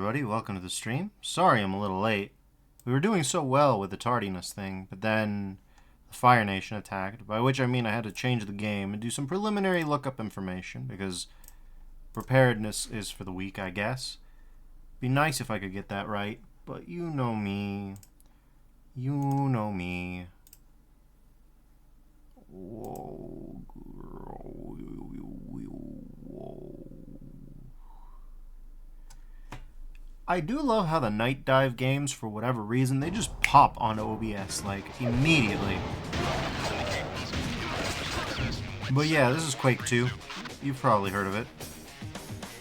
everybody, welcome to the stream. Sorry I'm a little late. We were doing so well with the tardiness thing, but then the Fire Nation attacked, by which I mean I had to change the game and do some preliminary lookup information, because preparedness is for the weak, I guess. Be nice if I could get that right, but you know me. You know me. Whoa. I do love how the night dive games, for whatever reason, they just pop onto OBS, like, immediately. But yeah, this is Quake 2. You've probably heard of it.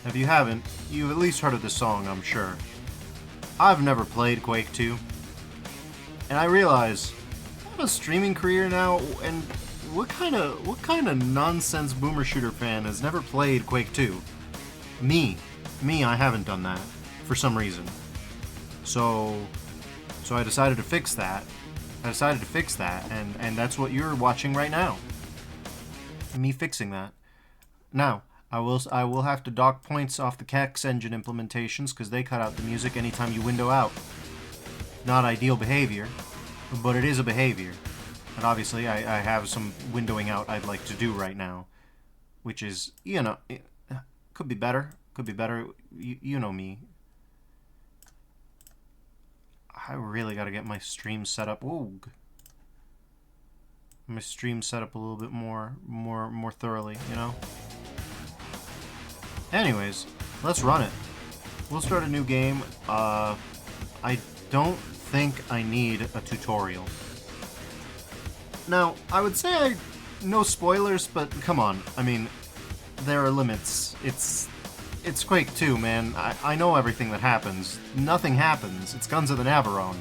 If you haven't, you've at least heard of this song, I'm sure. I've never played Quake 2. And I realize, I have a streaming career now, and what kind of nonsense boomer shooter fan has never played Quake 2? Me, I haven't done that. For some reason. So I decided to fix that. And that's what you're watching right now. Me fixing that. Now, I will have to dock points off the Kex engine implementations because they cut out the music anytime you window out. Not ideal behavior, but it is a behavior. And obviously I have some windowing out I'd like to do right now. Which is, you know, could be better. You know me. I really gotta get my stream set up. Ooh. My stream set up a little bit more thoroughly, you know? Anyways, let's run it. We'll start a new game. I don't think I need a tutorial. Now, I would say no spoilers, but come on. I mean, there are limits. It's Quake 2, man. I know everything that happens. Nothing happens. It's Guns of the Navarone.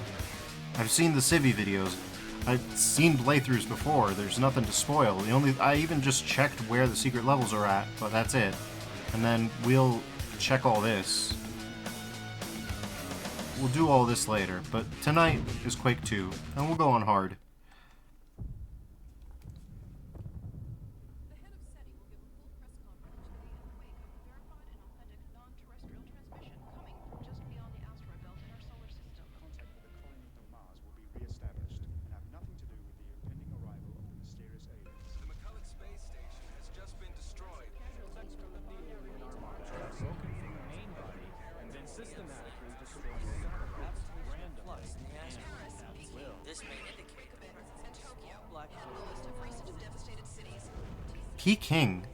I've seen the Civi videos. I've seen playthroughs before. There's nothing to spoil. I even just checked where the secret levels are at, but that's it. And then we'll check all this. We'll do all this later, but tonight is Quake 2, and we'll go on hard. King.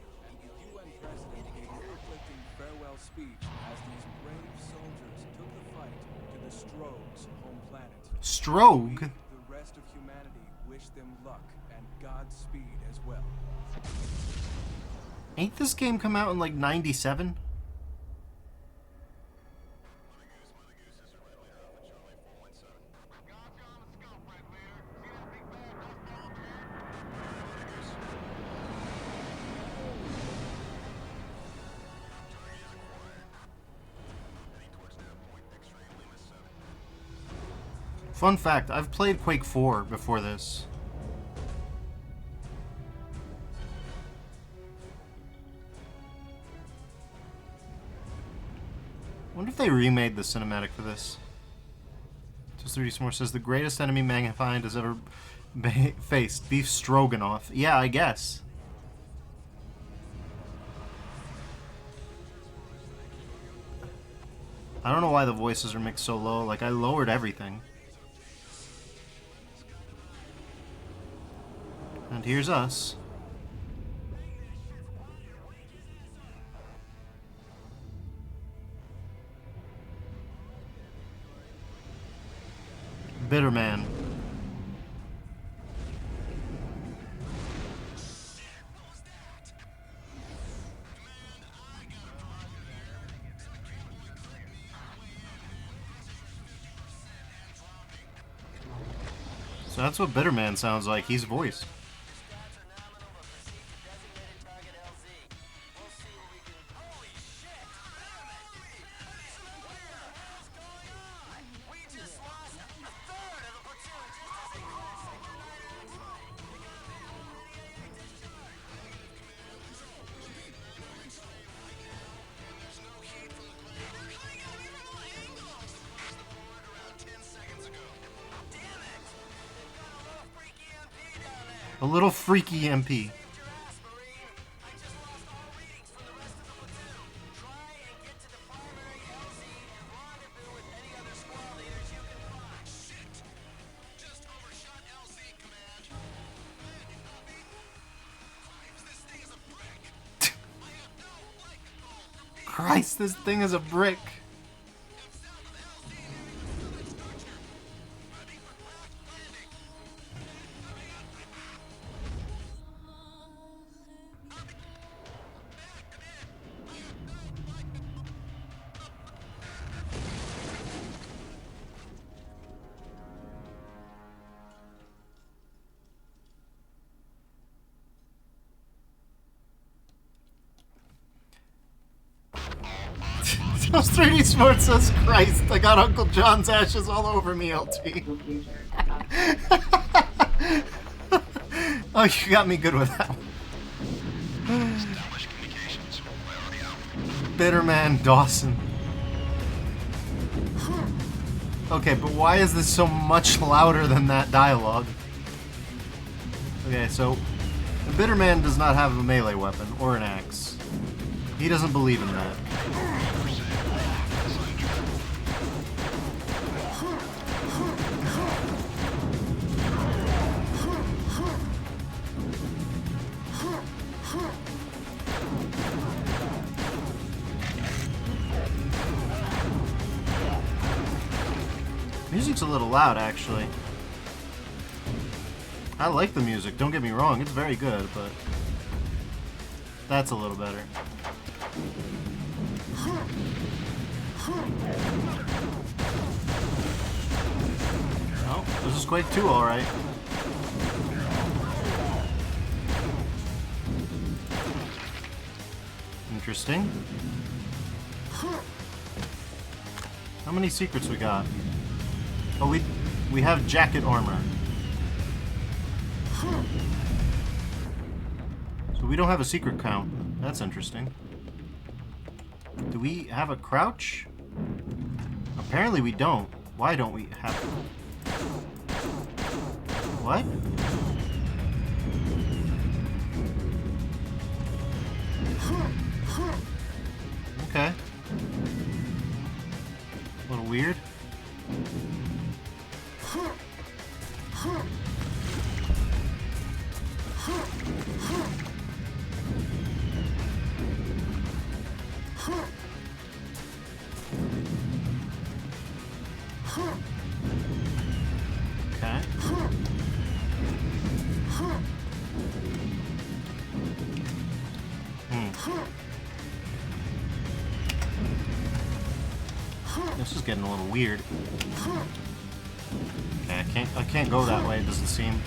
Farewell speech as these brave soldiers took the fight to the Strogue's home planet. Strogue? The rest of humanity wish them luck and Godspeed as well. Ain't this game come out in like 97? Fun fact, I've played Quake 4 before this. Wonder if they remade the cinematic for this. Just 30 more says the greatest enemy mankind has ever faced. Beef Stroganoff. Yeah, I guess. I don't know why the voices are mixed so low. Like, I lowered everything. And here's us. Bitter Man. So that's what Bitter Man sounds like. He's voiced. A little freaky MP. Christ, this thing is a brick. Those 3D Sports says, Christ, I got Uncle John's ashes all over me, LT. Oh, you got me good with that one. Bitterman Dawson. Okay, but why is this so much louder than that dialogue? Okay, so the Bitterman does not have a melee weapon or an axe. He doesn't believe in that. Music's a little loud, actually. I like the music, don't get me wrong, it's very good, but that's a little better. Oh, this is Quake 2, alright. Interesting. How many secrets we got? Oh, we have jacket armor. So we don't have a secret count. That's interesting. Do we have a crouch? Apparently we don't. Why don't we have... What? Okay. A little weird. Okay. This is getting a little weird. Okay, I can't go that way, it doesn't seem.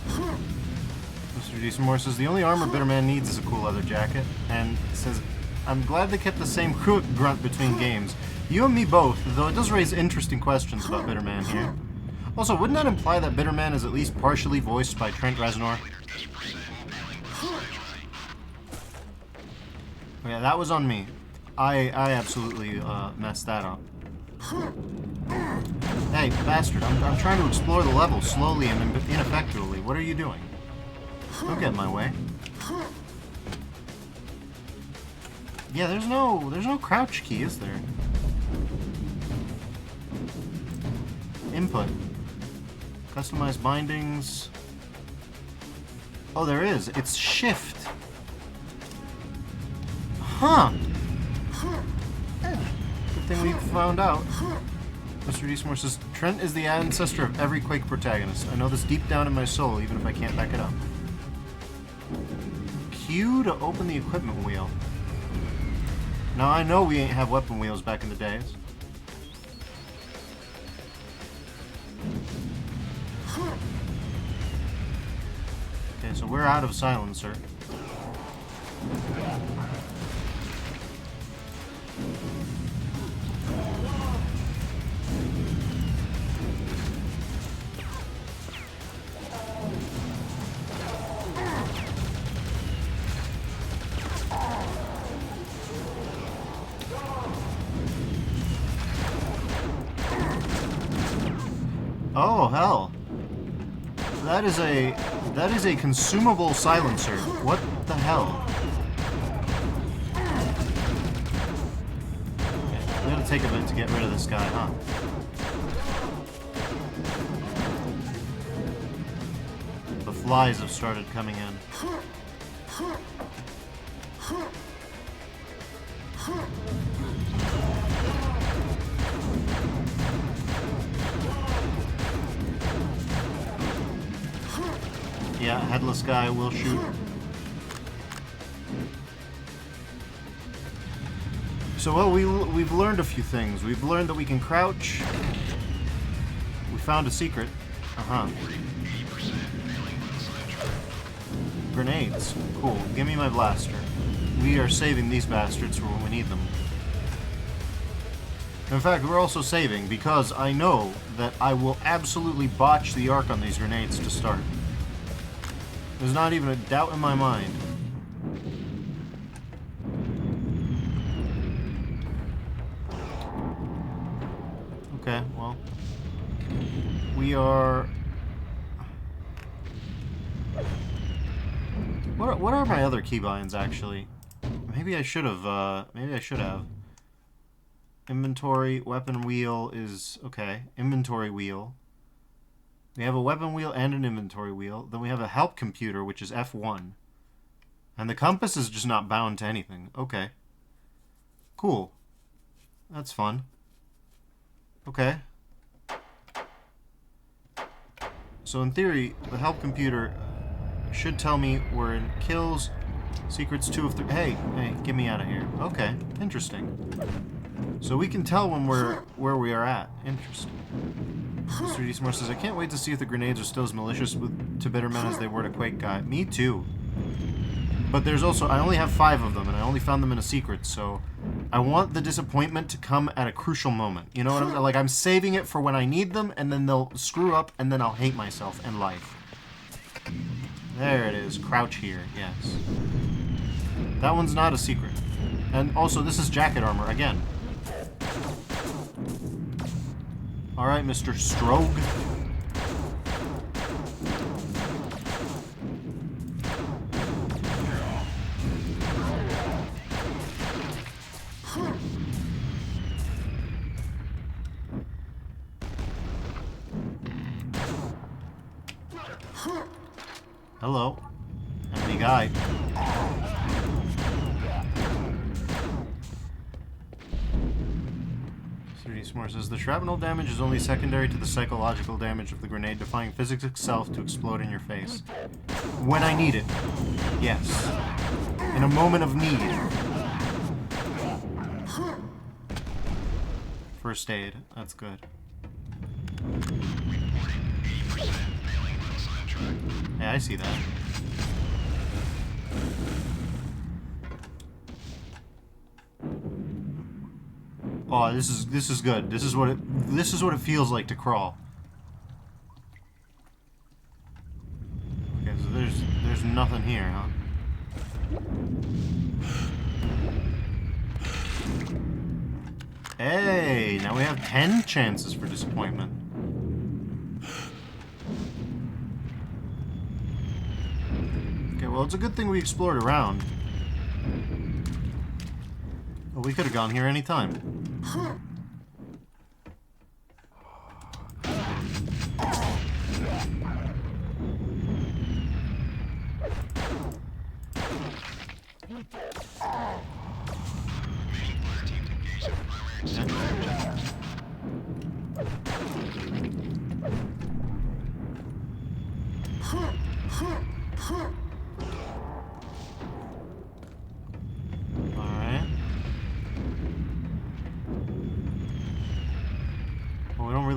Mr. Decentmore says the only armor Bitterman needs is a cool leather jacket, and says, I'm glad they kept the same grunt between games. You and me both, though it does raise interesting questions about Bitterman here. Also, wouldn't that imply that Bitterman is at least partially voiced by Trent Reznor? Okay, that was on me. I absolutely messed that up. Hey, bastard, I'm trying to explore the level slowly and ineffectually. What are you doing? Don't get in my way. Yeah, there's no crouch key, is there? Input. Customize bindings. Oh, there is. It's shift. Huh. Good thing we found out. Mr. Decentmore says, Trent is the ancestor of every Quake protagonist. I know this deep down in my soul, even if I can't back it up. Q to open the equipment wheel. Now, I know we ain't have weapon wheels back in the days. Okay, so we're out of silencer. Oh, hell. That is a consumable silencer. What the hell? Okay, we gotta take a bit to get rid of this guy, huh? The flies have started coming in. Yeah, headless guy will shoot. So, well, we've learned a few things. We've learned that we can crouch. We found a secret. Uh-huh. Grenades. Cool. Give me my blaster. We are saving these bastards for when we need them. In fact, we're also saving because I know that I will absolutely botch the arc on these grenades to start. There's not even a doubt in my mind. Okay, well. We are... What are my other keybinds, actually? Maybe I should have, Inventory, weapon wheel is... Okay, inventory wheel. We have a weapon wheel and an inventory wheel. Then we have a help computer, which is F1. And the compass is just not bound to anything. Okay. Cool. That's fun. Okay. So in theory, the help computer should tell me we're in kills, secrets 2 of 3. Hey, get me out of here. Okay, interesting. So we can tell when we're where we are at. Interesting. Mr. D. Smart says, I can't wait to see if the grenades are still as malicious to Bittermen as they were to Quake Guy. Me too. But there's also, I only have 5 of them, and I only found them in a secret, so I want the disappointment to come at a crucial moment. You know what I'm like? I'm saving it for when I need them, and then they'll screw up, and then I'll hate myself and life. There it is. Crouch here. Yes. That one's not a secret. And also, this is jacket armor again. Alright, Mr. Strogue. Hello. Enemy guy. Smart says, the shrapnel damage is only secondary to the psychological damage of the grenade, defying physics itself to explode in your face. When I need it. Yes. In a moment of need. First aid. That's good. Yeah, I see that. Oh, this is good. This is what it feels like to crawl. Okay, so there's nothing here, huh? Hey, now we have 10 chances for disappointment. Okay, well, it's a good thing we explored around. Well, we could have gone here anytime.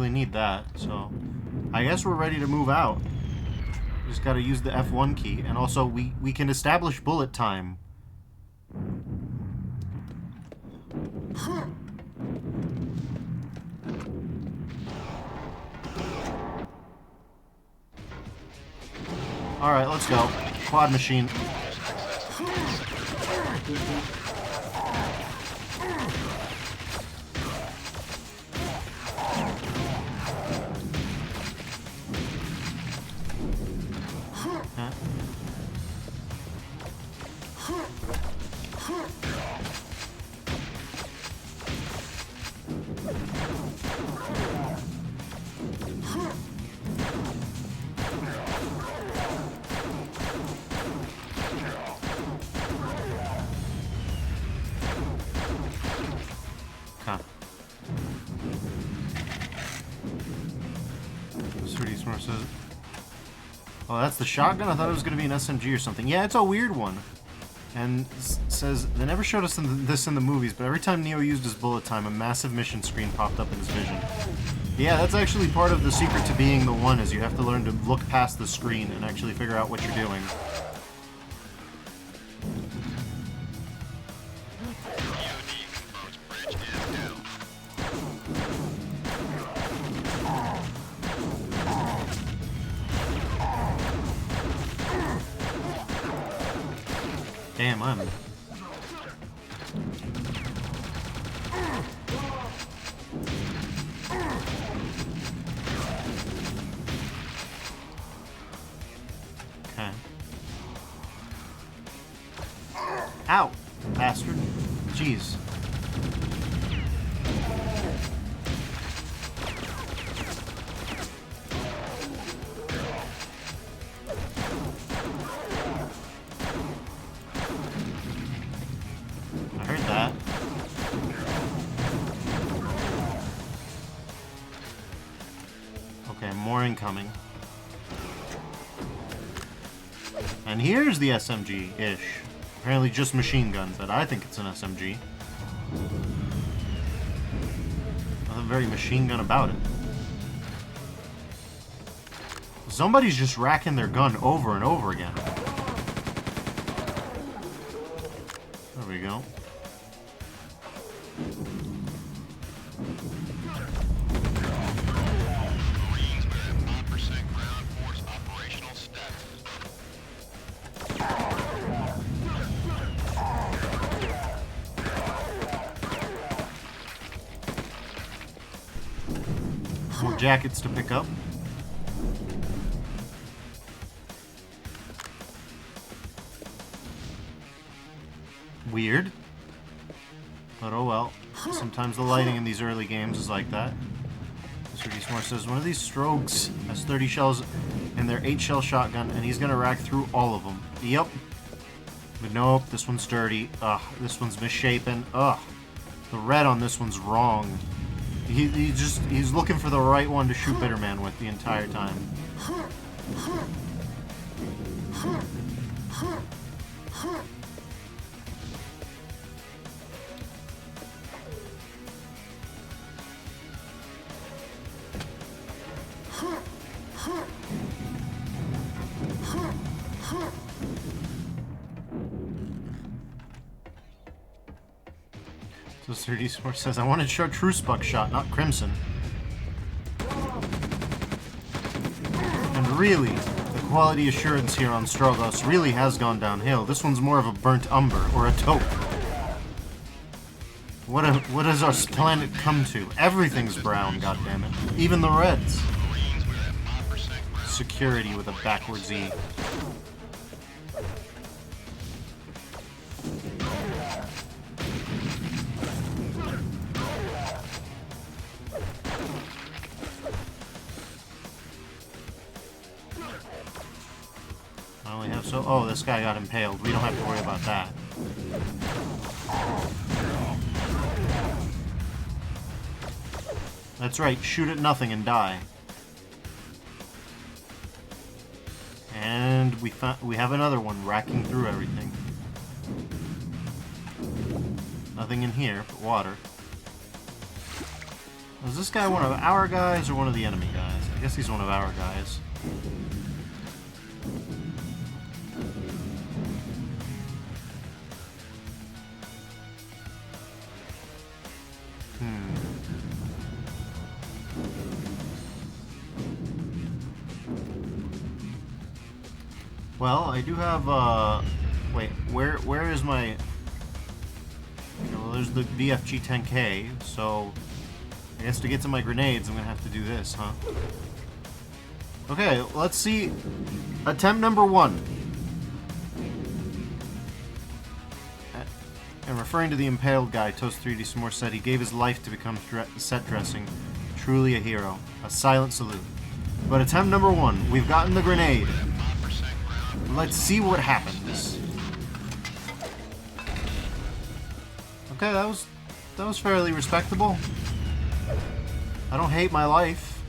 Need that, so I guess we're ready to move out. Just gotta use the F1 key, and also we can establish bullet time. Alright, let's go. Quad machine. Oh, that's the shotgun? I thought it was going to be an SMG or something. Yeah, it's a weird one. And says, they never showed us this in the movies, but every time Neo used his bullet time, a massive mission screen popped up in his vision. Yeah, that's actually part of the secret to being the one, is you have to learn to look past the screen and actually figure out what you're doing. Damn, I'm... Okay. Ow! Bastard. Jeez. I heard that. Okay, more incoming. And here's the SMG-ish. Apparently just machine gun, but I think it's an SMG. Nothing very machine gun about it. Somebody's just racking their gun over and over again. There we go. Marines were at 5% ground force operational status. More jackets to pick up. Weird. But oh well. Sometimes the lighting in these early games is like that. Mr. D. Smart says one of these Strogs has 30 shells in their 8-shell shotgun, and he's gonna rack through all of them. Yep. But nope, this one's dirty. Ugh, this one's misshapen. Ugh. The red on this one's wrong. He's looking for the right one to shoot Bitterman with the entire time. So 34 says, I wanted chartreuse buckshot, not crimson. And really, the quality assurance here on Strogos really has gone downhill. This one's more of a burnt umber, or a taupe. What has our planet come to? Everything's brown, goddammit. Even the reds. Security with a backwards E. I only have so... Oh, this guy got impaled. We don't have to worry about that. That's right, shoot at nothing and die. And we have another one racking through everything. Nothing in here but water. Is this guy one of our guys or one of the enemy guys? I guess he's one of our guys. Well, I do have, wait, where is my... Okay, well, there's the BFG 10K, so... I guess to get to my grenades, I'm gonna have to do this, huh? Okay, let's see. Attempt number 1. And referring to the impaled guy, Toast 3D S'more said he gave his life to become set dressing. Truly a hero. A silent salute. But attempt number 1, we've gotten the grenade. Let's see what happens. Okay, that was fairly respectable. I don't hate my life.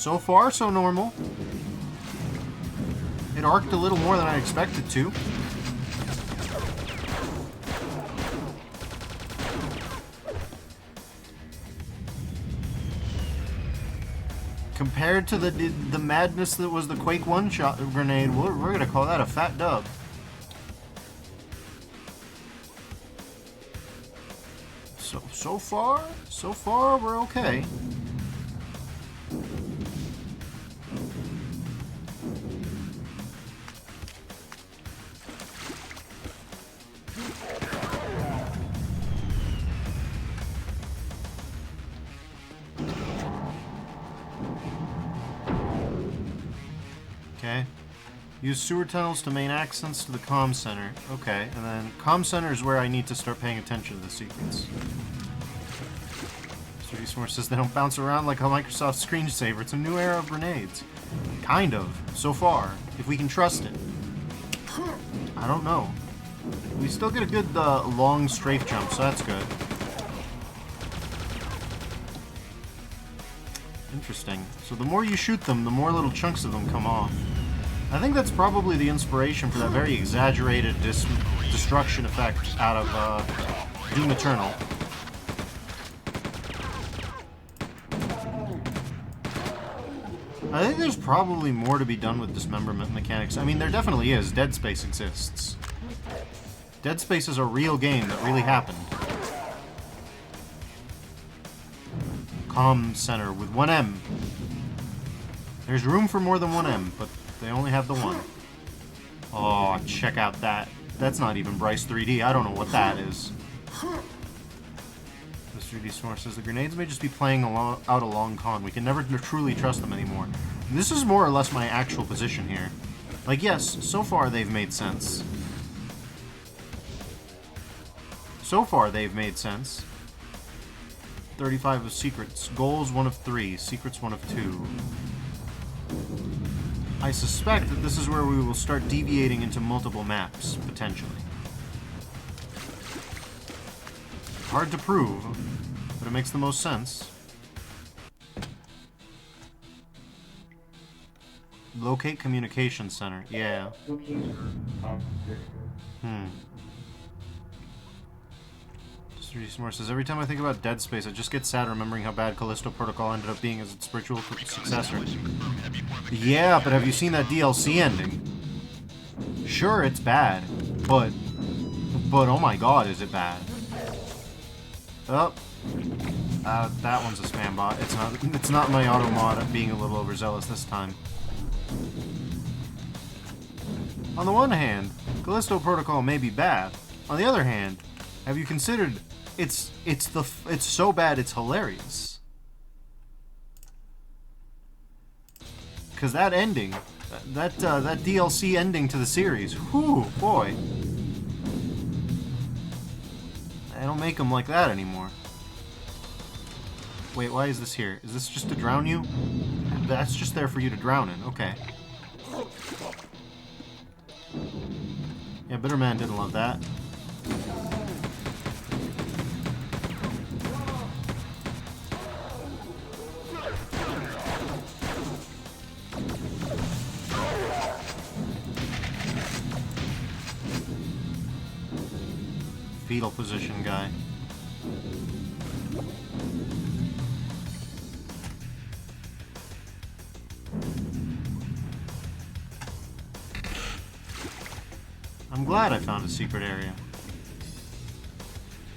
So far, so normal. It arced a little more than I expected to. Compared to the madness that was the Quake one-shot grenade, we're gonna call that a fat dub. So far, we're okay. Okay. Use sewer tunnels to main access to the comm center. Okay, and then comm center is where I need to start paying attention to the secrets. Mr. Eastmore says they don't bounce around like a Microsoft screensaver. It's a new era of grenades. Kind of, so far, if we can trust it. I don't know. We still get a good long strafe jump, so that's good. Interesting. So the more you shoot them, the more little chunks of them come off. I think that's probably the inspiration for that very exaggerated destruction effect out of Doom Eternal. I think there's probably more to be done with dismemberment mechanics. I mean, there definitely is. Dead Space exists. Dead Space is a real game that really happened. Comm Center with 1M. There's room for more than 1M, but they only have the one. Oh, check out that. That's not even Bryce 3D. I don't know what that is. This 3D Source says the grenades may just be playing out a long con. We can never truly trust them anymore. And this is more or less my actual position here. Like, yes, so far they've made sense. So far they've made sense. 35 of secrets. Goals 1 of 3. Secrets 1 of 2. I suspect that this is where we will start deviating into multiple maps, potentially. Hard to prove, but it makes the most sense. Locate communication center. Yeah. More says, every time I think about Dead Space, I just get sad remembering how bad Callisto Protocol ended up being as its spiritual successor. Yeah, but have you seen that DLC ending? Sure, it's bad, but oh my god, is it bad? Oh, that one's a spam bot. It's not my auto mod being a little overzealous this time. On the one hand, Callisto Protocol may be bad. On the other hand, have you considered it's so bad it's hilarious? Because that ending, that DLC ending to the series, whew, boy. I don't make them like that anymore. Wait, why is this here? Is this just to drown you? That's just there for you to drown in, okay. Yeah, Bitterman didn't love that. Fetal position guy. I'm glad I found a secret area.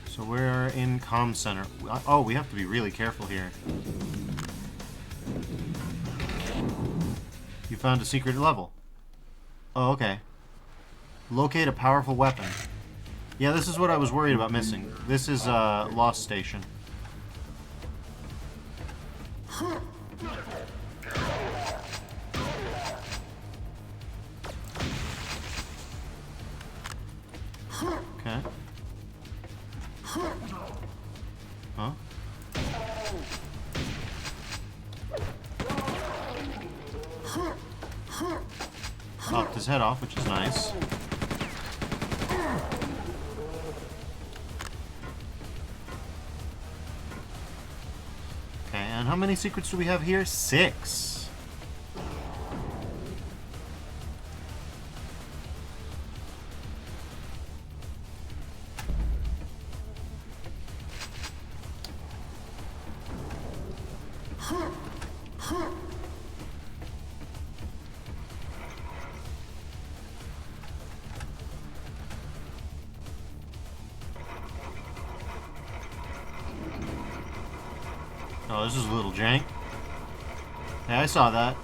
So we're in comm center. Oh, we have to be really careful here. You found a secret level. Oh, okay. Locate a powerful weapon. Yeah, this is what I was worried about missing. This is Lost Station. Okay. Huh? Chopped his head off, which is nice. Okay, and how many secrets do we have here? 6. Oh, this is a little jank. Hey, I saw that.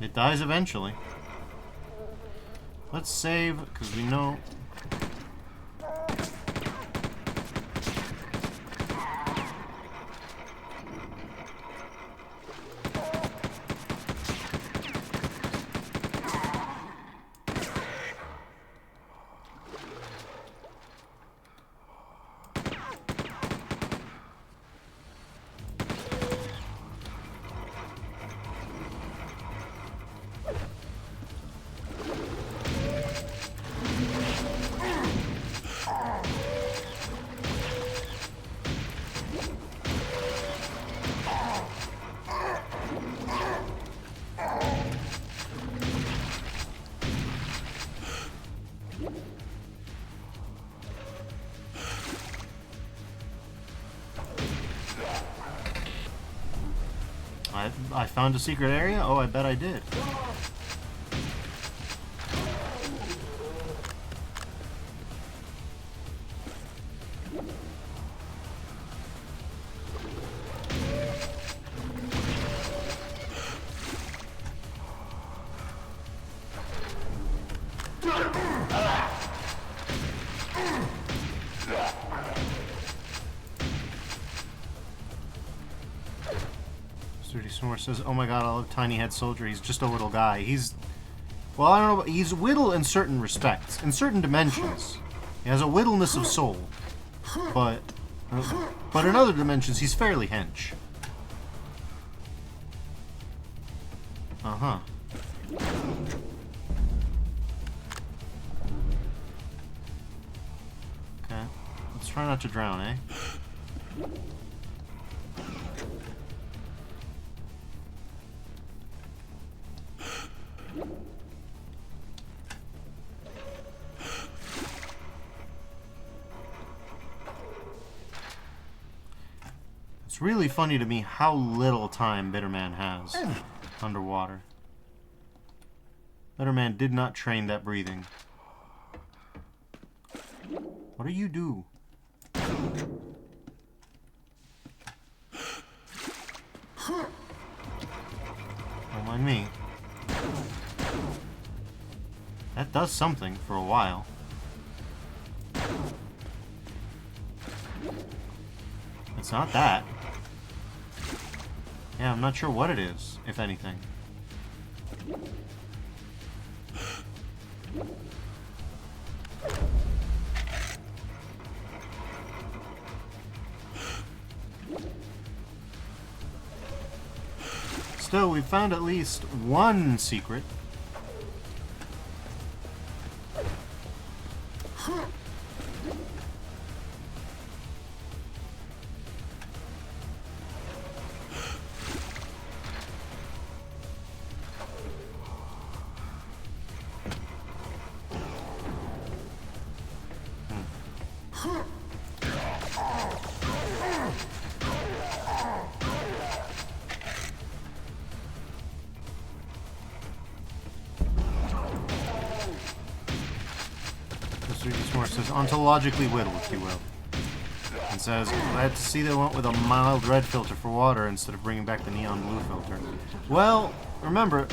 It dies eventually. Let's save, because we know... I found a secret area? Oh, I bet I did. Snore says, "Oh my god, I love Tiny Head Soldier. He's just a little guy. He's... Well, I don't know, he's whittle in certain respects. In certain dimensions. He has a whittleness of soul. But in other dimensions, he's fairly hench. Uh-huh. Okay. Let's try not to drown, eh? It's really funny to me how little time Bitterman has underwater. Bitterman did not train that breathing. What do you do? Don't mind me. That does something for a while. It's not that. Yeah, I'm not sure what it is, if anything. Still, we've found at least one secret. Says ontologically whittle, if you will, and says glad to see they went with a mild red filter for water instead of bringing back the neon blue filter. Well, remember,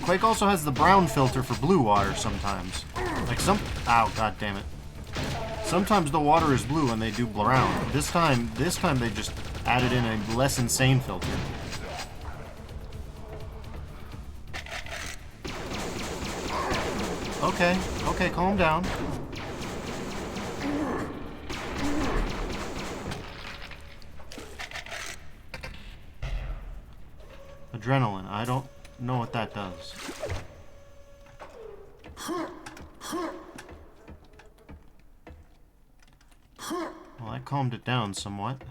Quake also has the brown filter for blue water sometimes. Like ow, god damn it. Sometimes the water is blue and they do brown. This time they just added in a less insane filter. Okay, calm down. Adrenaline. I don't know what that does. Well, I calmed it down somewhat.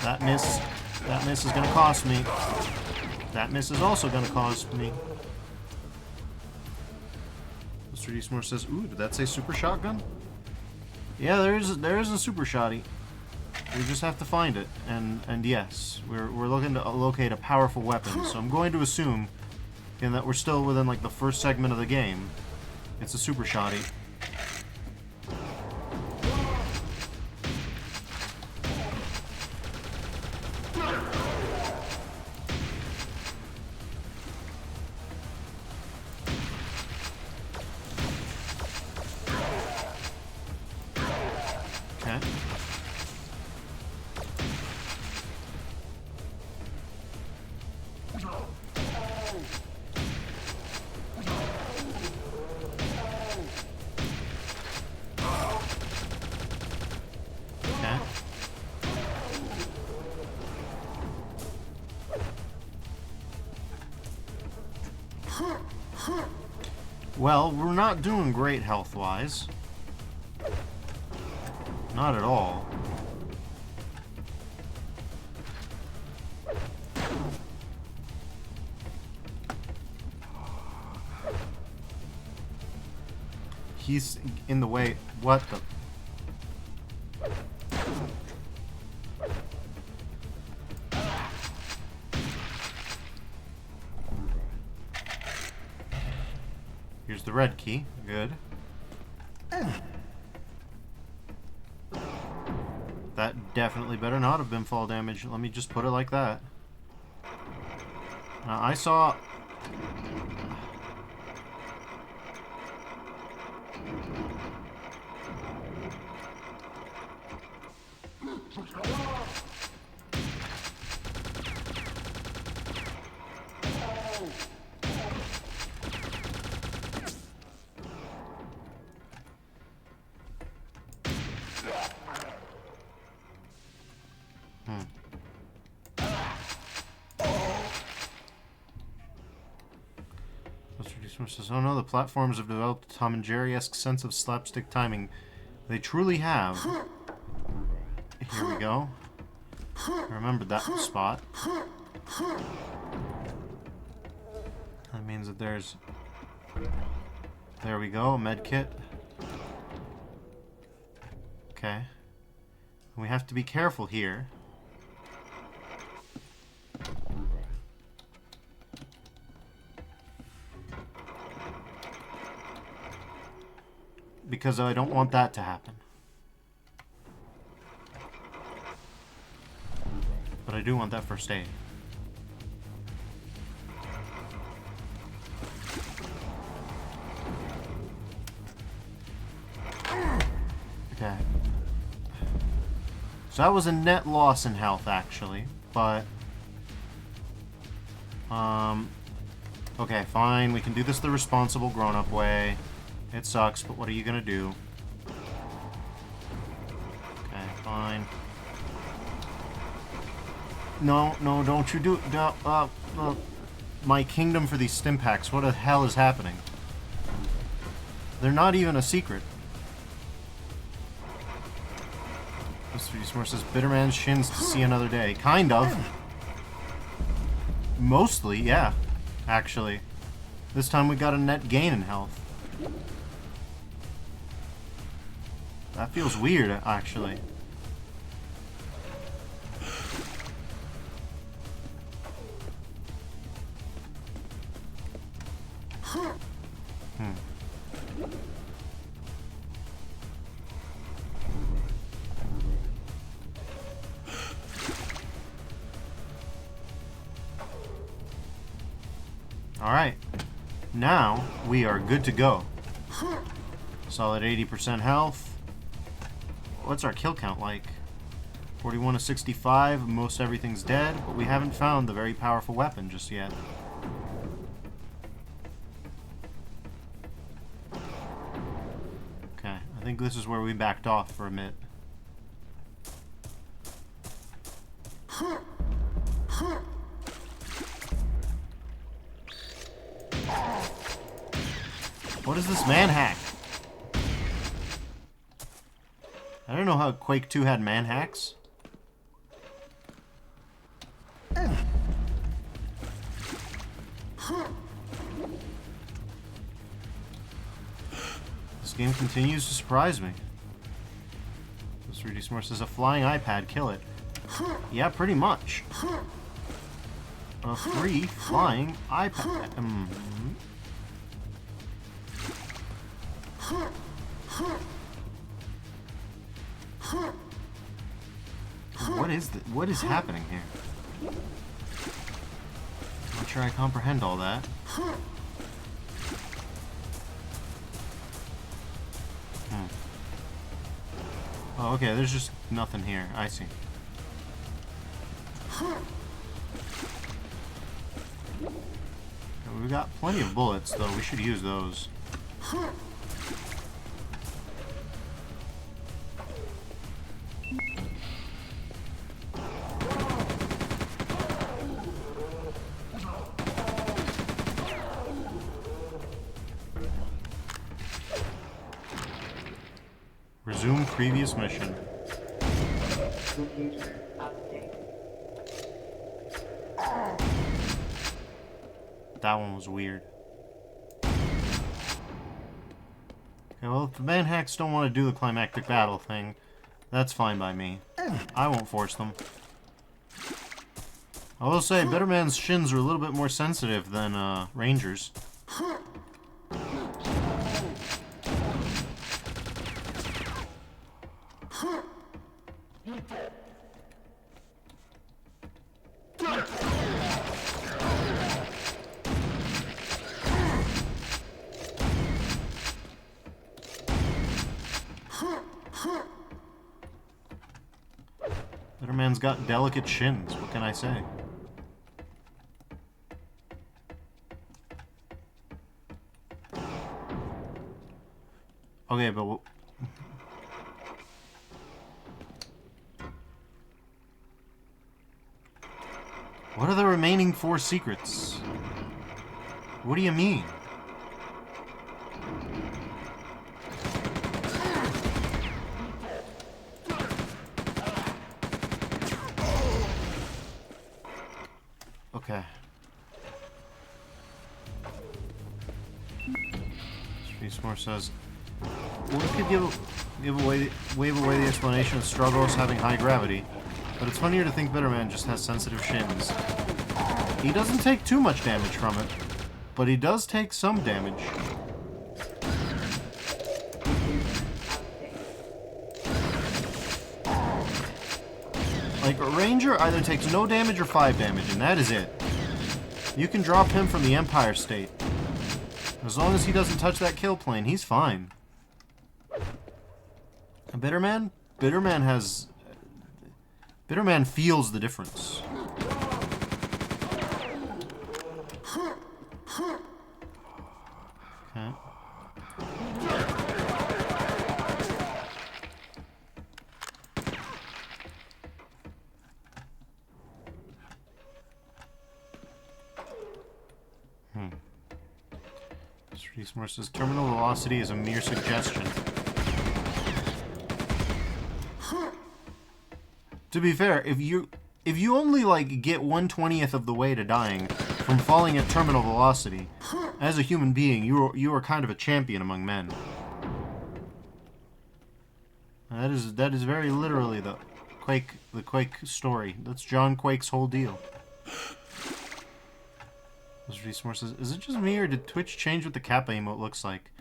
That miss is gonna cost me. That miss is also gonna cost me. Mr. Eastmore says, ooh, did that say super shotgun? Yeah, there is a super shotty. We just have to find it. And yes, we're looking to locate a powerful weapon. So I'm going to assume, in that we're still within like the first segment of the game, it's a super shotty. Okay. Okay. Well, we're not doing great health-wise. Not at all. He's in the way. What the? Here's the red key. Good. That definitely better not have been fall damage. Let me just put it like that. Now, I saw... Says, oh no, the platforms have developed a Tom and Jerry-esque sense of slapstick timing. They truly have. Here we go. I remembered that spot. That means that there's... There we go, a med kit. Okay. We have to be careful here. Because I don't want that to happen. But I do want that first aid. Okay. So that was a net loss in health, actually. But... Okay, fine. We can do this the responsible, grown-up way. It sucks, but what are you gonna do? Okay, fine. No, no, don't you do... No, my kingdom for these stim packs. What the hell is happening? They're not even a secret. Mr. Eastmore says, bitter man's shins to see another day. Kind of. Mostly, yeah. Actually. This time we got a net gain in health. That feels weird, actually. Alright. Now, we are good to go. Solid 80% health. What's our kill count like? 41 to 65. Most everything's dead, but we haven't found the very powerful weapon just yet. Okay, I think this is where we backed off for a bit. What is this man hack? I don't know how Quake 2 had man hacks. This game continues to surprise me. This 3D Smart says a flying iPad, kill it. Yeah, pretty much. A free flying iPad. What is happening here? Not sure I comprehend all that. Oh, okay, there's just nothing here. I see. We've got plenty of bullets, though. We should use those. Resume previous mission. That one was weird. Okay, well, if the manhacks don't want to do the climactic battle thing, that's fine by me. I won't force them. I will say, Bitterman's shins are a little bit more sensitive than Ranger's. Bitterman's got delicate shins, what can I say? Okay, but what are the remaining 4 secrets? What do you mean? Okay. Streetsmore says, well, we could wave away the explanation of struggles having high gravity, but it's funnier to think Bitterman just has sensitive shins. He doesn't take too much damage from it, but he does take some damage. Like, a Ranger either takes no damage or 5 damage, and that is it. You can drop him from the Empire State. As long as he doesn't touch that kill plane, he's fine. A Bitterman? Bitterman feels the difference. Okay. Streetsmore says terminal velocity is a mere suggestion. To be fair, if you only like get 1/20th of the way to dying from falling at terminal velocity, as a human being, you are kind of a champion among men. That is very literally the Quake story. That's John Quake's whole deal. Streetsmore says, is it just me or did Twitch change what the Kappa emote looks like?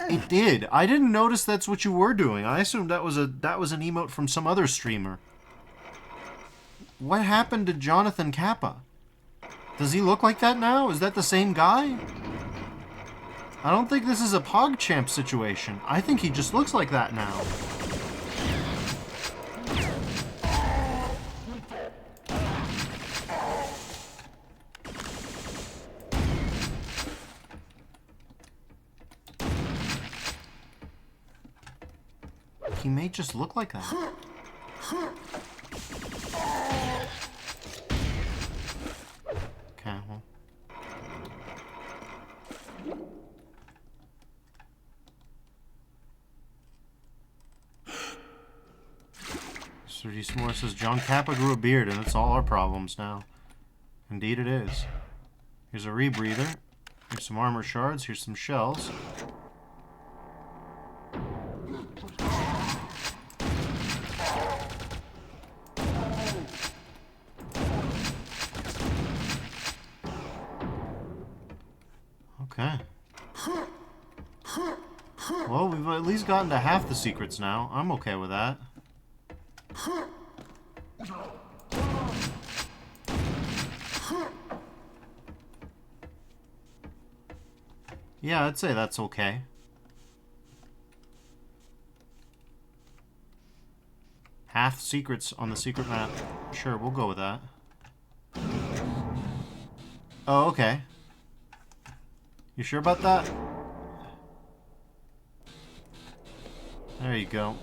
It did. I didn't notice that's what you were doing. I assumed that was an emote from some other streamer. What happened to Jonathan Kappa? Does he look like that now? Is that the same guy? I don't think this is a PogChamp situation. I think he just looks like that now. He may just look like that. Okay, well. Mr. D. S'more says, John Kappa grew a beard, and it's all our problems now. Indeed it is. Here's a rebreather. Here's some armor shards. Here's some shells. Okay. Well, we've at least gotten to half the secrets now. I'm okay with that. Yeah, I'd say that's okay. Half secrets on the secret map. Sure, we'll go with that. Oh, okay. You sure about that? There you go.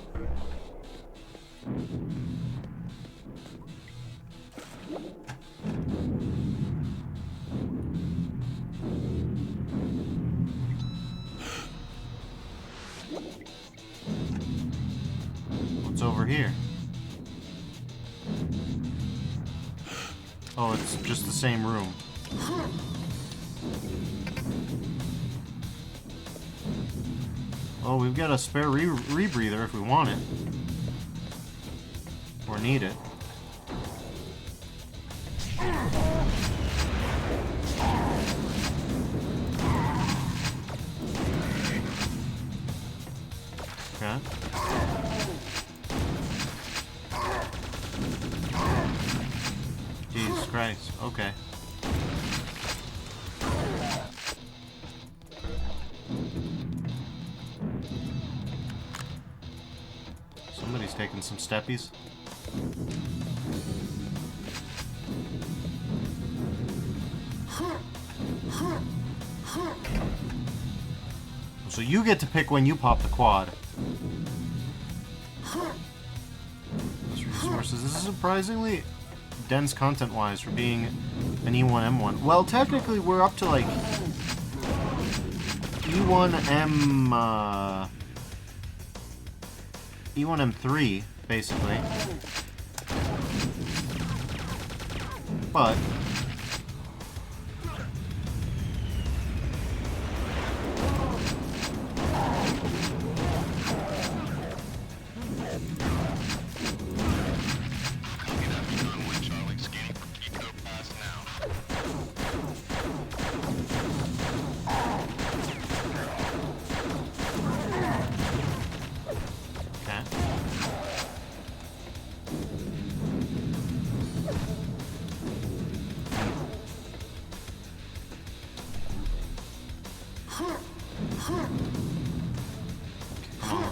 What's over here? Oh, it's just the same room. Oh, we've got a spare rebreather if we want it. Or need it. Okay. Jesus Christ. Okay. Somebody's taking some steppies. So you get to pick when you pop the quad. This is surprisingly dense content-wise for being an E1M1. Well, technically we're up to like E1M3, basically. But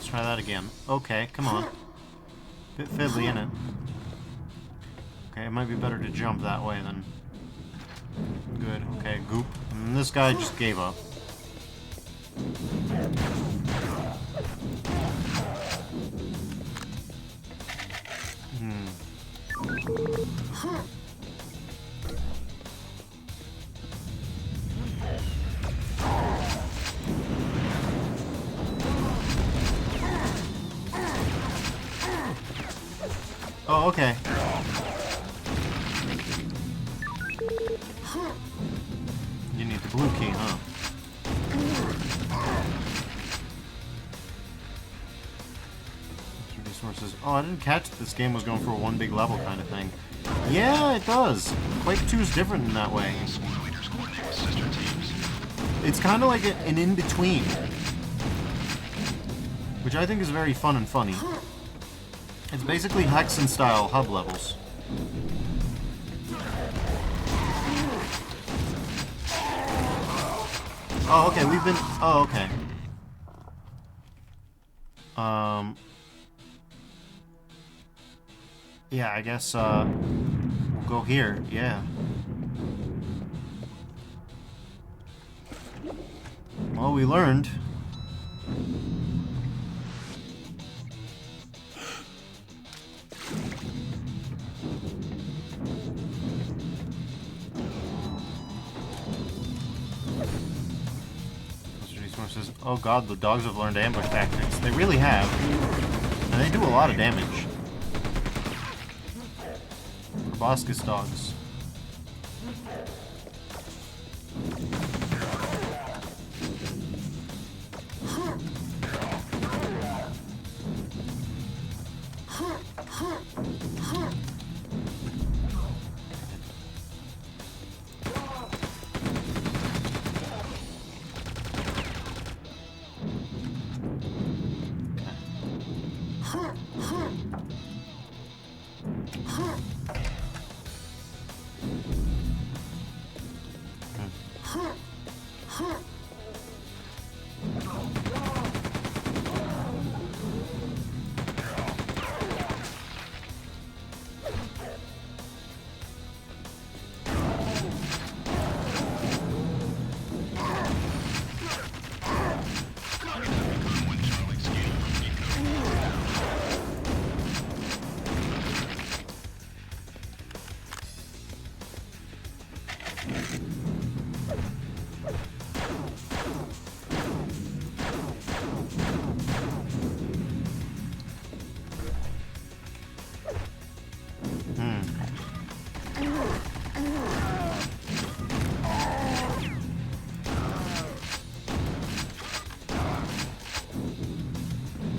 try that again. Okay, come on. Bit fiddly, innit? Okay, it might be better to jump that way than... Good, okay, goop. And this guy just gave up. Oh, okay. You need the blue key, huh? Resources. Oh, I didn't catch that this game was going for a one big level kind of thing. Yeah, it does. Quake 2 is different in that way. It's kind of like an in-between. Which I think is very fun and funny. It's basically Hexen-style hub levels. Oh, okay, we've been... Oh, okay. Yeah, I guess, we'll go here, yeah. Well, we learned. Says, oh god, the dogs have learned ambush tactics. They really have. And they do a lot of damage. proboscis dogs.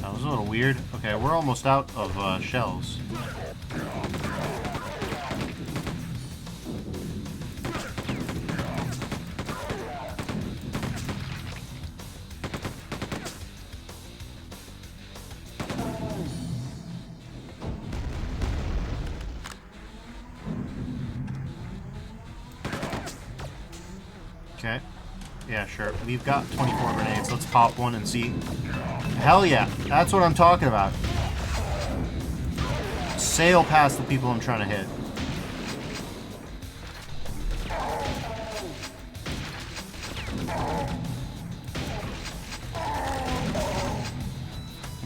That was a little weird. Okay, we're almost out of shells. Okay. Yeah, sure. We've got 24 grenades. Let's pop one and see. Hell yeah. That's what I'm talking about. Sail past the people I'm trying to hit.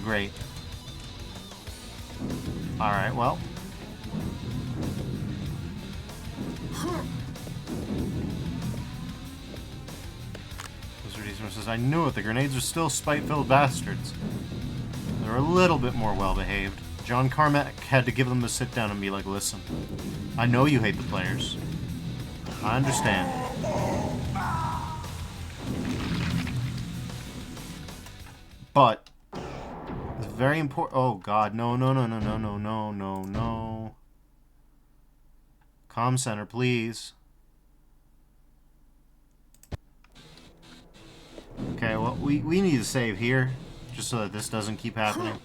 Great. Alright, well. Says, I knew it. The grenades are still spite-filled bastards. They're a little bit more well-behaved. John Carmack had to give them the sit-down and be like, listen, I know you hate the players. I understand. But it's very important. Oh, God. No, no, no, no, no, no, no, no, no. Comm center, please. Okay, well, we need to save here, just so that this doesn't keep happening.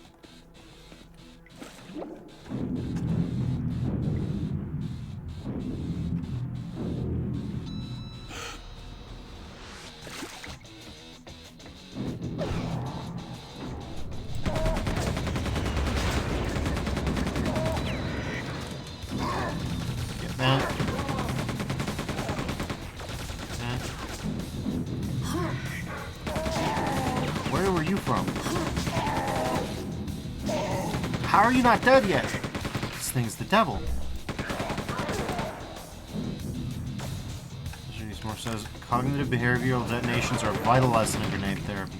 Get that. Where were you from? How are you not dead yet? This thing's the devil. More says cognitive behavioral detonations are vital lesson in grenade therapy.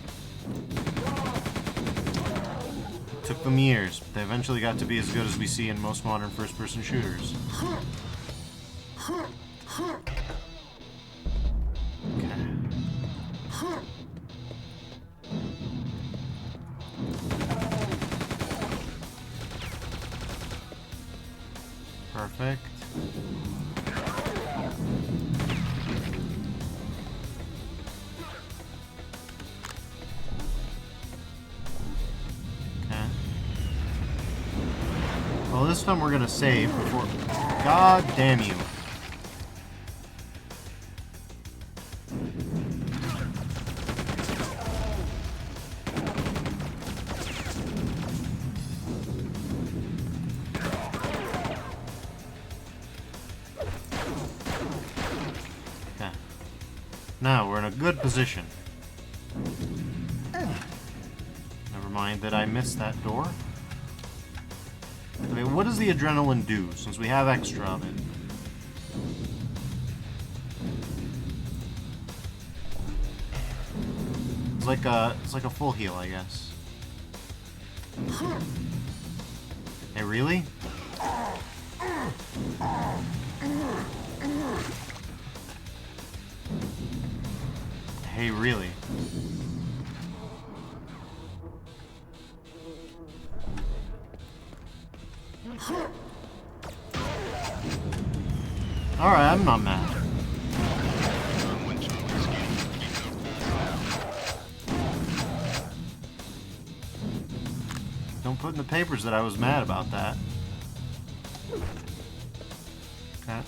It took them years, but they eventually got to be as good as we see in most modern first-person shooters. Okay. Perfect. Well, this time we're gonna save before... God damn you. Okay. Now, we're in a good position. Never mind that I missed that door. Okay, what does the adrenaline do, since we have extra of it? It's like a full heal, I guess. Hey, really? Hey, really? Alright, I'm not mad. Don't put in the papers that I was mad about that. Okay.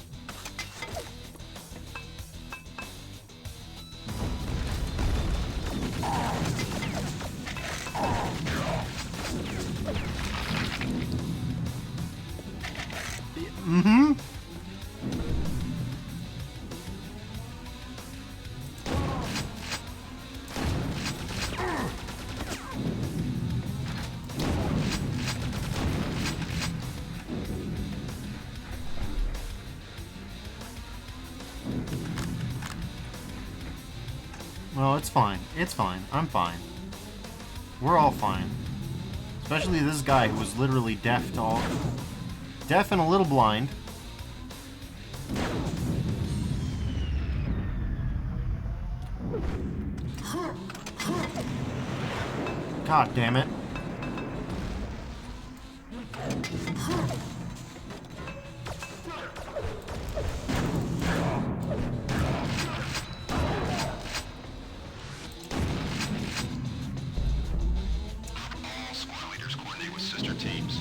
Mm-hmm. Well, it's fine. It's fine. I'm fine. We're all fine. Especially this guy who was literally deaf to all... Deaf and a little blind. God damn it. Squad leaders coordinate with sister teams.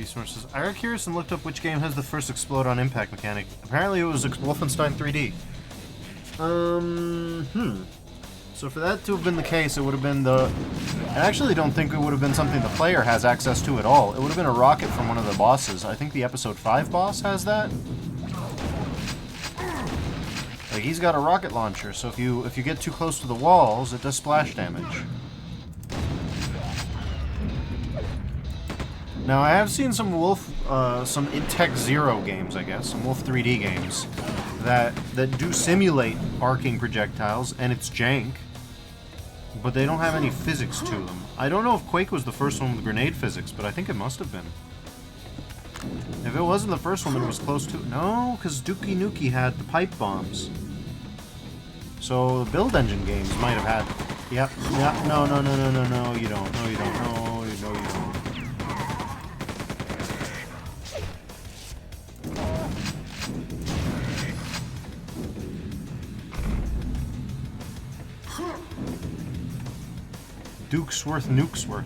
Sources. I got curious and looked up which game has the first explode on impact mechanic. Apparently it was Wolfenstein 3D. So for that to have been the case, it would have been the... I actually don't think it would have been something the player has access to at all. It would have been a rocket from one of the bosses. I think the Episode 5 boss has that. Like, he's got a rocket launcher, so if you get too close to the walls, it does splash damage. Now, I have seen some some Tech Zero games, I guess, some Wolf 3D games, that do simulate arcing projectiles, and it's jank, but they don't have any physics to them. I don't know if Quake was the first one with grenade physics, but I think it must have been. If it wasn't the first one, then it was close to... No, because Dookie Nukie had the pipe bombs. So, the build engine games might have had... Yep, no, you don't, no, you don't, no, you don't. Dukesworth, Nukesworth.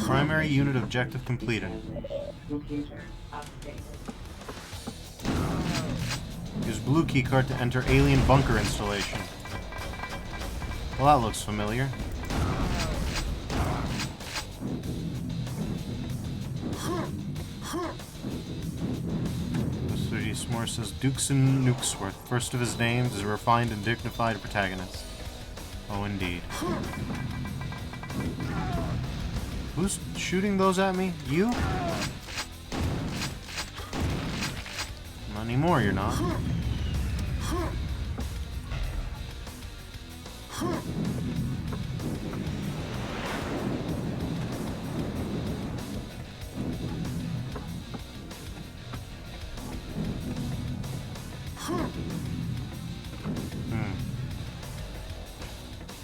Primary unit objective completed. Use blue keycard to enter alien bunker installation. Well, that looks familiar. Mr. G. S'more says Dukeson Nukesworth, first of his names, is a refined and dignified protagonist. Oh, indeed. Who's shooting those at me? You? Not anymore, you're not.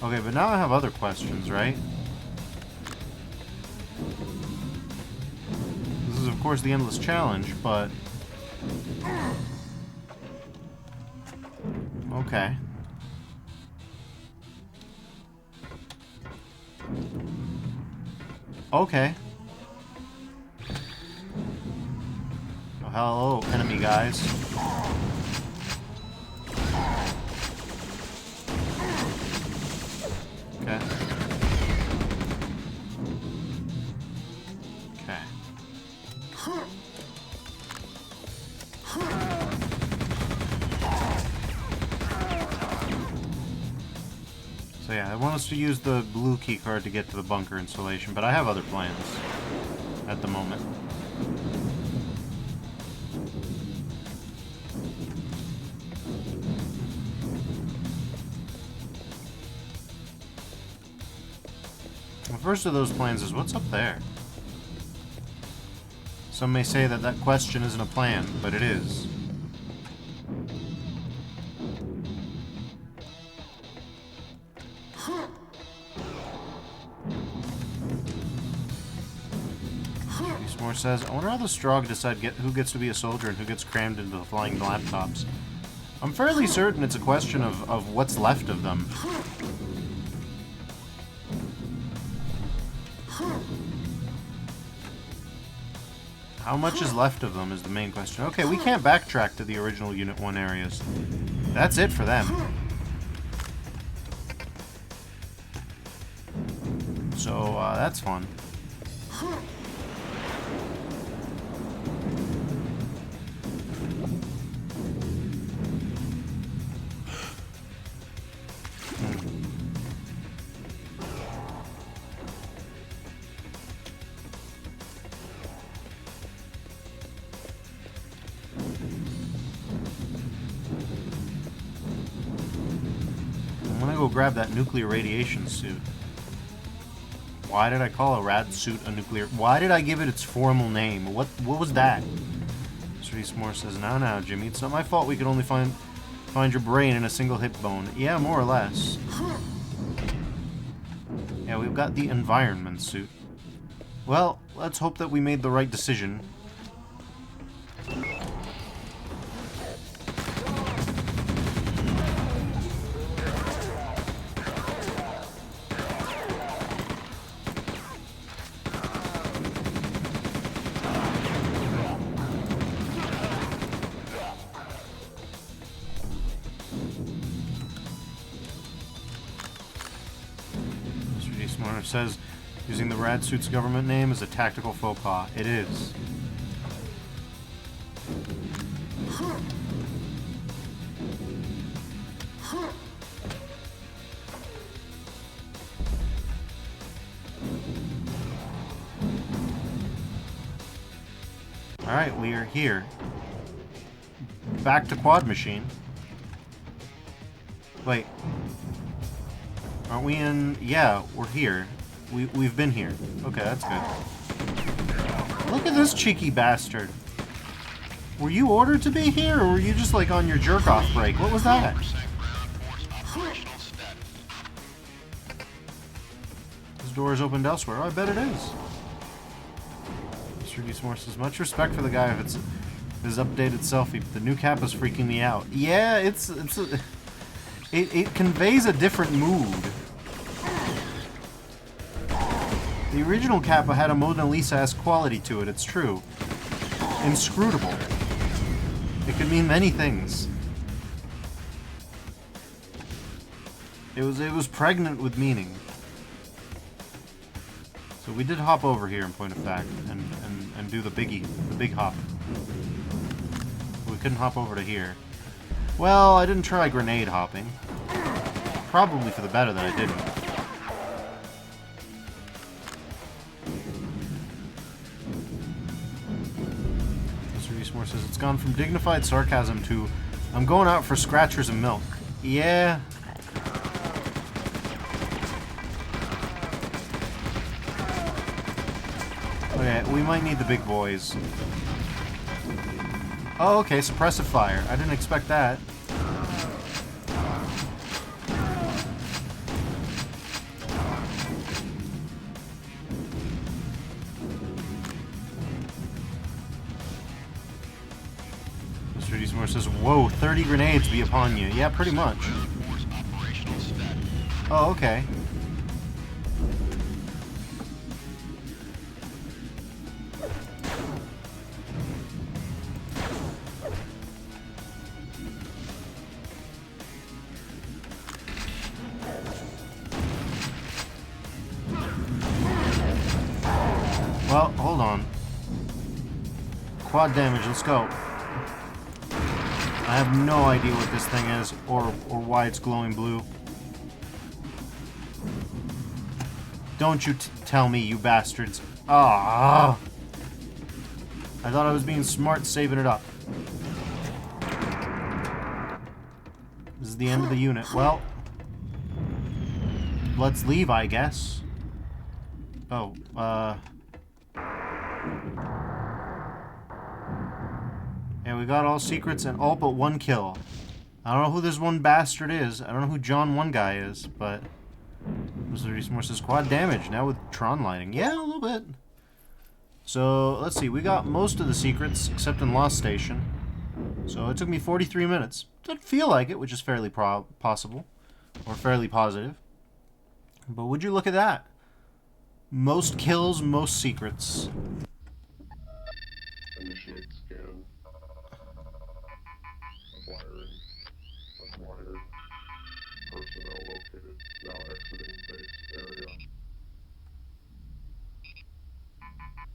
Okay, but now I have other questions, right? This is, of course, the endless challenge, but... Okay. Okay. hello, enemy guys. Okay. Okay. So yeah, I want us to use the blue key card to get to the bunker installation, but I have other plans at the moment. The first of those plans is what's up there? Some may say that that question isn't a plan, but it is. Eastmore says, I wonder how the Strogg decide who gets to be a soldier and who gets crammed into the flying laptops. I'm fairly certain it's a question of what's left of them. How much is left of them is the main question. Okay, we can't backtrack to the original Unit 1 areas. That's it for them. So, that's fun. I'm gonna go grab that nuclear radiation suit. Why did I call a rad suit a nuclear... Why did I give it its formal name? What was that? Mr. Eastmore says, now, Jimmy, it's not my fault we could only find your brain in a single hip bone. Yeah, more or less. Yeah, we've got the environment suit. Well, let's hope that we made the right decision. Eastmore says, using the rad suit's government name is a tactical faux pas. It is. Alright, we are here. Back to Quad Machine. Wait. Aren't we in... Yeah, we're here. We've been here. Okay, that's good. Look at this cheeky bastard. Were you ordered to be here, or were you just, like, on your jerk-off break? What was that? This door is opened elsewhere. Oh, I bet it is. Mr. Eastmore says, much respect for the guy if it's his updated selfie, but the new cap is freaking me out. Yeah, it conveys a different mood. The original Kappa had a Mona Lisa-esque quality to it, it's true. Inscrutable. It could mean many things. It was pregnant with meaning. So we did hop over here in point of fact, and do the biggie, the big hop. But we couldn't hop over to here. Well, I didn't try grenade hopping. Probably for the better that I didn't. Mr. Eastmore says, it's gone from dignified sarcasm to, I'm going out for scratchers and milk. Yeah. Okay, we might need the big boys. Oh, okay, suppressive fire. I didn't expect that. Mr. Eastmore says, whoa, 30 grenades be upon you. Yeah, pretty much. Oh, okay. hold on. Quad damage, let's go. I have no idea what this thing is, or why it's glowing blue. Don't you tell me, you bastards. Ah! I thought I was being smart saving it up. This is the end of the unit. Well, let's leave, I guess. Oh, yeah, we got all secrets and all but one kill. I don't know who this one bastard is. I don't know who John One Guy is, but... Resources quad damage, now with Tron lighting. Yeah, a little bit. So, let's see. We got most of the secrets, except in Lost Station. So, it took me 43 minutes. Didn't feel like it, which is fairly possible. Or fairly positive. But would you look at that? Most kills, most secrets. Initiate scan. Acquired. Personnel located. Now exiting base area.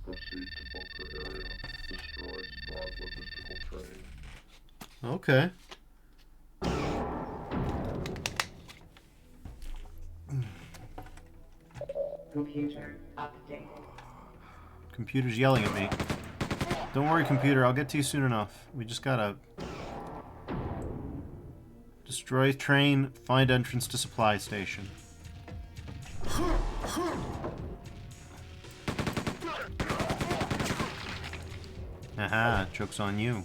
Proceed to bunker area. Destroy Strahd logistical train. Okay. Computer update. Computer's yelling at me. Don't worry, computer. I'll get to you soon enough. We just gotta... Destroy train, find entrance to supply station. Aha, joke's on you.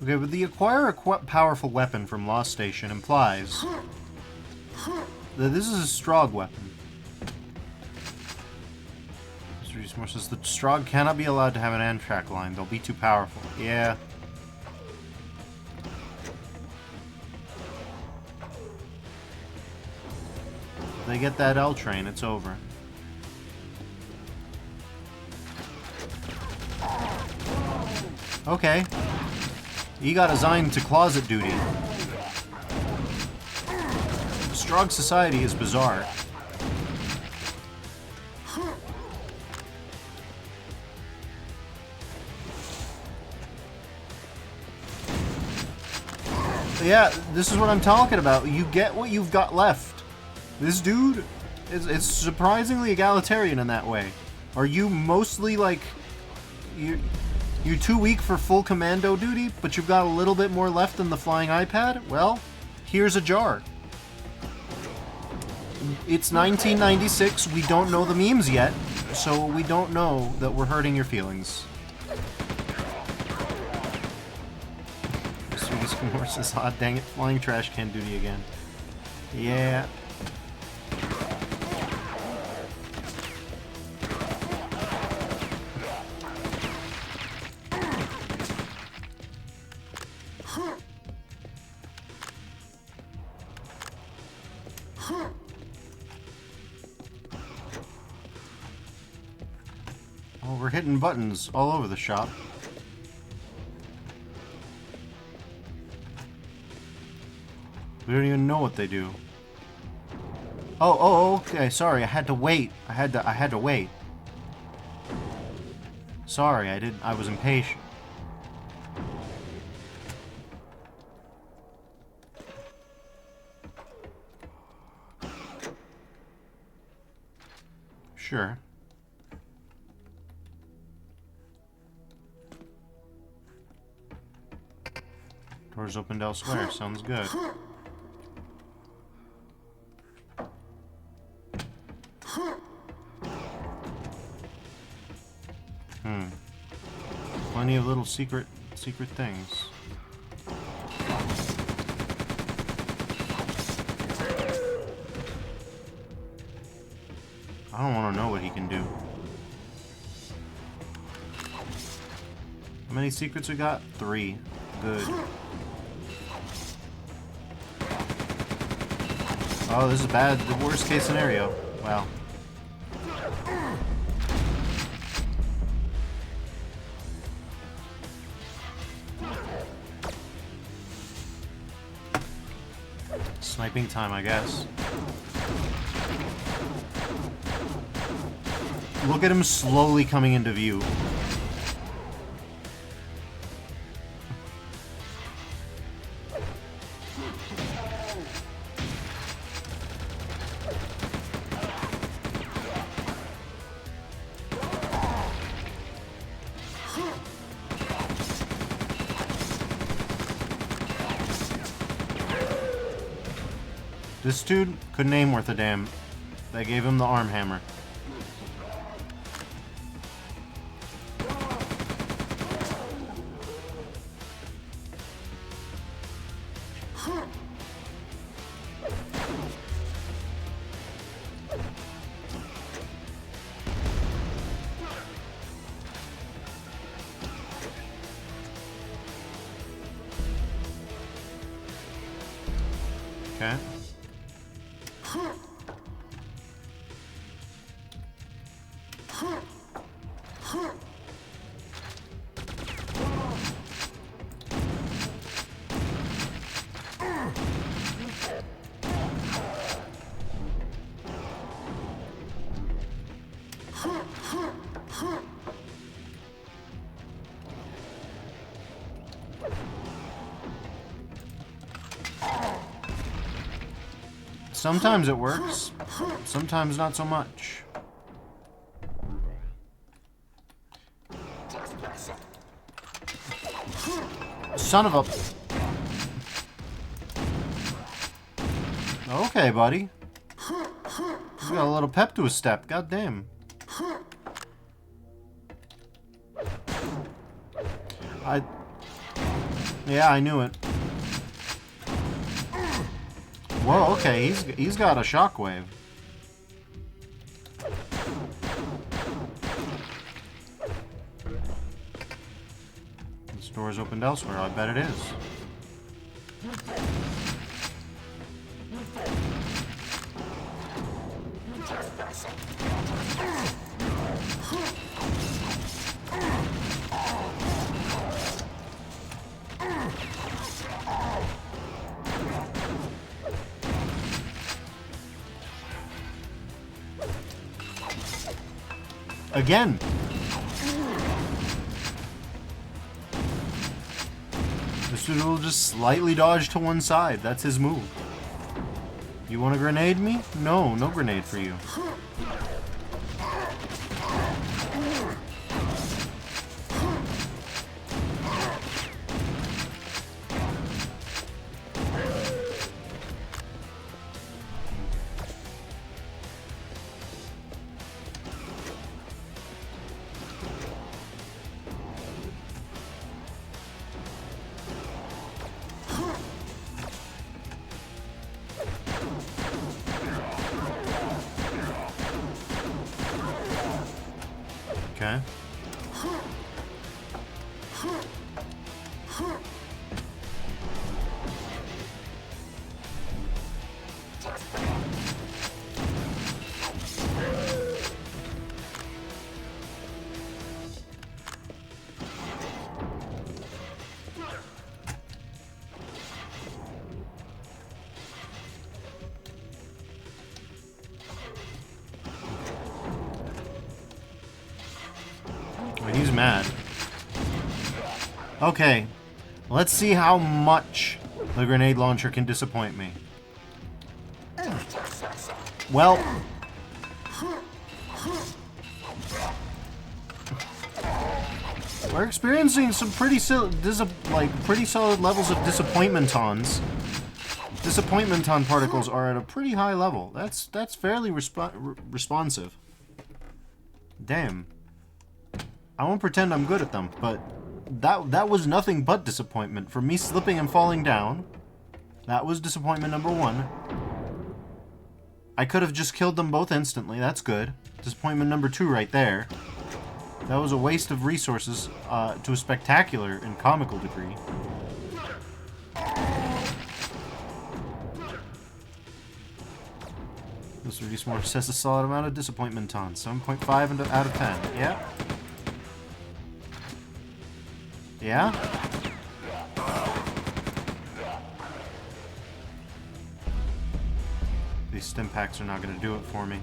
Okay, but the acquire a powerful weapon from Lost Station implies that this is a Strahd weapon. Resources. The Strahd cannot be allowed to have an Amtrak line. They'll be too powerful. Yeah. If they get that L train, it's over. Okay. He got assigned to closet duty. Strahd society is bizarre. Yeah, this is what I'm talking about. You get what you've got left. This dude is surprisingly egalitarian in that way. Are you mostly like... You're too weak for full commando duty, but you've got a little bit more left than the flying iPad? Well, here's a jar. It's 1996, we don't know the memes yet, so we don't know that we're hurting your feelings. Sweetest horses, ah dang it, flying trash can duty again. Yeah. Oh, we're hitting buttons all over the shop. We don't even know what they do. Oh, okay, sorry, I had to wait. I had to wait. Sorry, I was impatient. Sure. Doors opened elsewhere, sounds good. Plenty of little secret things. I don't want to know what he can do. How many secrets we got? 3. Good. Oh, this is bad. The worst case scenario. Wow. Sniping time, I guess. Look at him slowly coming into view. This dude couldn't aim worth a damn. They gave him the arm hammer. Okay. Sometimes it works, sometimes not so much. Son of a... Okay, buddy. He's got a little pep to his step, goddamn. Yeah, I knew it. Whoa, okay, he's got a shockwave. This door's opened elsewhere, I bet it is. Again. This dude will just slightly dodge to one side. That's his move. You want to grenade me? No, no grenade for you. Okay. He's mad. Okay, let's see how much the grenade launcher can disappoint me. Well, we're experiencing some pretty solid levels of disappointment-ons. Disappointment-on particles are at a pretty high level. That's fairly responsive. Damn. I won't pretend I'm good at them, but that was nothing but disappointment. For me slipping and falling down, that was disappointment number one. I could have just killed them both instantly, that's good. Disappointment number two right there. That was a waste of resources to a spectacular and comical degree. This reduce more says a solid amount of disappointment on 7.5 out of 10. Yeah. Yeah? These stim packs are not going to do it for me.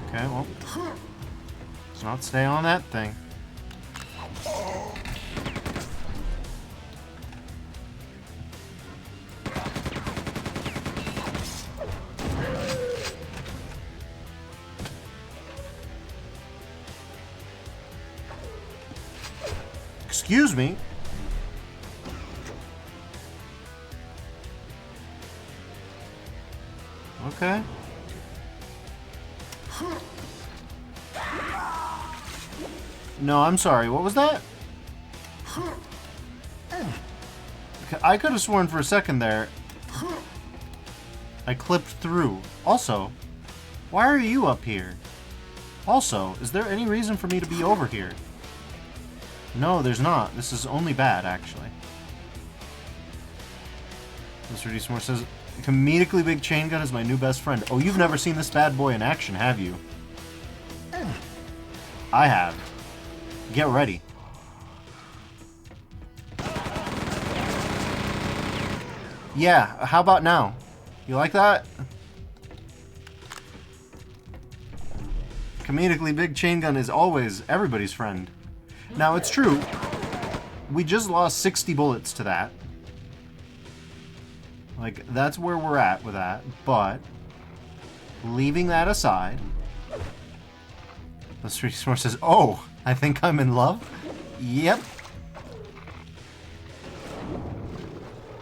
Okay, well, let's not stay on that thing. Excuse me. Okay. No, I'm sorry. What was that? I could have sworn for a second there I clipped through. Also, why are you up here? Also, is there any reason for me to be over here? No, there's not. This is only bad, actually. Mr. D. S'more says, comedically big chain gun is my new best friend. Oh, you've never seen this bad boy in action, have you? I have. Get ready. Yeah, how about now? You like that? Comedically big chain gun is always everybody's friend. Now, it's true. We just lost 60 bullets to that. Like, that's where we're at with that. But, leaving that aside, the Street Smart says, oh, I think I'm in love? Yep.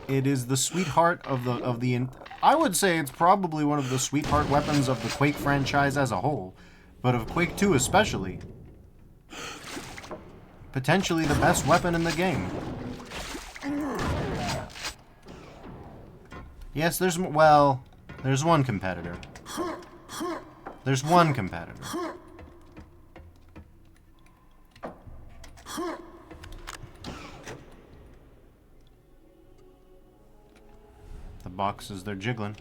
It is the sweetheart of the I would say it's probably one of the sweetheart weapons of the Quake franchise as a whole, but of Quake 2 especially. Potentially the best weapon in the game. Yes, there's one competitor. There's one competitor. The boxes, they're jiggling.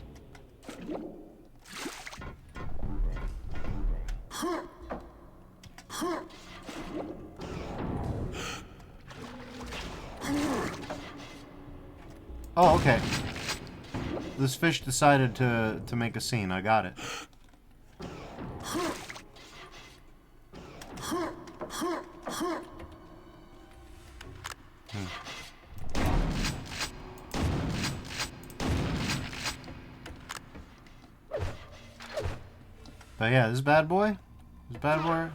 Oh, okay. This fish decided to make a scene. I got it. But yeah, this bad boy. This bad boy.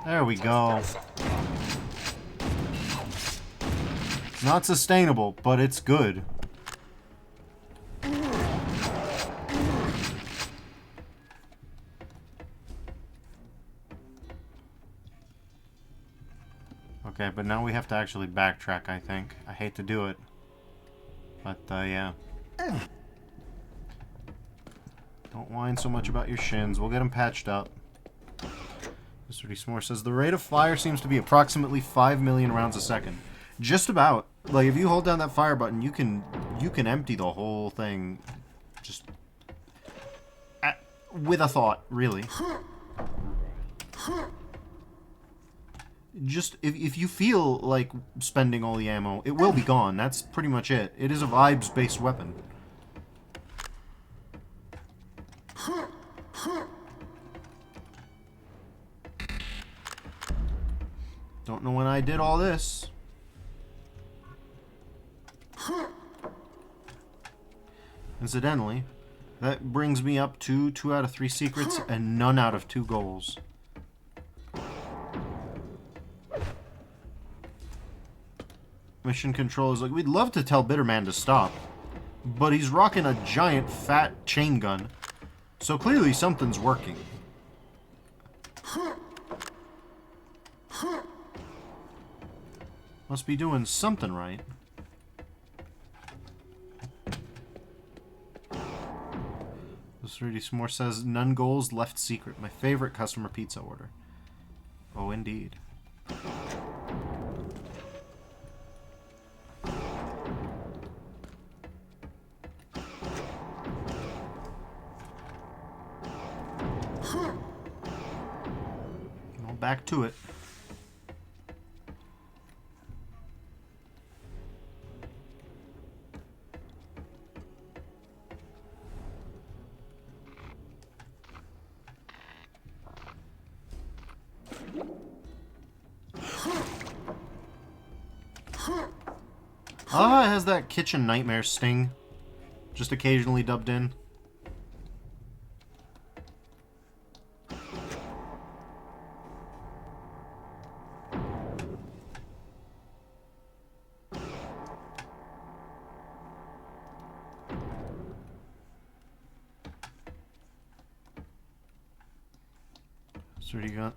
There we go. It's not sustainable, but it's good. Okay, but now we have to actually backtrack, I think. I hate to do it. But, yeah. Don't whine so much about your shins. We'll get them patched up. Mr. D. S'more says, the rate of fire seems to be approximately 5 million rounds a second. Just about. Like, if you hold down that fire button, you can empty the whole thing. Just... with a thought, really. Just, if you feel like spending all the ammo, it will be gone. That's pretty much it. It is a vibes-based weapon. Don't know when I did all this. Incidentally, that brings me up to 2 out of 3 secrets and none out of 2 goals. Mission control is like, we'd love to tell Bitterman to stop, but he's rocking a giant fat chain gun, so clearly something's working. Must be doing something right. This really S'more says, none goals left secret. My favorite customer pizza order. Oh, indeed. back to it. Ah, it has that kitchen nightmare sting. Just occasionally dubbed in.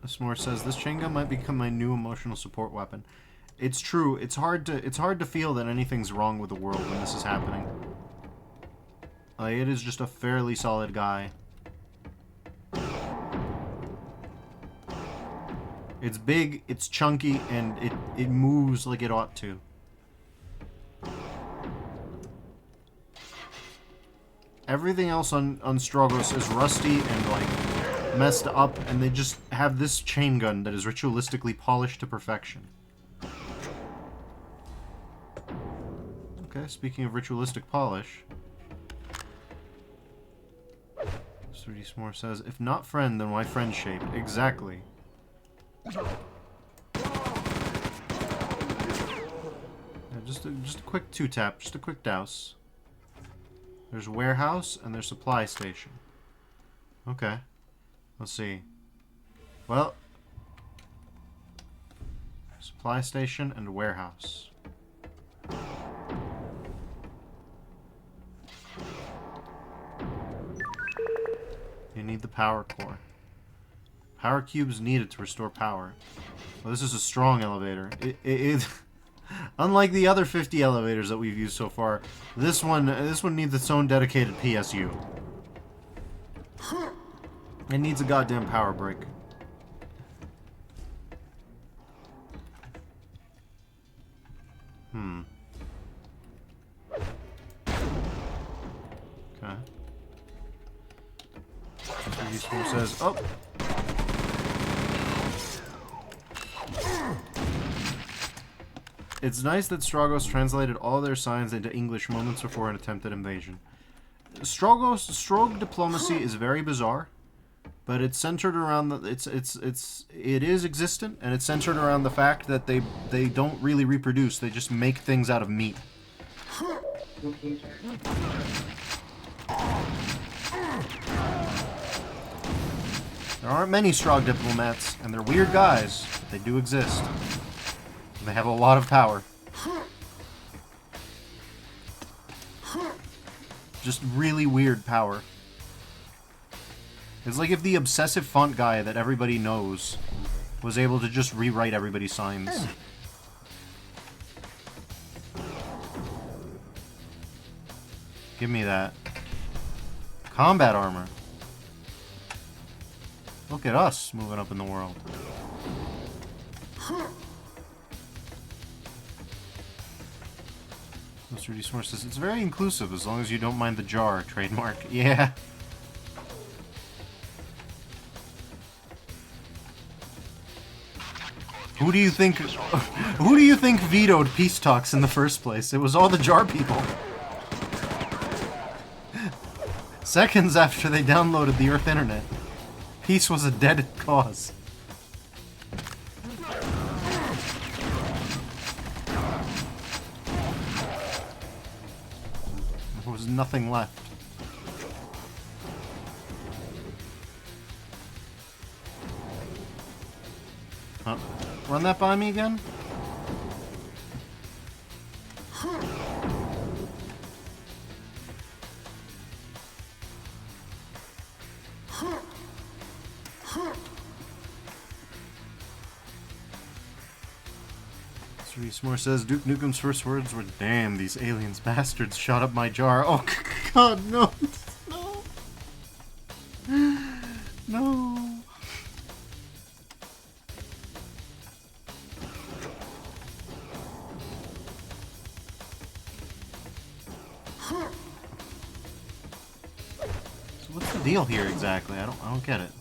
S'more says this chain gun might become my new emotional support weapon. It's true. It's hard to feel that anything's wrong with the world when this is happening. It is just a fairly solid guy. It's big, it's chunky, and it moves like it ought to. Everything else on Strogos is rusty and like messed up, and they just have this chain gun that is ritualistically polished to perfection. Okay, speaking of ritualistic polish, 3D S'more says, if not friend, then why friend shaped? Exactly. Yeah, just a quick two-tap, just a quick douse. There's warehouse and there's supply station. Okay. Let's see. Well, supply station and warehouse. You need the power core. Power cubes needed to restore power. Well, this is a strong elevator. Unlike the other 50 elevators that we've used so far, this one needs its own dedicated PSU. It needs a goddamn power brick. Okay. 3D S'more says, oh! It's nice that Strogos translated all their signs into English moments before an attempted invasion. Strog diplomacy is very bizarre, but it's centered around the it is existent, and it's centered around the fact that they don't really reproduce. They just make things out of meat. There aren't many Strog diplomats, and they're weird guys, but they do exist. And they have a lot of power. Just really weird power. It's like if the obsessive font guy that everybody knows was able to just rewrite everybody's signs. Give me that. Combat armor. Look at us moving up in the world. 3D S'more says, it's very inclusive as long as you don't mind the jar. Trademark. Yeah. Who do you think vetoed peace talks in the first place? It was all the jar people. Seconds after they downloaded the Earth Internet. Peace was a dead cause. There was nothing left. Huh. Run that by me again? S'more says, Duke Nukem's first words were, damn, these aliens bastards shot up my jar. Oh, God, no. No. No. So what's the deal here exactly? I don't get it.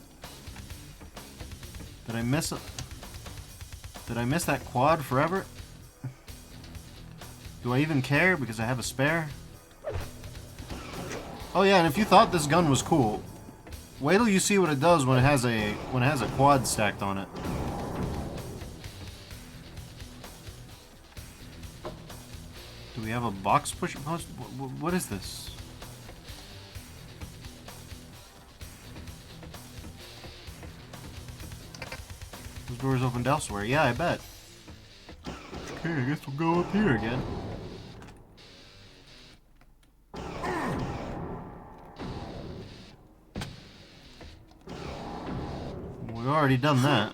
Did I miss it? Did I miss that quad forever? Do I even care because I have a spare? Oh yeah, and if you thought this gun was cool, wait till you see what it does when it has a quad stacked on it. Do we have a box push post? What is this? Those doors opened elsewhere. Yeah, I bet. Okay, I guess we'll go up here again. We've already done that.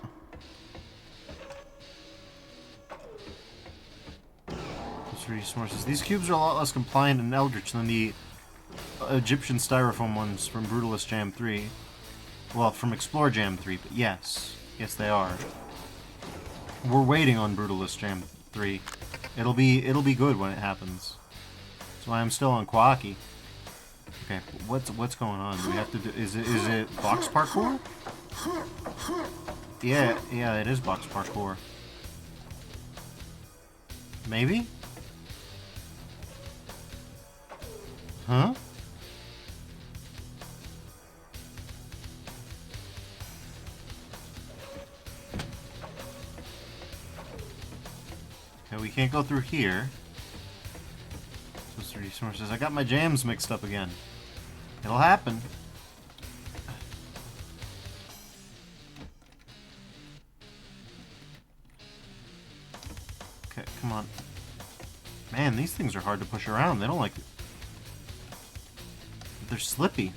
Resources. These cubes are a lot less compliant and eldritch than the Egyptian styrofoam ones from Brutalist Jam 3. Well, from Explore Jam 3, but yes. Yes, they are. We're waiting on Brutalist Jam 3. It'll be good when it happens. That's why I'm still on Quacky. Okay, what's going on? Do we have to do is it box parkour? Yeah, it is box parkour. Maybe? Huh? Okay, we can't go through here. So resources. I got my jams mixed up again. It'll happen. Okay, come on. Man, these things are hard to push around. They don't like... They're slippy.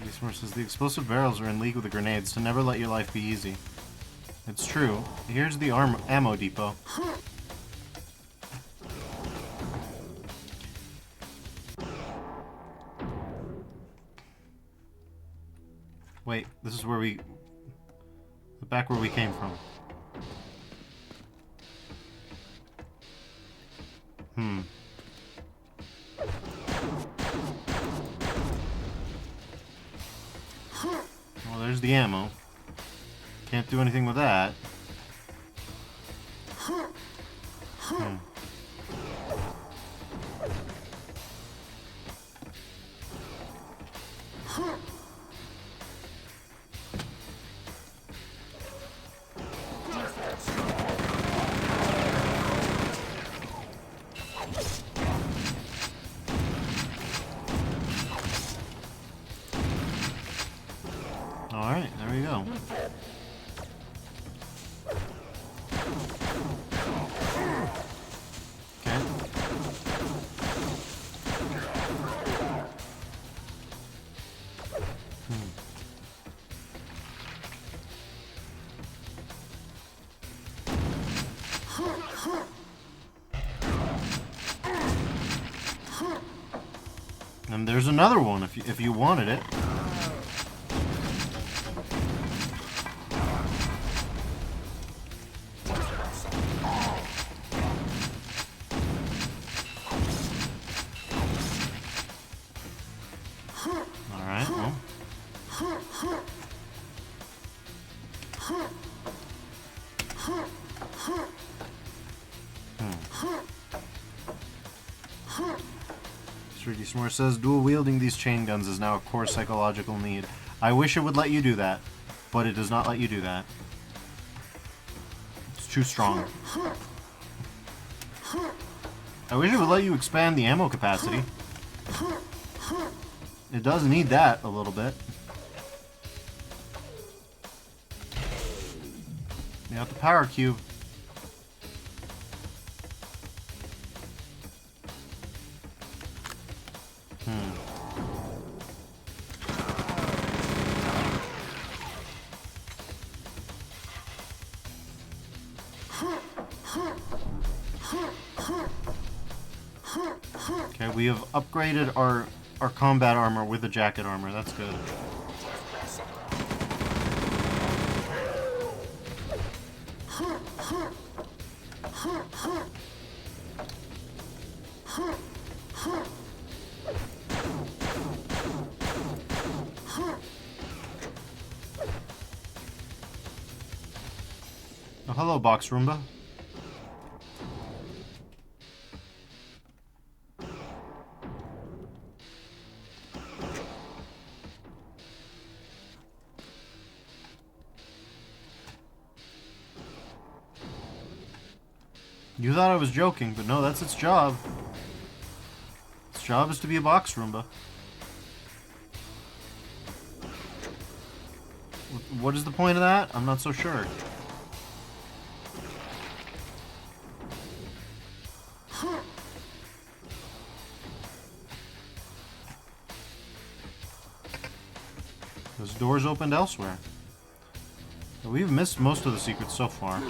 Resources. The explosive barrels are in league with the grenades to never let your life be easy. It's true. Here's the ammo depot. Wait, this is where back where we came from. Well, there's the ammo. Can't do anything with that. Alright, there we go. Okay. And there's another one if you wanted it. Alright, well. Sturdy S'more says, dual wielding these chain guns is now a core psychological need. I wish it would let you do that, but it does not let you do that. It's too strong. I wish it would let you expand the ammo capacity. It does need that a little bit. You got the power cube. Okay, we have upgraded our combat armor with the jacket armor. That's good. Oh, hello, Box Roomba. You thought I was joking, but no, that's its job. Its job is to be a box Roomba. What is the point of that? I'm not so sure. Those doors opened elsewhere. We've missed most of the secrets so far.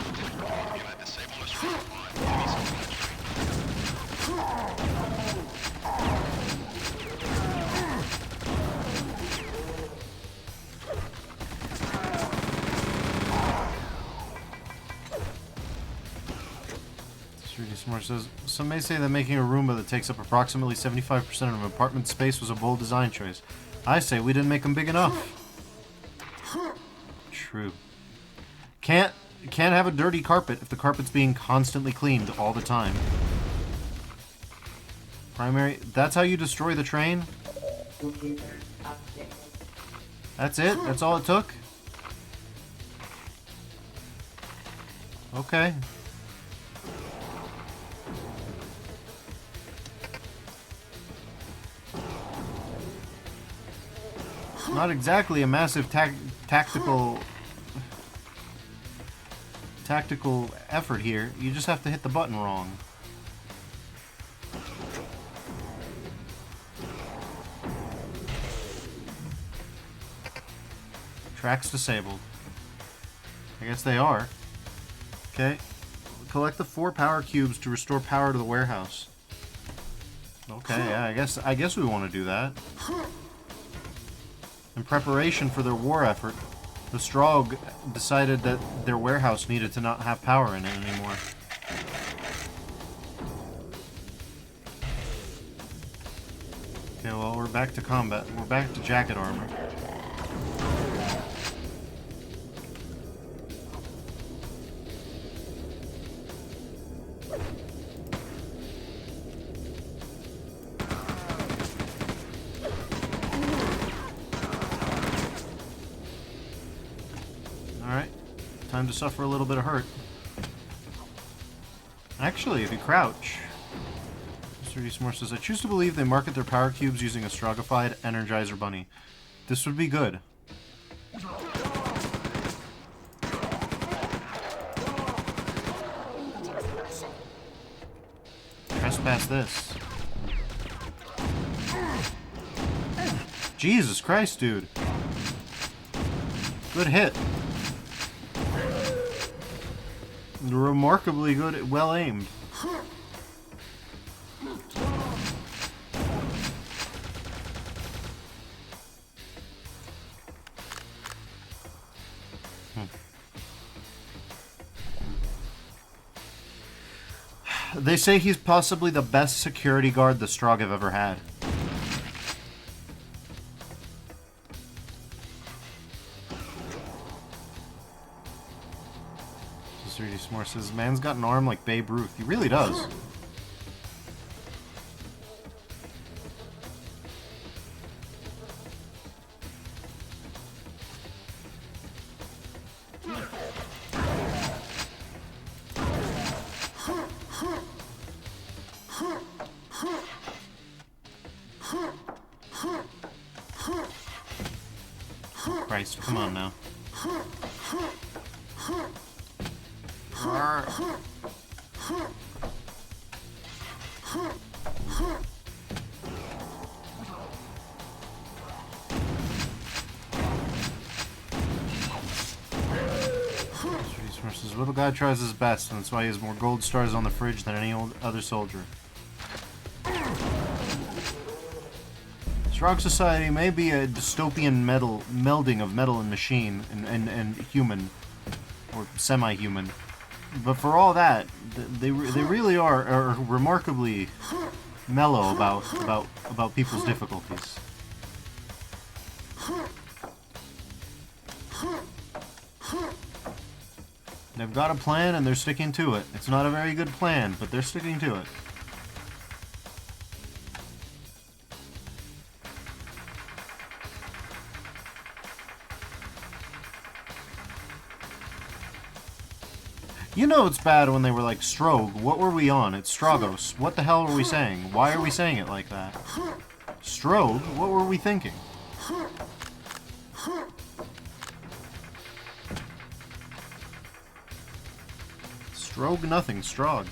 Smart says, some may say that making a Roomba that takes up approximately 75% of an apartment space was a bold design choice. I say we didn't make them big enough. True. Can't have a dirty carpet if the carpet's being constantly cleaned all the time. Primary, that's how you destroy the train? Computer update. That's it? That's all it took? Okay. Not exactly a massive tactical effort here. You just have to hit the button wrong. Tracks disabled. I guess they are. Okay. Collect the 4 power cubes to restore power to the warehouse. Okay, yeah, I guess we want to do that. In preparation for their war effort, the Strogg decided that their warehouse needed to not have power in it anymore. Okay, well, we're back to combat. We're back to jacket armor. Time to suffer a little bit of hurt. Actually, if you crouch... Mr. Eastmore says, I choose to believe they market their power cubes using a Stroggified Energizer Bunny. This would be good. Trespass this. Jesus Christ, dude. Good hit. Remarkably good, well aimed. They say he's possibly the best security guard the Strogg have ever had. More says, man's got an arm like Babe Ruth. He really does. Christ, come on now. Little guy tries his best, and that's why he has more gold stars on the fridge than any other soldier. Strong society may be a dystopian melding of metal and machine and human, or semi-human, but for all that, they really are remarkably mellow about people's difficulties. They've got a plan and they're sticking to it. It's not a very good plan, but they're sticking to it. You know it's bad when they were like, Strog, what were we on? It's Strogos. What the hell are we saying? Why are we saying it like that? Strog? What were we thinking? Strog nothing, Strog.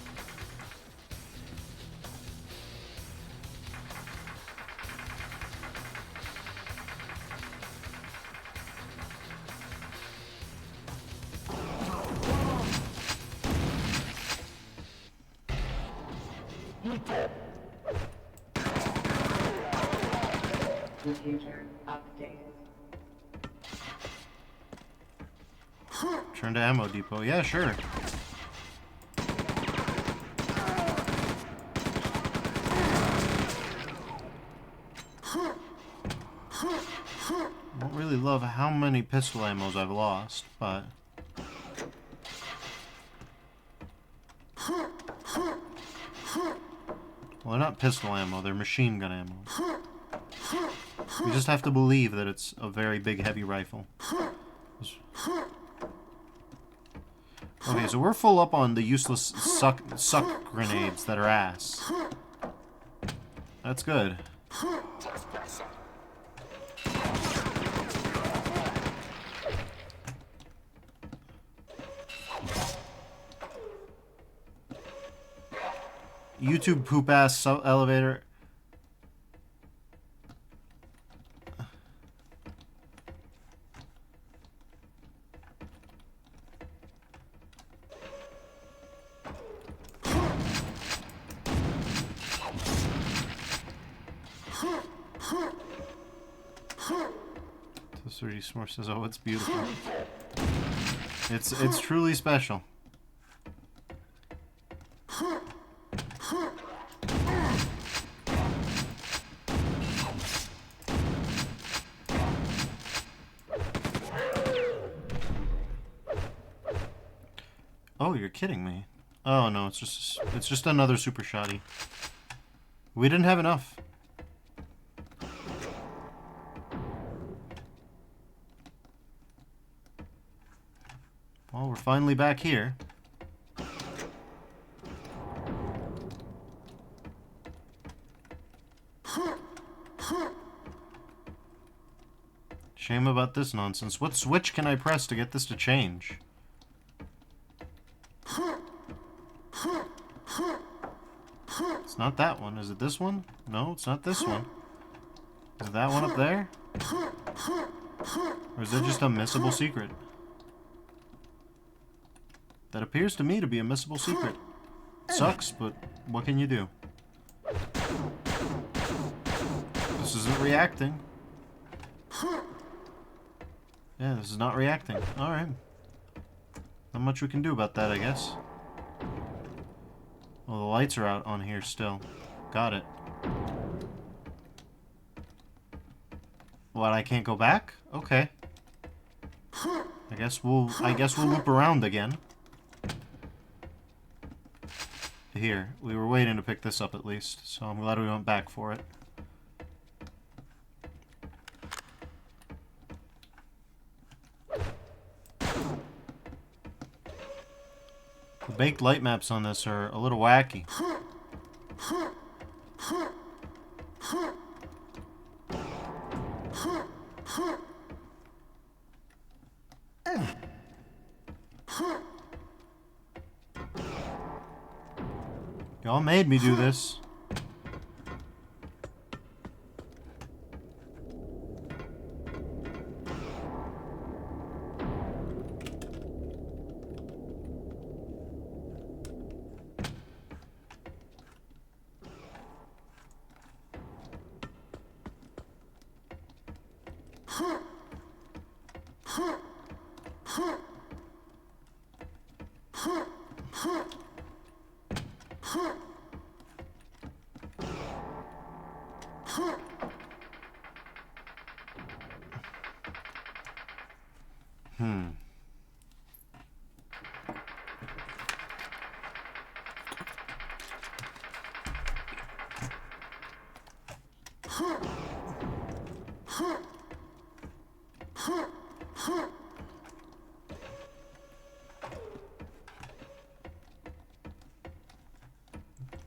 Computer updated. Turn to ammo depot. Yeah, sure. Don't really love how many pistol ammos I've lost, but well, they're not pistol ammo, they're machine gun ammo. You just have to believe that it's a very big, heavy rifle. Okay, so we're full up on the useless suck grenades that are ass. That's good. YouTube poop ass elevator. So 3D Smurf says, "Oh, it's beautiful. It's truly special." Oh, you're kidding me. Oh no, it's just another super shotty. We didn't have enough. Well, we're finally back here. Shame about this nonsense. What switch can I press to get this to change? It's not that one. Is it this one? No, it's not this one. Is it that one up there? Or is it just a missable secret? That appears to me to be a missable secret. Sucks, but what can you do? This isn't reacting. Yeah, this is not reacting. Alright. Not much we can do about that, I guess. Well, the lights are out on here still. Got it. What, I can't go back? Okay. I guess we'll loop around again. Here, we were waiting to pick this up at least, so I'm glad we went back for it. The baked light maps on this are a little wacky. Y'all made me do this.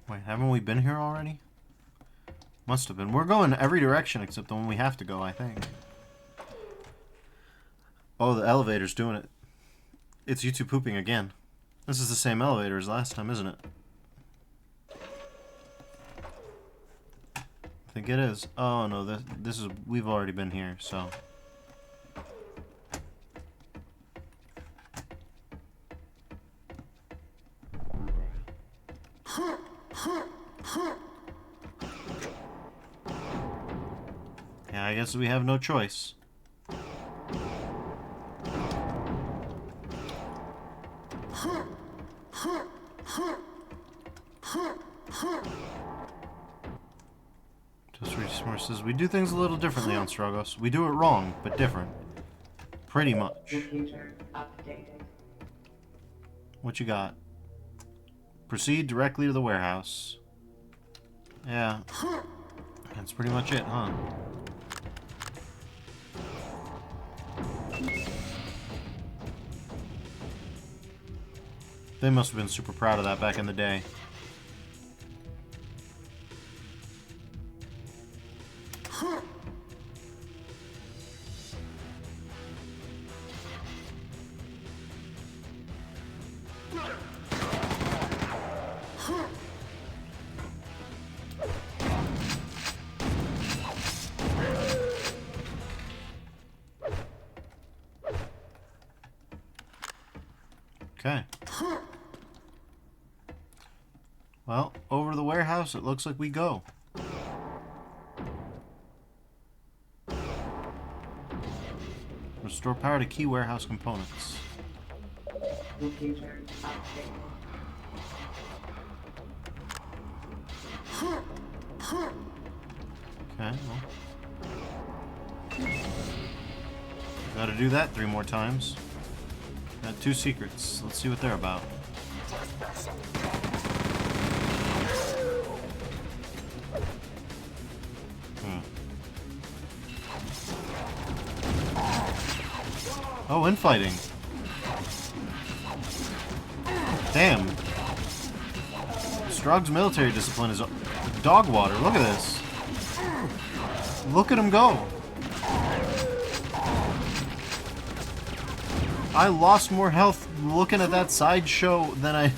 Wait, haven't we been here already? Must have been. We're going every direction except the one we have to go, I think. Oh, the elevator's doing it. It's you two pooping again. This is the same elevator as last time, isn't it? I think it is. Oh no, this is, we've already been here, so. Yeah, I guess we have no choice. Says we do things a little differently on Strogos. We do it wrong, but different. Pretty much. Computer updated. What you got? Proceed directly to the warehouse. Yeah. That's pretty much it, huh? They must have been super proud of that back in the day. Okay. Well, over to the warehouse, it looks like we go. Restore power to key warehouse components. Computer updated. Okay, well. Gotta do that 3 more times. Got 2 secrets. Let's see what they're about. Oh, infighting. Damn. Strog's military discipline is dog water. Look at this. Look at him go. I lost more health looking at that sideshow than I...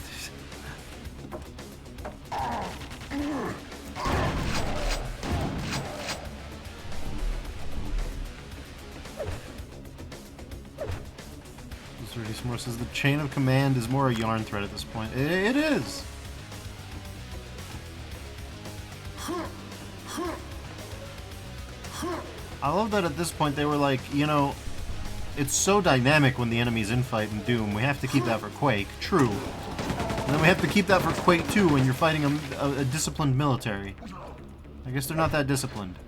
More says the chain of command is more a yarn thread at this point. It is. I love that at this point they were like, you know, it's so dynamic when the enemy's in fight in Doom. We have to keep that for Quake. True. And then we have to keep that for Quake 2 when you're fighting a disciplined military. I guess they're not that disciplined.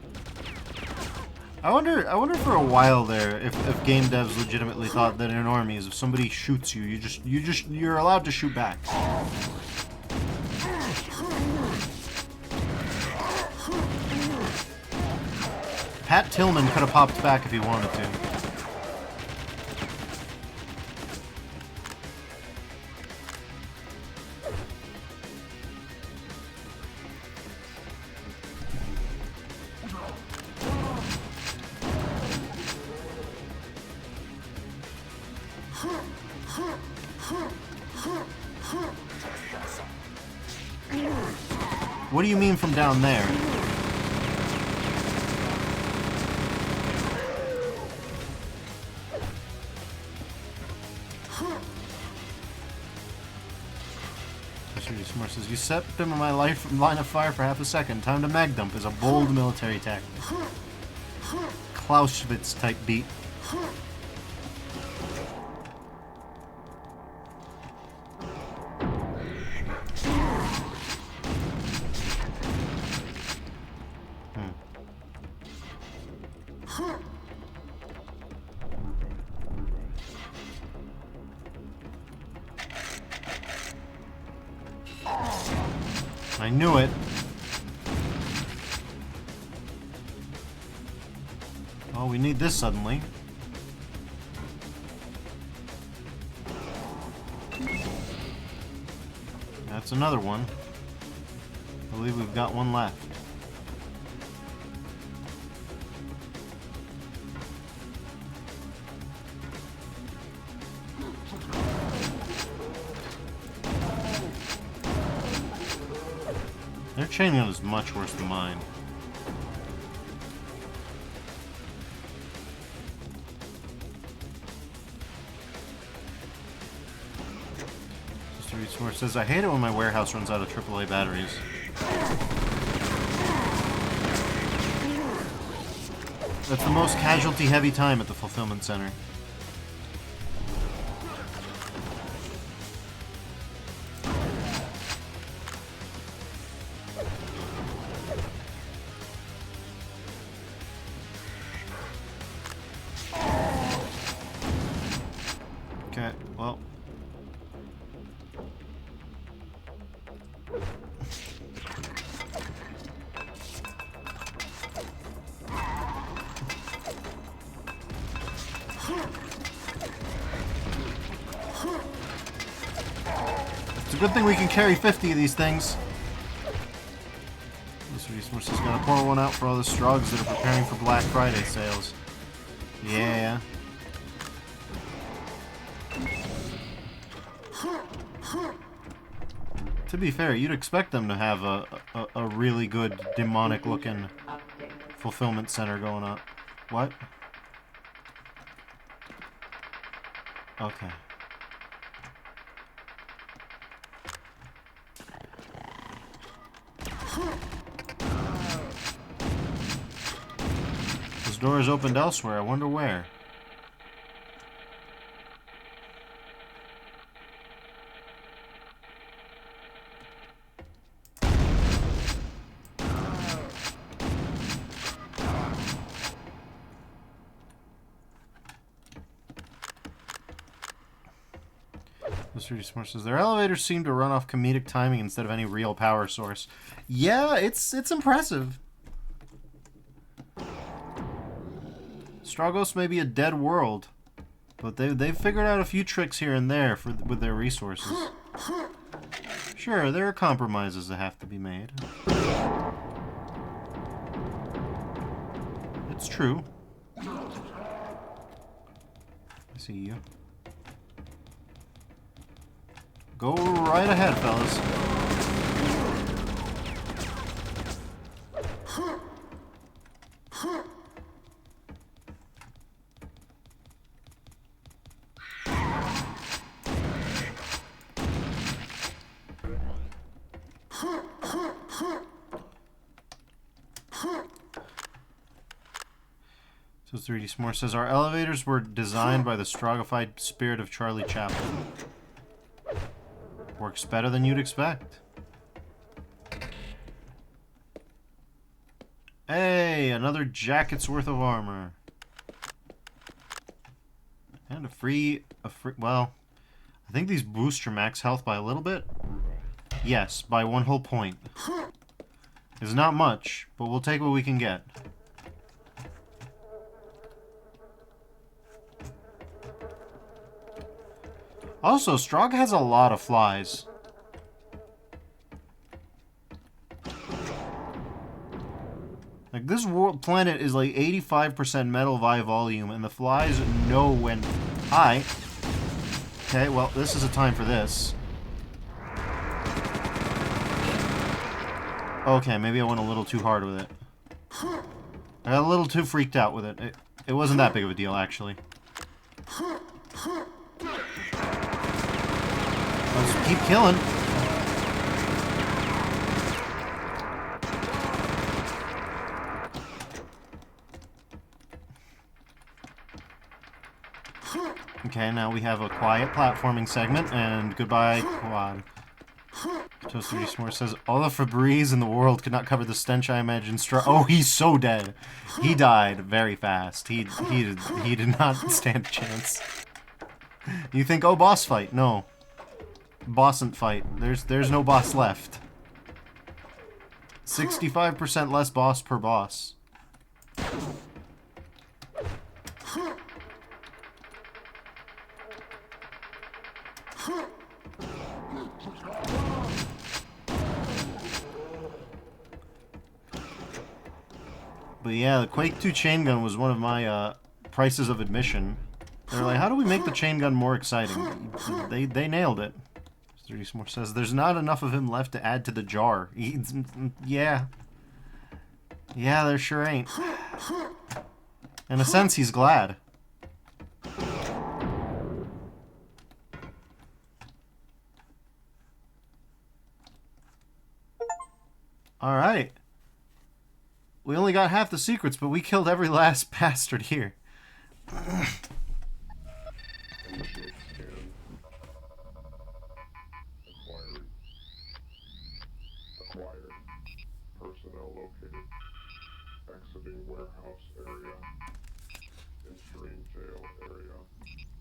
I wonder for a while there if game devs legitimately thought that in armies, if somebody shoots you, you're allowed to shoot back. Pat Tillman could have popped back if he wanted to. What do you mean from down there? Smart says, you set them in my line of fire for half a second. Time to mag dump is a bold military tactic. Clausewitz type beat. I knew it. Oh, we need this suddenly. That's another one. I believe we've got one left. Their chain gun is much worse than mine. Mr. Eastmore says, I hate it when my warehouse runs out of AAA batteries. That's the most casualty-heavy time at the fulfillment center. Okay, well. It's a good thing we can carry 50 of these things. Mr. Eastmore's just gonna pour one out for all the Strogs that are preparing for Black Friday sales. Yeah. To be fair, you'd expect them to have a really good demonic-looking fulfillment center going on. What? Okay. This door is opened elsewhere. I wonder where. Mr. Smart says their elevators seem to run off comedic timing instead of any real power source. Yeah, it's impressive. Stragos may be a dead world, but they've figured out a few tricks here and there with their resources. Sure, there are compromises that have to be made. It's true. I see you. Go right ahead, fellas. So 3D S'more says, our elevators were designed by the strogified spirit of Charlie Chaplin. Works better than you'd expect. Hey, another jacket's worth of armor. And a free, well, I think these boost your max health by a little bit. Yes, by 1 whole point. It's not much, but we'll take what we can get. Also, Strog has a lot of flies. Like, this planet is like 85% metal by volume, and the flies know when... Hi. Okay, well, this is a time for this. Okay, maybe I went a little too hard with it. I got a little too freaked out with it. It wasn't that big of a deal, actually. Let's keep killing. Okay, now we have a quiet platforming segment, and goodbye, quad. Toasty S'more says, all the Febreze in the world could not cover the stench I imagine. Oh, he's so dead. He died very fast. He did not stand a chance. You think, oh, boss fight? No. Bossant fight. There's no boss left. 65% less boss per boss. But yeah, the Quake 2 chain gun was one of my prices of admission. They're like, how do we make the chain gun more exciting? They nailed it. 30 S'more says, there's not enough of him left to add to the jar. Yeah. Yeah, there sure ain't. In a sense, he's glad. Alright. We only got half the secrets, but we killed every last bastard here. Initiate scan. Acquired. Acquired. Personnel located. Exiting warehouse area. Entering jail area.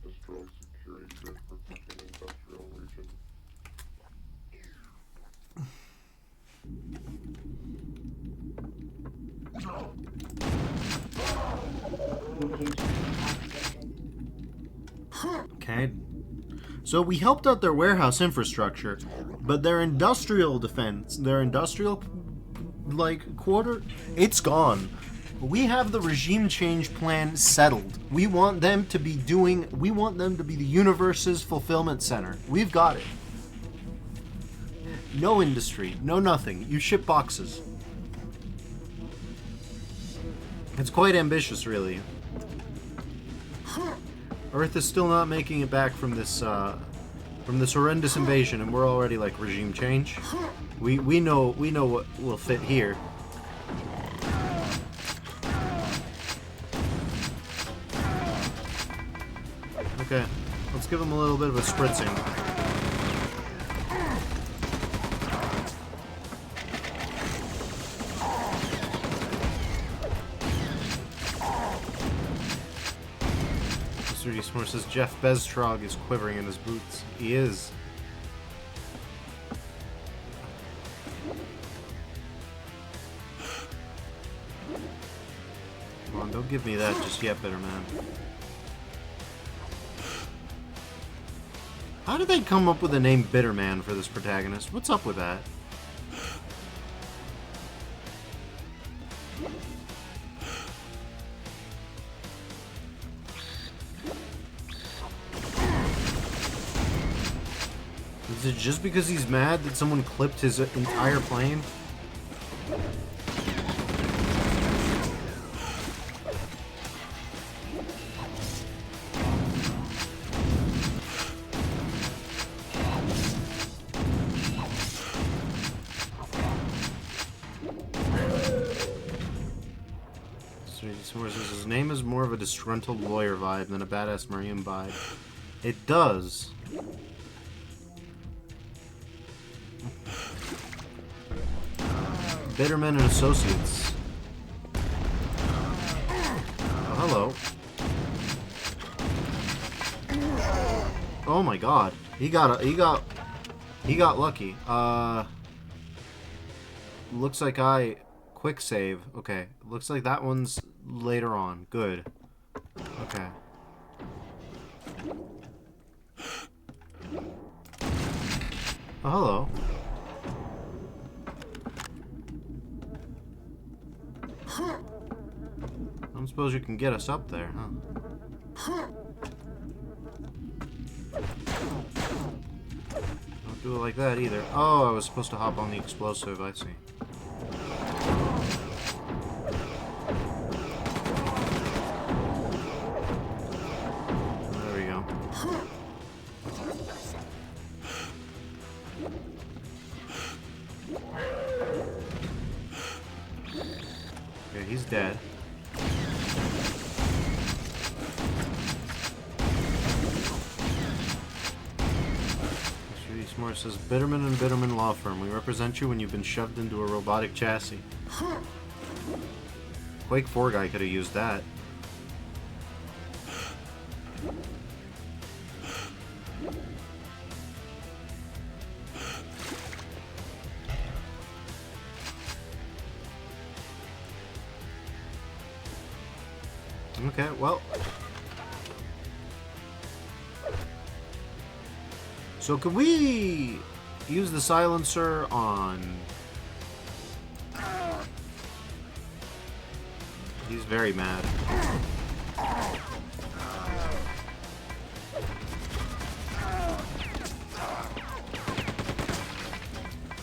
Destroy security grid protecting industrial region. Okay. So we helped out their warehouse infrastructure, but their industrial defense, their industrial, like, quarter, it's gone. We have the regime change plan settled. We want them to be the universe's fulfillment center. We've got it. No industry, no nothing. You ship boxes. It's quite ambitious, really. Earth is still not making it back from this horrendous invasion, and we're already like regime change. We know what will fit here. Okay, let's give him a little bit of a spritzing. Mr. S'more says Jeff Beztrog is quivering in his boots. He is. Come on, don't give me that just yet, bitter man. How did they come up with the name Bitter Man for this protagonist? What's up with that? Is it just because he's mad that someone clipped his entire plane? His name is more of a disgruntled lawyer vibe than a badass Marine vibe. It does. Bittermen and Associates. Oh, hello. Oh my god. He got lucky. Looks like quick save. Okay. Looks like that one's later on. Good. Okay. Oh, hello. I don't suppose you can get us up there, huh? Don't do it like that either. Oh, I was supposed to hop on the explosive, I see. There we go. Okay, he's dead. Sweetie Smart says, Bitterman and Bitterman Law Firm. We represent you when you've been shoved into a robotic chassis. Quake 4 guy could have used that. Okay, well. So could we use the silencer on... He's very mad.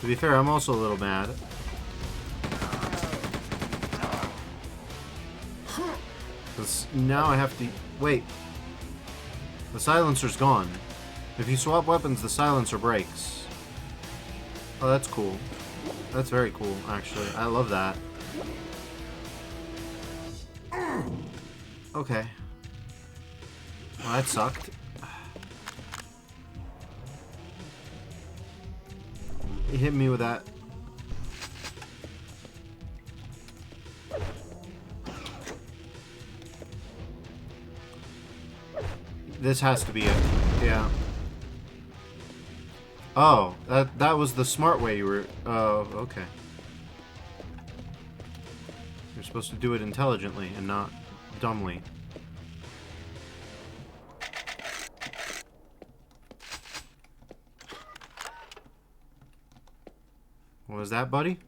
To be fair, I'm also a little mad. Because now I have to... Wait. The silencer's gone. If you swap weapons, the silencer breaks. Oh, that's cool. That's very cool, actually. I love that. Okay. Well, that sucked. He hit me with that. This has to be it. Yeah. Oh, that was the smart way you were... Oh, okay. You're supposed to do it intelligently and not dumbly. What was that, buddy?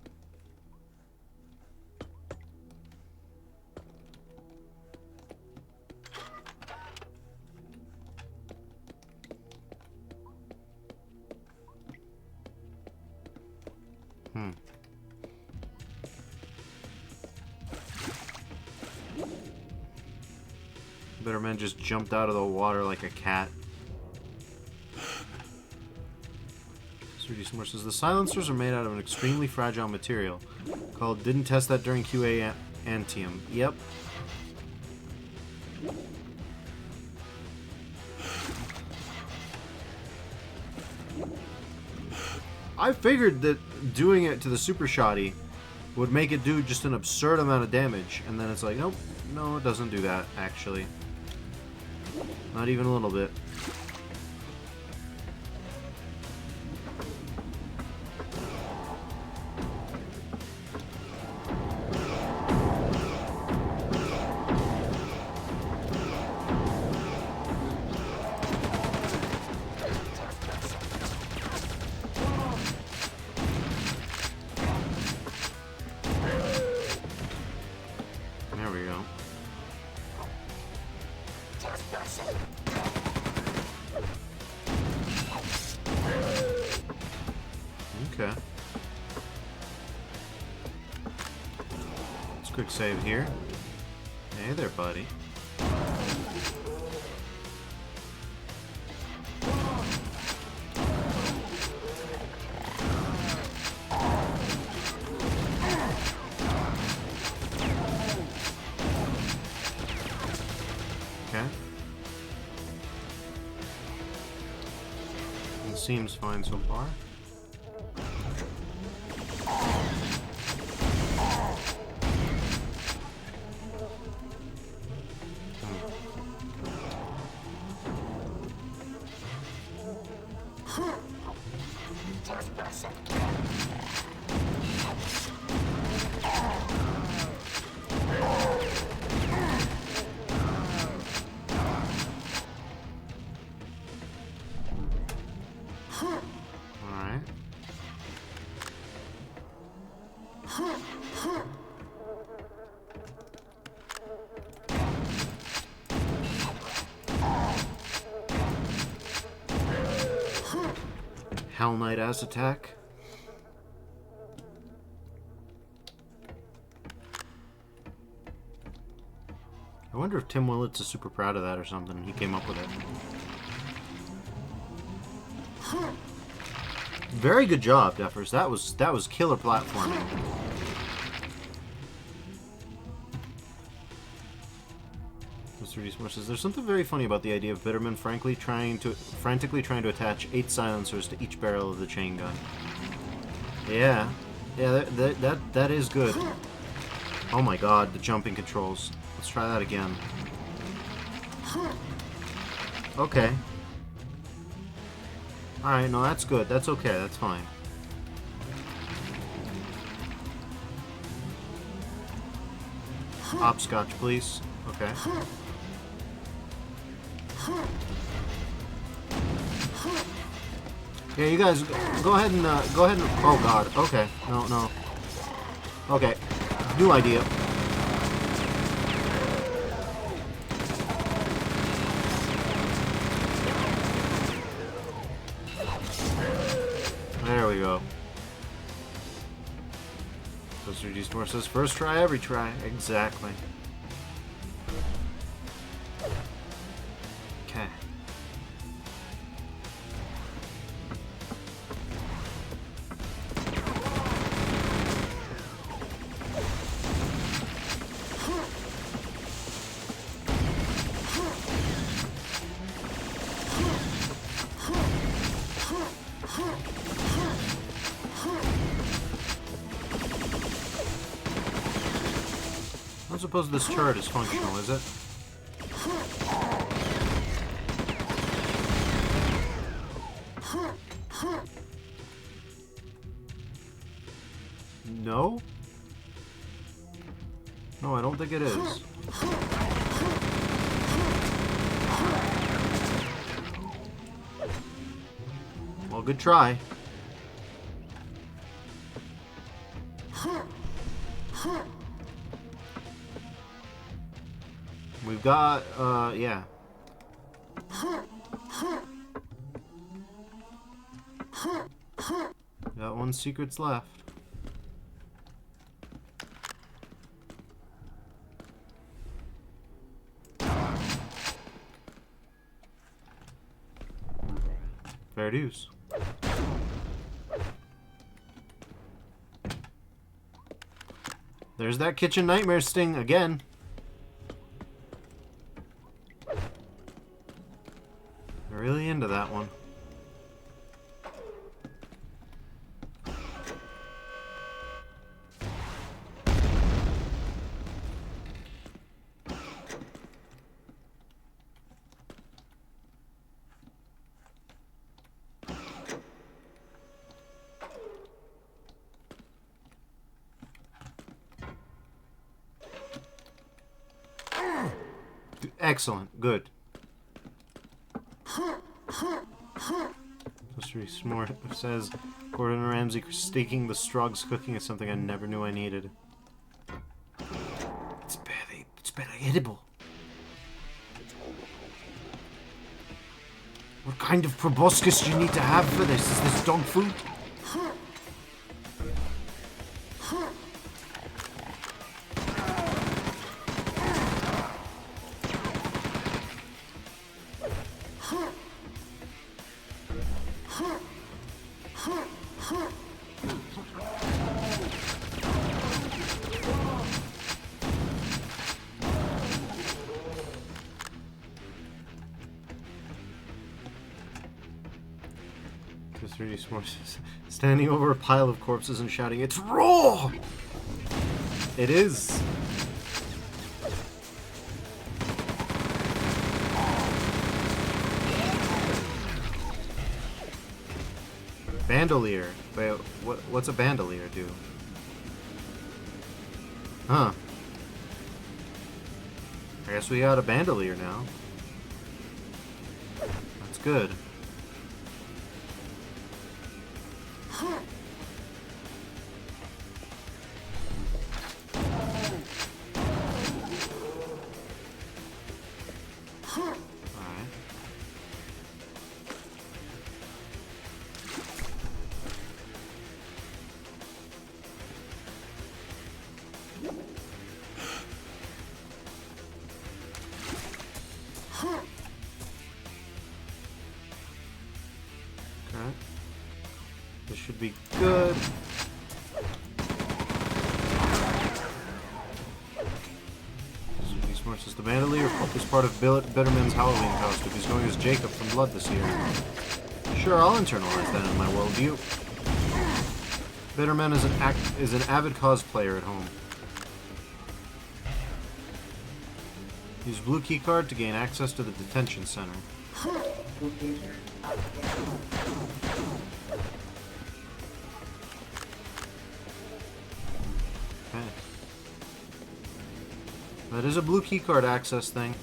Bitterman just jumped out of the water like a cat. Sweetie Smart says, the silencers are made out of an extremely fragile material called didn't test that during QA Antium. Yep. I figured that doing it to the super shoddy would make it do just an absurd amount of damage, and then it's like, nope, no, it doesn't do that, actually. Not even a little bit. There we go. Okay. Let's quick save here. Hey there, buddy. Okay. It seems fine so far. Alright. Hell Knight ass attack. I wonder if Tim Willits is super proud of that or something. He came up with it. Very good job, Duffers. That was killer platforming. 3D Smart says, there's something very funny about the idea of Bitterman frantically trying to attach 8 silencers to each barrel of the chain gun. Yeah. Yeah, that is good. Oh my god, the jumping controls. Let's try that again. Okay. Alright, no, that's good. That's okay. That's fine. Hopscotch, please. Okay. Yeah, you guys, go ahead and, oh god, okay. No. Okay. New idea. There we go. So 3D Store says, first try, every try. Exactly. Okay. I don't suppose this turret is functional, is it? No? No, I don't think it is. Well, good try. We've got, yeah. Got 1 secrets left. Fair dues. There's that kitchen nightmare sting again. Really into that one. Excellent. Good. Mystery Smart says, Gordon Ramsay steaking the Strugs cooking is something I never knew I needed. It's barely edible. What kind of proboscis do you need to have for this? Is this dog food? Standing over a pile of corpses and shouting, "It's raw!" It is. Bandolier. Wait, what's a bandolier do? Huh. I guess we got a bandolier now. That's good. This should be good. Smart says the bandolier. is part of Bitterman's Halloween costume. He's going as Jacob from Blood this year. Sure, I'll internalize that in my worldview. Bitterman is an avid cosplayer at home. Use blue keycard to gain access to the detention center. Computer updated. Okay. That is a blue keycard access thing.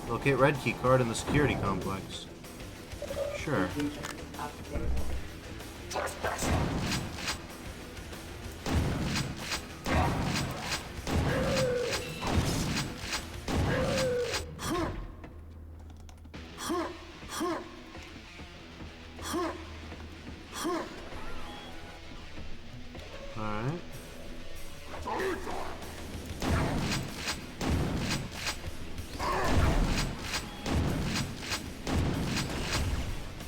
Locate red keycard in the security complex. Sure. Computer updated. Alright.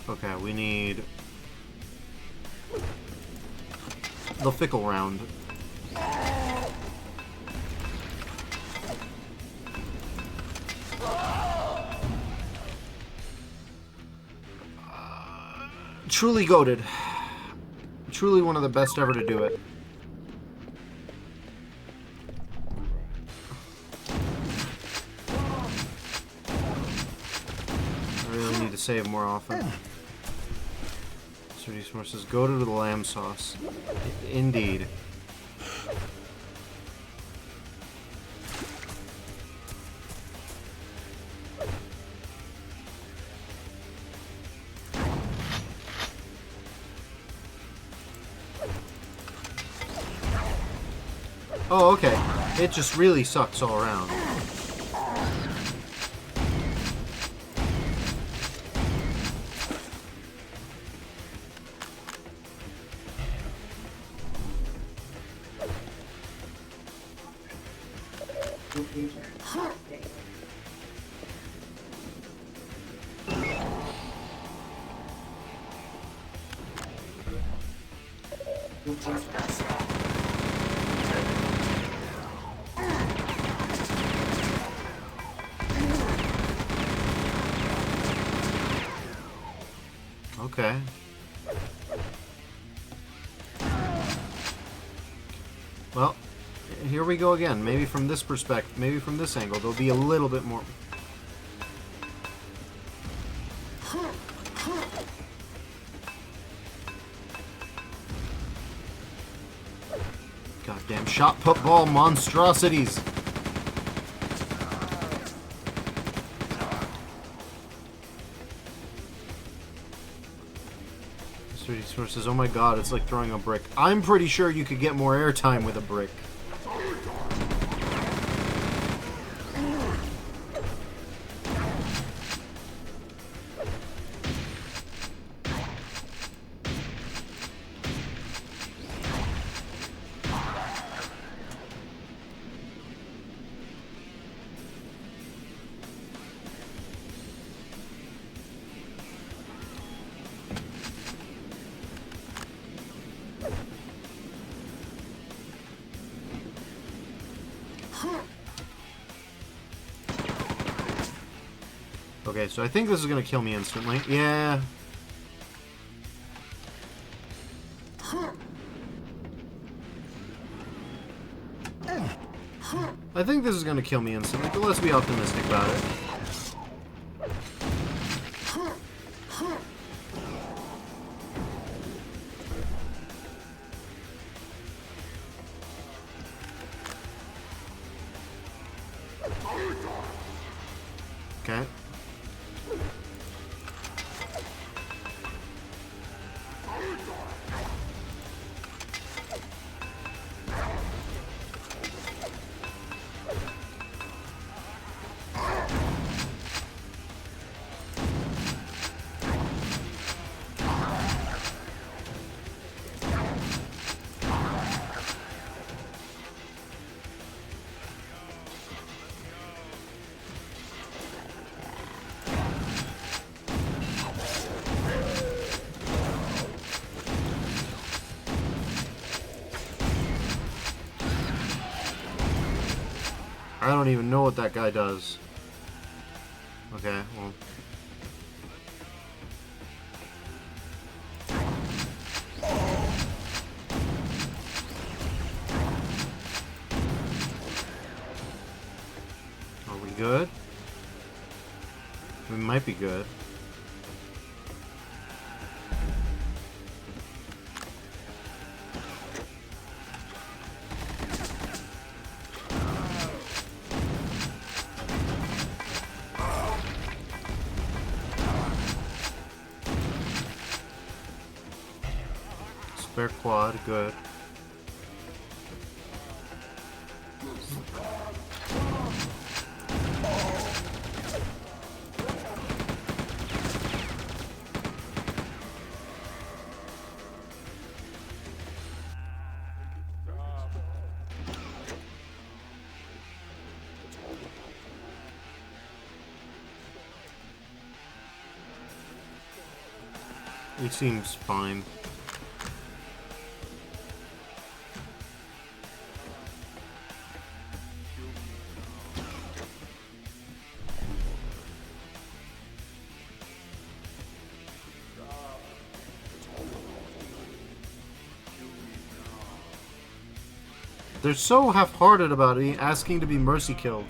Okay, we need the fickle round. Truly goated. Truly one of the best ever to do it. I really need to save more often. Sturdy Smart says, go to the lamb sauce. Indeed. Oh, okay. It just really sucks all around. Computer updated. Okay. Well, here we go again. Maybe from this perspective, maybe from this angle, there'll be a little bit more. Goddamn shot put ball monstrosities. Source says, oh my god, it's like throwing a brick. I'm pretty sure you could get more airtime with a brick. Okay, so I think this is gonna kill me instantly. Yeah. I think this is gonna kill me instantly, but let's be optimistic about it. Okay. I don't even know what that guy does. Okay, well. Are we good? We might be good. Spare quad, good. He seems fine. They're so half-hearted about it, asking to be mercy killed.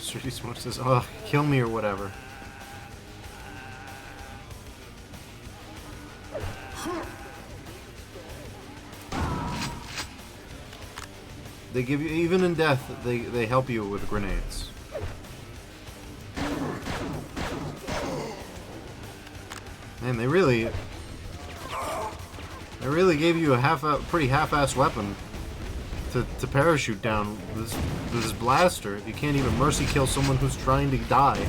Shitty Smoke says, "Oh, kill me or whatever." They give you, even in death, they help you with grenades. Man, they really gave you a pretty half-assed weapon to parachute down with this blaster. You can't even mercy kill someone who's trying to die.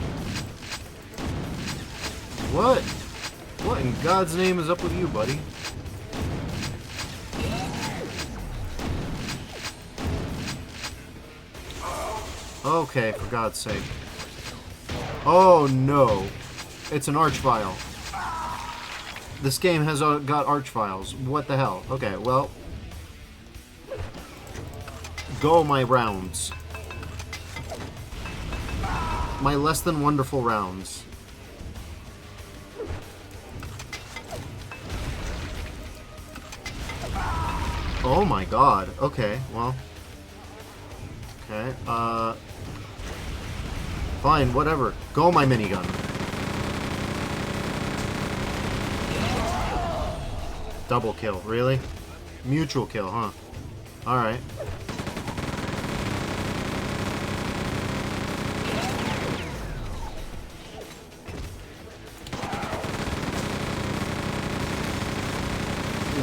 What? What in God's name is up with you, buddy? Okay, for God's sake. Oh no. It's an archvile. This game has got archviles. What the hell? Okay, well. Go my rounds. My less than wonderful rounds. Oh my god. Okay, well. Okay, fine, whatever. Go my minigun. Double kill, really? Mutual kill, huh? Alright.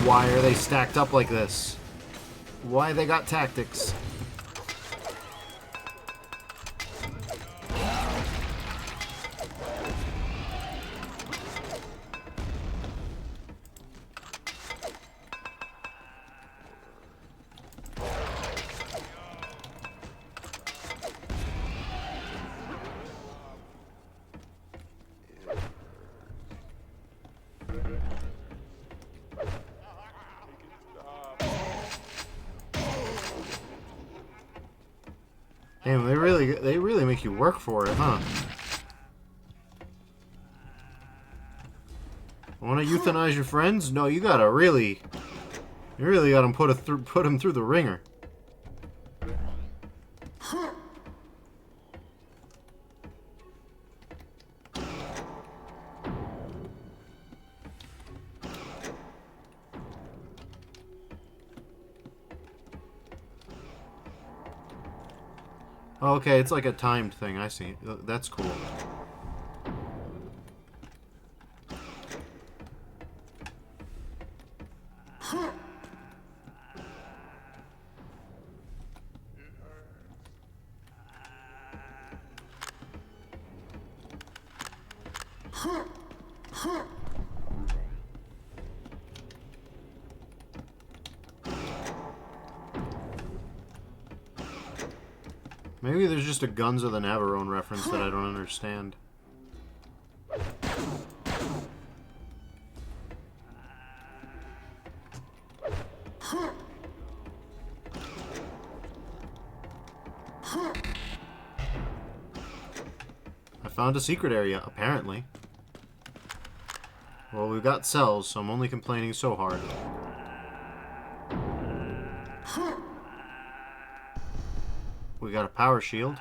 Why are they stacked up like this? Why they got tactics? Damn, they really make you work for it, huh? Want to euthanize your friends? No, you really gotta put them through the ringer. Okay, it's like a timed thing. I see. That's cool. Maybe there's just a Guns of the Navarone reference that I don't understand. I found a secret area, apparently. Well, we've got cells, so I'm only complaining so hard. We got a power shield.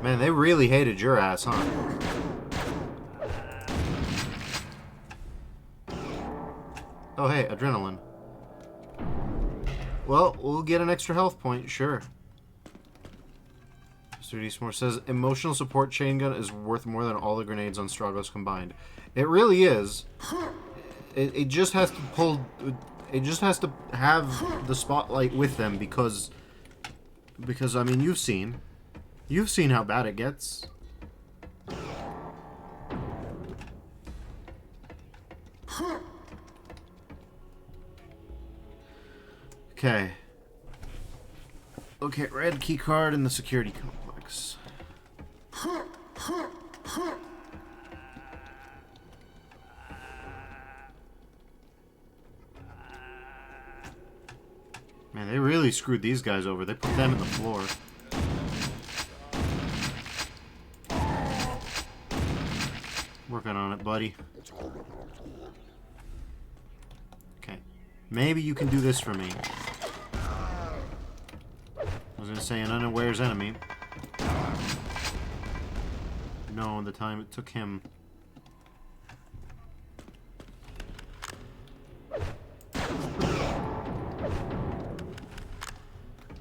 Man, they really hated your ass, huh? Oh, hey, adrenaline. Well, we'll get an extra health point, sure. Mr. Deesmore says, emotional support chain gun is worth more than all the grenades on Stragos combined. It really is. It just has to pull... It just has to have the spotlight with them because I mean, you've seen how bad it gets. Okay. Okay, red key card in the security complex. Man, they really screwed these guys over. They put them in the floor. Working on it, buddy. Okay. Maybe you can do this for me. I was gonna say an unawares enemy. No, the time it took him.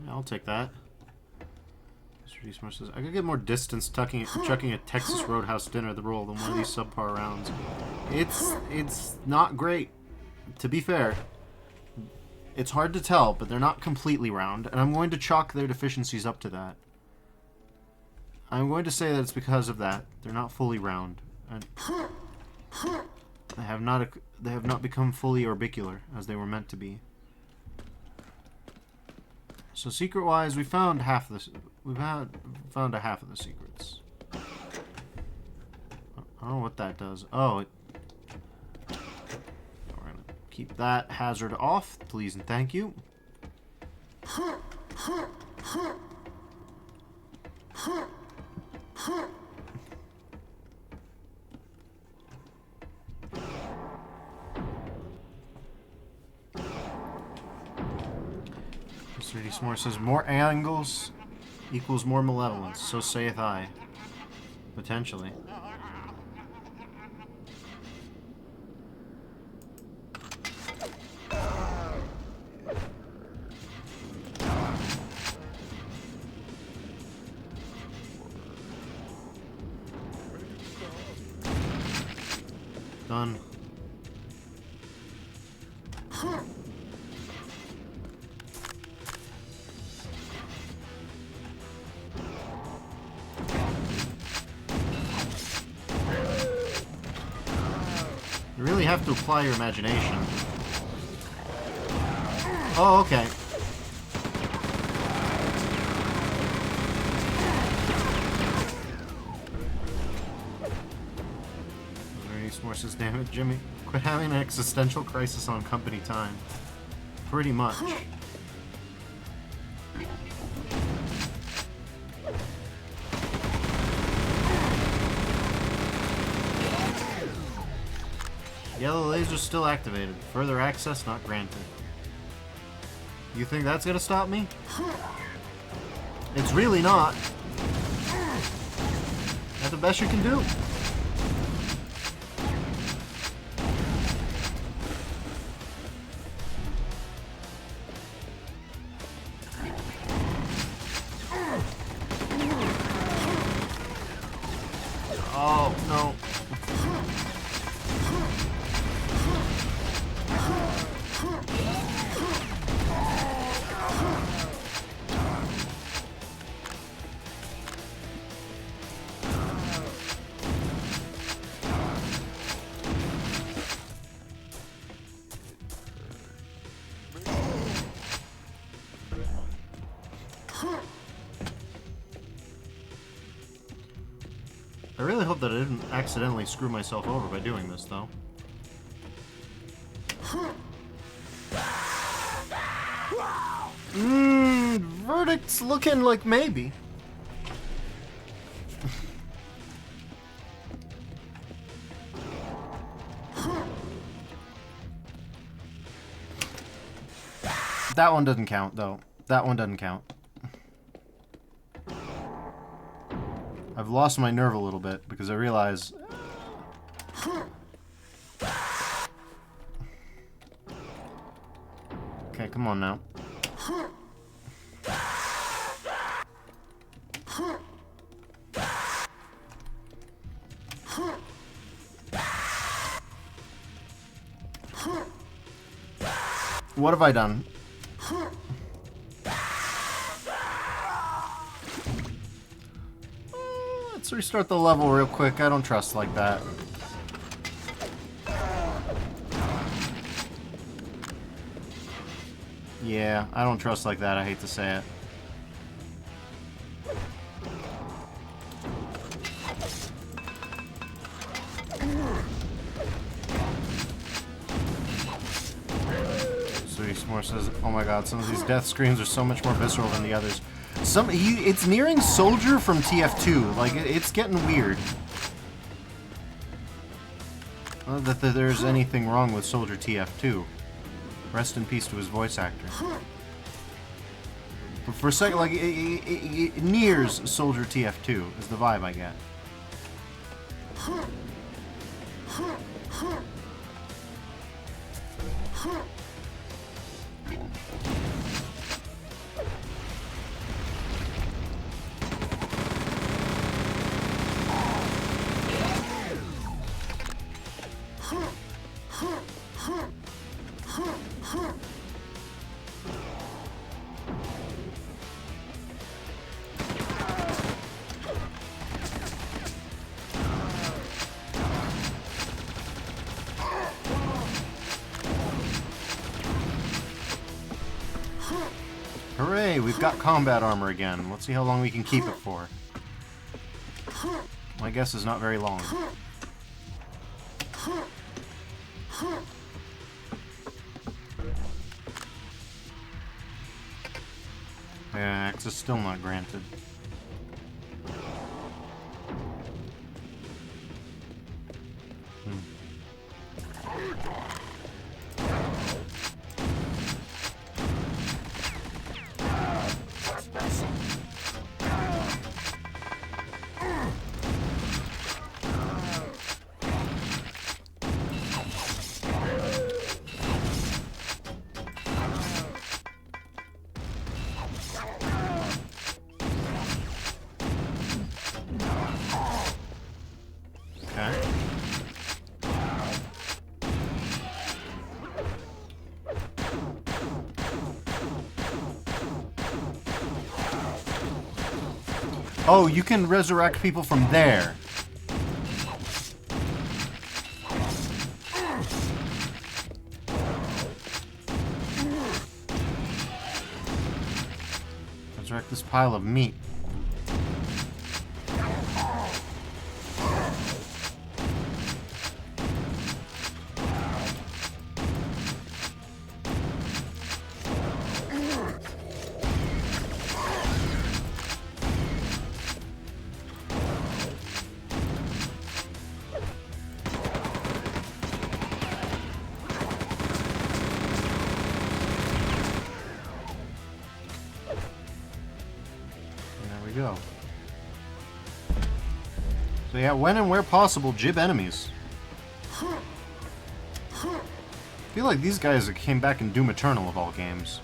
I'll take that. Mr. Deesmore says, I could get more distance chucking a Texas Roadhouse dinner at the roll than one of these subpar rounds. It's not great. To be fair, it's hard to tell, but they're not completely round, and I'm going to chalk their deficiencies up to that. I'm going to say that it's because of that. They're not fully round. And they have not become fully orbicular as they were meant to be. So secret-wise, we found half of the. Found a half of the secrets. I don't know what that does. Oh, we're gonna keep that hazard off, please and thank you. Mr. Deesmore says, more angles equals more malevolence, so saith I. Potentially. Done. You really have to apply your imagination. Oh, okay. More says, damn it, Jimmy. Quit having an existential crisis on company time. Pretty much. Yellow laser still activated. Further access not granted. You think that's gonna stop me? It's really not. That's the best you can do. Oh, no. that I didn't accidentally screw myself over by doing this, though. Verdict's looking like maybe. That one doesn't count, though. That one doesn't count. I've lost my nerve a little bit because I realize... Okay, come on now. What have I done? Let's restart the level real quick. I don't trust like that. Yeah, I don't trust like that. I hate to say it. More says, oh my god, some of these death screams are so much more visceral than the others. It's nearing Soldier from TF2. Like, it's getting weird. Not that there's anything wrong with Soldier TF2. Rest in peace to his voice actor. But for a second, like, it nears Soldier TF2 is the vibe I get. Hooray, we've got combat armor again. Let's see how long we can keep it for. My guess is not very long. Yeah, access still not granted. Oh, you can resurrect people from there. Resurrect this pile of meat. Go. So yeah, when and where possible, jib enemies. I feel like these guys came back in Doom Eternal of all games.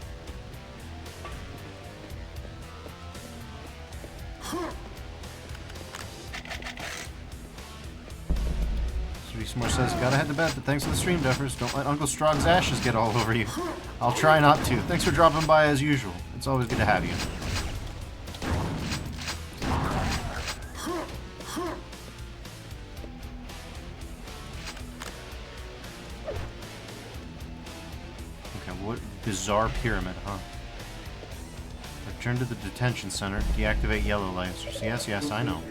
Sweetmore says, gotta head to bed, but thanks for the stream, Duffers. Don't let Uncle Strog's ashes get all over you. I'll try not to. Thanks for dropping by as usual. It's always good to have you. Bizarre pyramid, huh? Return to the detention center. Deactivate yellow lasers. Yes, yes, I know.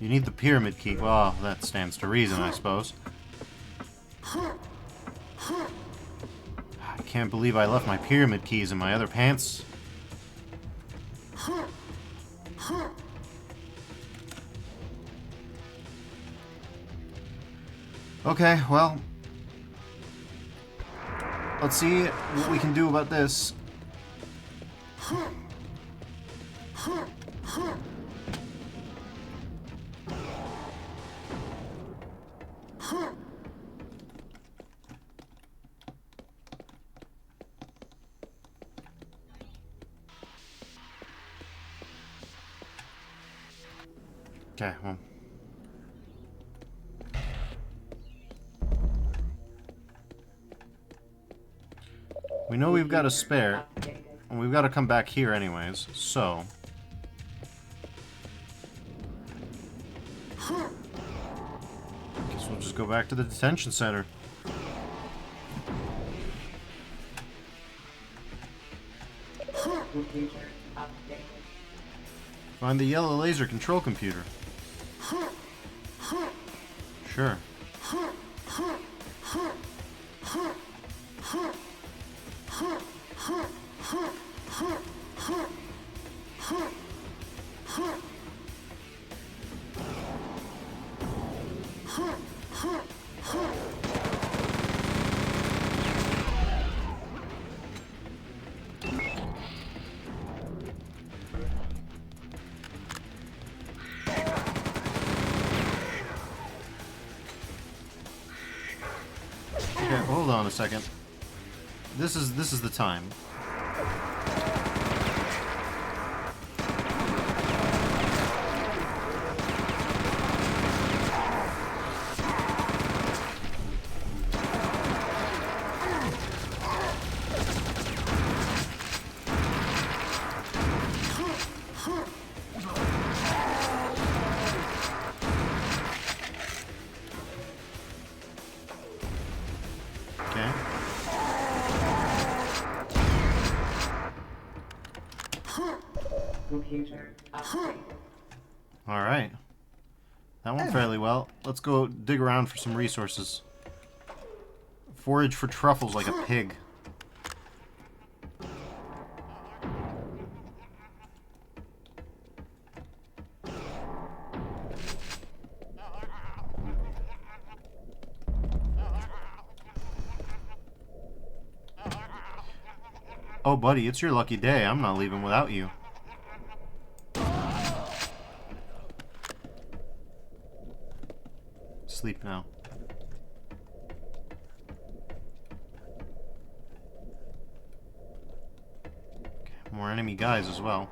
You need the pyramid key. Well, that stands to reason, I suppose. I can't believe I left my pyramid keys in my other pants. Okay, well, let's see what we can do about this. Okay, well. We know we've got a spare, and we've got to come back here anyways, so... Guess we'll just go back to the detention center. Computer updated. Find the yellow laser control computer. Sure. Okay, hold on a second. This is the time. Okay. Computer updated. Alright. That went fairly well. Let's go dig around for some resources. Forage for truffles like a pig. Oh, buddy, it's your lucky day. I'm not leaving without you. Sleep now. Okay, more enemy guys as well.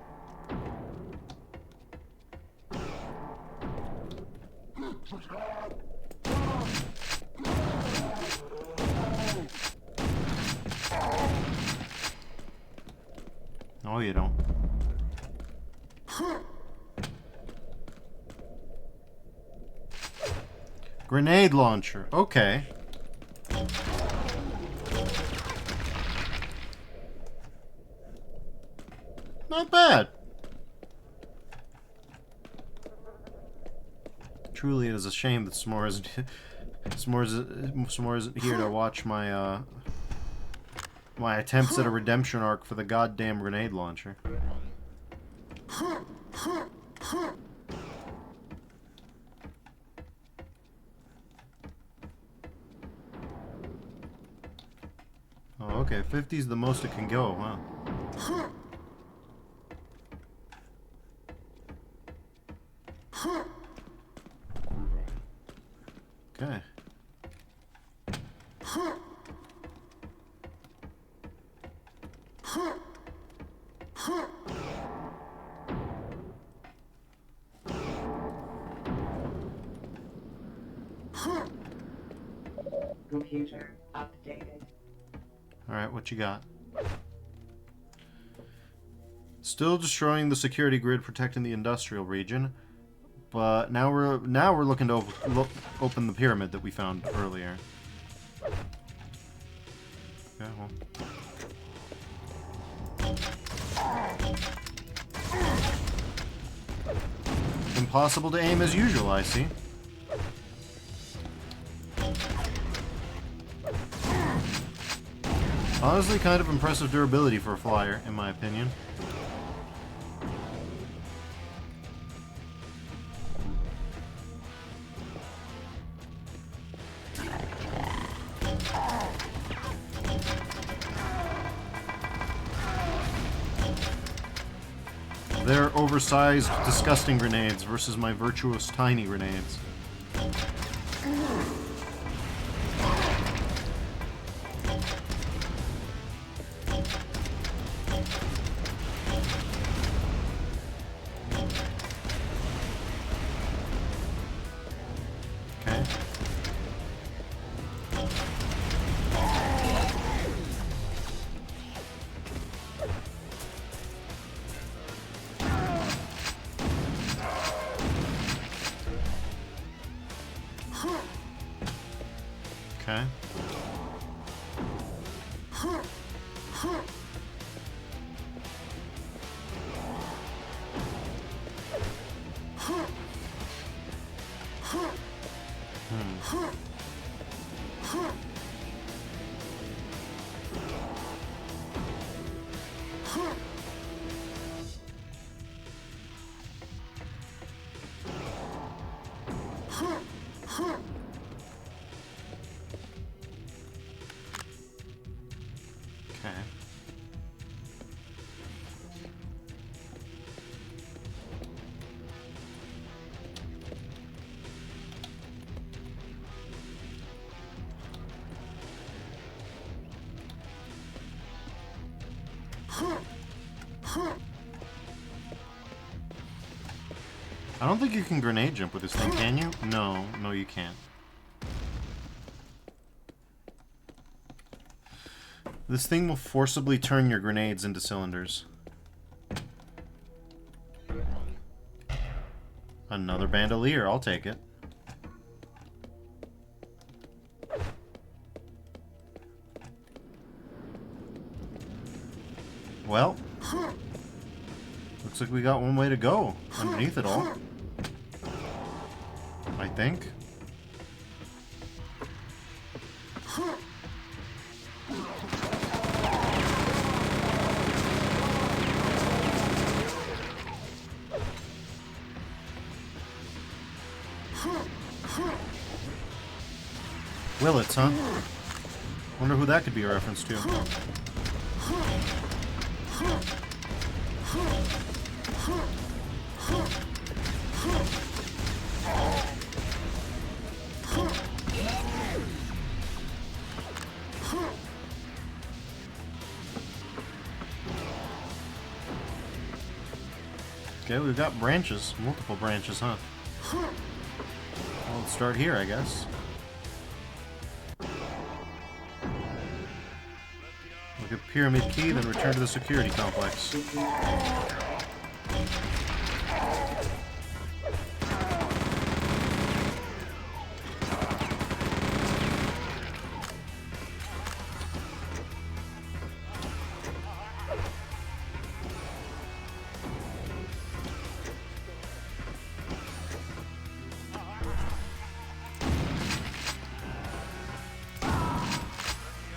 No, you don't. Grenade launcher. Okay. Not bad. Truly, it is a shame that S'more isn't here to watch my my attempts at a redemption arc for the goddamn grenade launcher. Oh, okay. 50's the most it can go, huh? Okay. Computer updated. Alright, what you got? Still destroying the security grid protecting the industrial region, but now we're looking to open the pyramid that we found earlier. Okay, well. impossible to aim as usual, I see. Honestly, kind of impressive durability for a flyer, in my opinion. They're oversized, disgusting grenades versus my virtuous, tiny grenades. Okay. Okay. Okay. I don't think you can grenade jump with this thing, can you? No, no you can't. This thing will forcibly turn your grenades into cylinders. Another bandolier, I'll take it. Well, looks like we got one way to go underneath it all. I think. Willits, huh? Wonder who that could be a reference to. Okay, we've got branches. Multiple branches, huh? Well, let's start here, I guess. Look at Pyramid Key, then return to the security complex.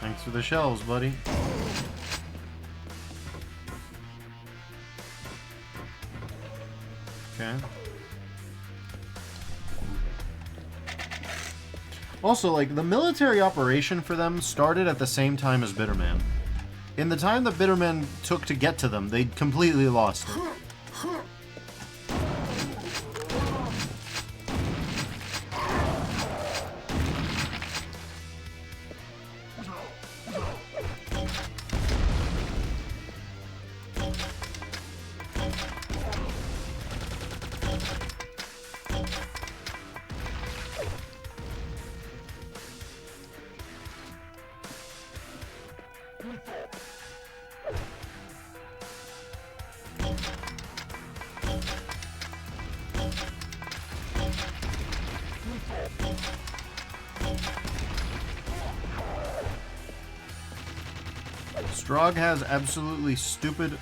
Thanks for the shells, buddy. Okay. Also, like, the military operation for them started at the same time as Bitterman. In the time that Bitterman took to get to them, they completely lost it. Strogg has absolutely stupid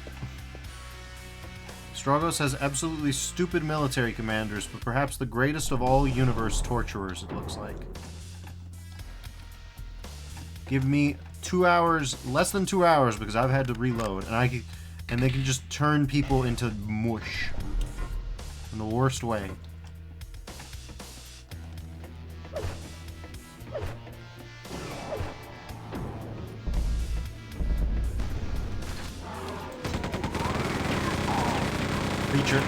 Strogos has absolutely stupid military commanders, but perhaps the greatest of all universe torturers, it looks like. Give me 2 hours, less than 2 hours, because I've had to reload, and they can just turn people into mush. In the worst way. Creature.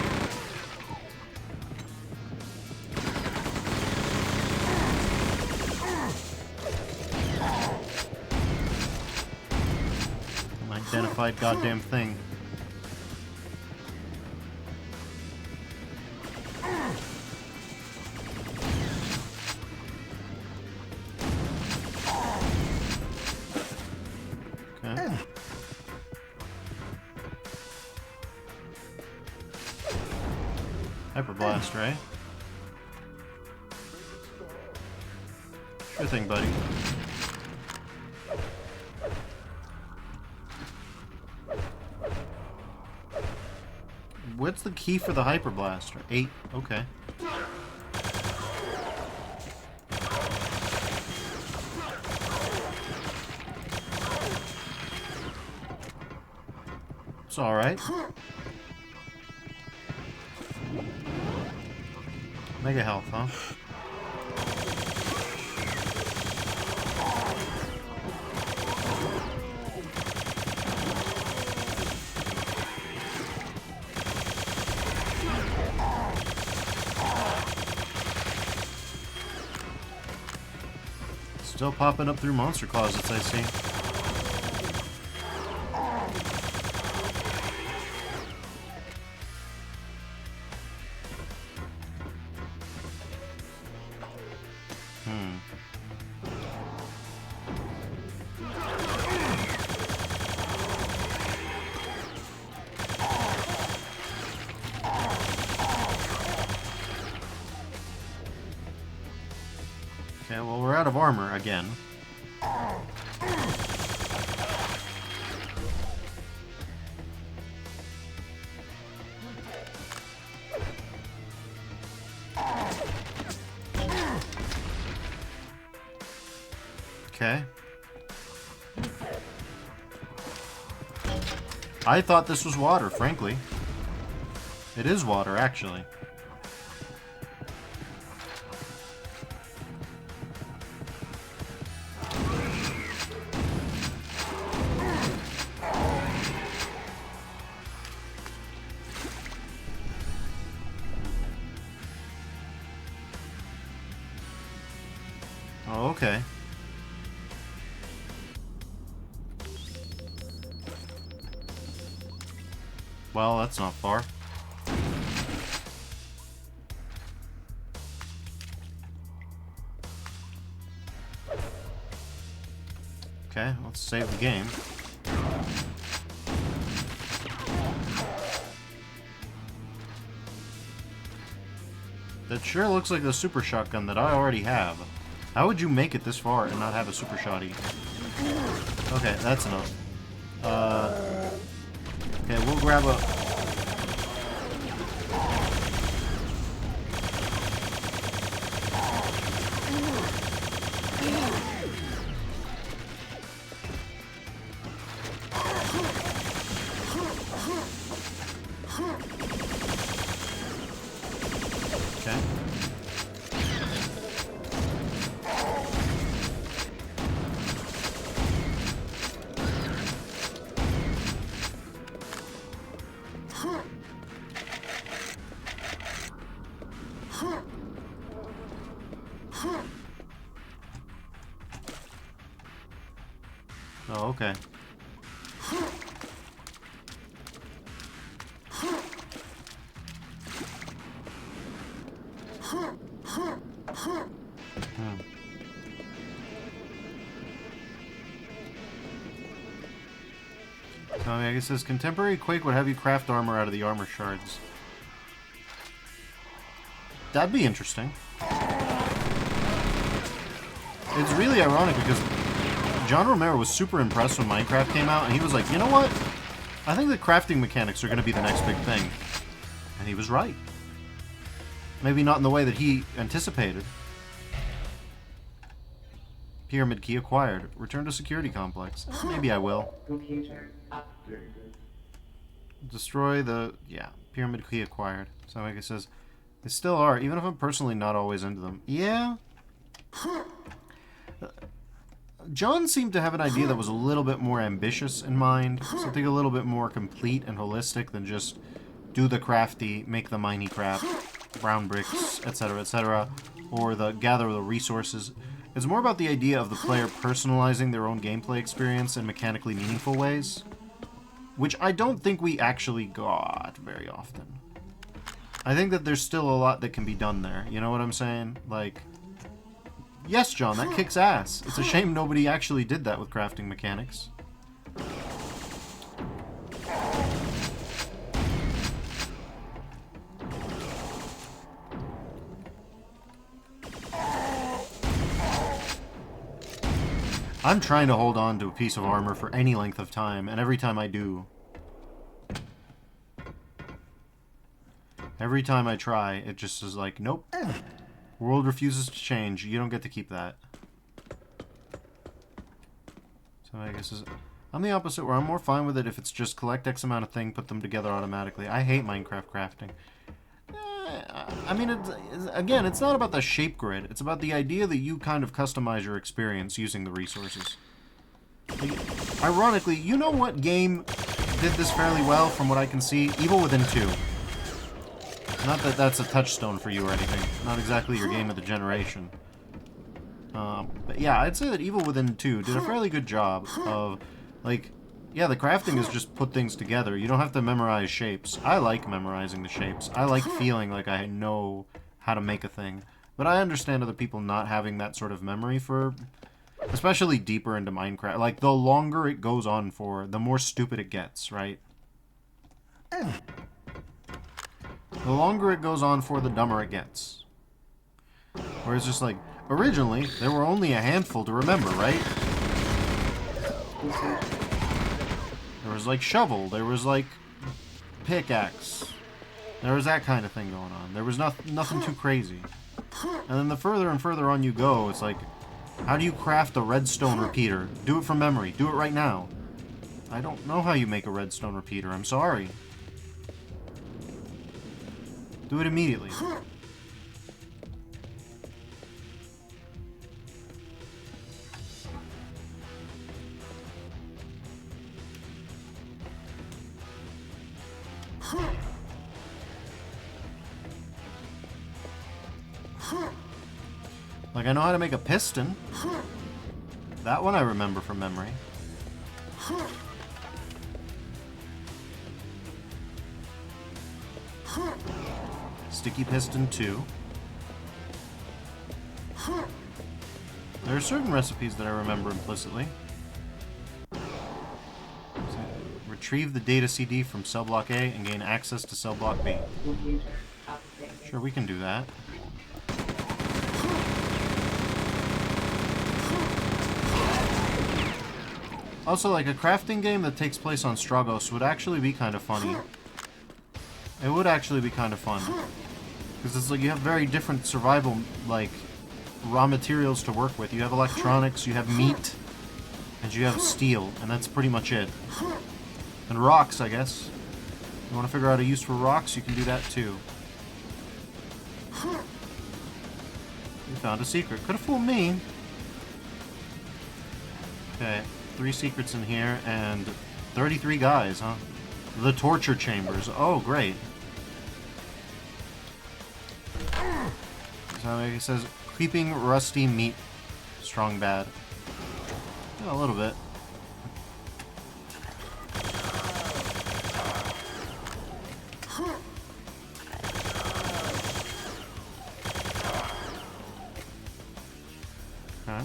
Unidentified goddamn thing. Okay. Hyperblast, right? Sure thing, buddy. What's the key for the hyperblaster? 8. Okay. It's alright. Mega health, huh? Still popping up through monster closets, I see. Okay, well, we're out of armor again. Okay. I thought this was water, frankly. It is water, actually. Oh, okay. Well, that's not far. Okay, let's save the game. That sure looks like the super shotgun that I already have. How would you make it this far and not have a super shotty? Okay, that's enough. Okay, we'll grab a... Okay. Oh, okay. I guess this contemporary Quake would have you craft armor out of the armor shards. That'd be interesting. It's really ironic because John Romero was super impressed when Minecraft came out, and he was like, you know what? I think the crafting mechanics are going to be the next big thing. And he was right. Maybe not in the way that he anticipated. Pyramid key acquired. Return to security complex. Maybe I will. Computer updated. Destroy the... Yeah, pyramid key acquired. So like it says, they still are, even if I'm personally not always into them. Yeah. John seemed to have an idea that was a little bit more ambitious in mind. Something a little bit more complete and holistic than just do the crafty, make the miney craft, brown bricks, etc., or the gather the resources. It's more about the idea of the player personalizing their own gameplay experience in mechanically meaningful ways, which I don't think we actually got very often. I think that there's still a lot that can be done there, you know what I'm saying? Like, yes, John, that kicks ass. It's a shame nobody actually did that with crafting mechanics. I'm trying to hold on to a piece of armor for any length of time, and every time I do... Every time I try, it just is like, nope. World refuses to change. You don't get to keep that. So I guess I'm the opposite, where I'm more fine with it if it's just collect X amount of thing, put them together automatically. I hate Minecraft crafting. I mean, again, it's not about the shape grid. It's about the idea that you kind of customize your experience using the resources. Like, ironically, you know what game did this fairly well from what I can see? Evil Within 2. Not that that's a touchstone for you or anything. Not exactly your game of the generation. But yeah, I'd say that Evil Within 2 did a fairly good job of, like, yeah, the crafting is just put things together. You don't have to memorize shapes. I like memorizing the shapes. I like feeling like I know how to make a thing. But I understand other people not having that sort of memory for, especially deeper into Minecraft. Like, the longer it goes on for, the more stupid it gets, right? The longer it goes on for, the dumber it gets. Whereas just like, originally, there were only a handful to remember, right? There was like shovel, there was like pickaxe. There was that kind of thing going on. There was nothing too crazy. And then the further and further on you go, it's like, how do you craft a redstone repeater? Do it from memory. Do it right now. I don't know how you make a redstone repeater. I'm sorry. Do it immediately. Like, I know how to make a piston. That one I remember from memory. Sticky piston 2. There are certain recipes that I remember implicitly. Retrieve the data CD from cell block A and gain access to cell block B. Sure, we can do that. Also, like, a crafting game that takes place on Stragos would actually be kind of funny. It would actually be kind of fun. Because it's like you have very different survival, like, raw materials to work with. You have electronics, you have meat, and you have steel, and that's pretty much it. And rocks, I guess. You want to figure out a use for rocks, you can do that too. You found a secret. Could have fooled me. Okay, 3 secrets in here, and 33 guys, huh? The torture chambers. Oh, great. So it says, creeping rusty meat. Strong bad. Yeah, a little bit. Okay.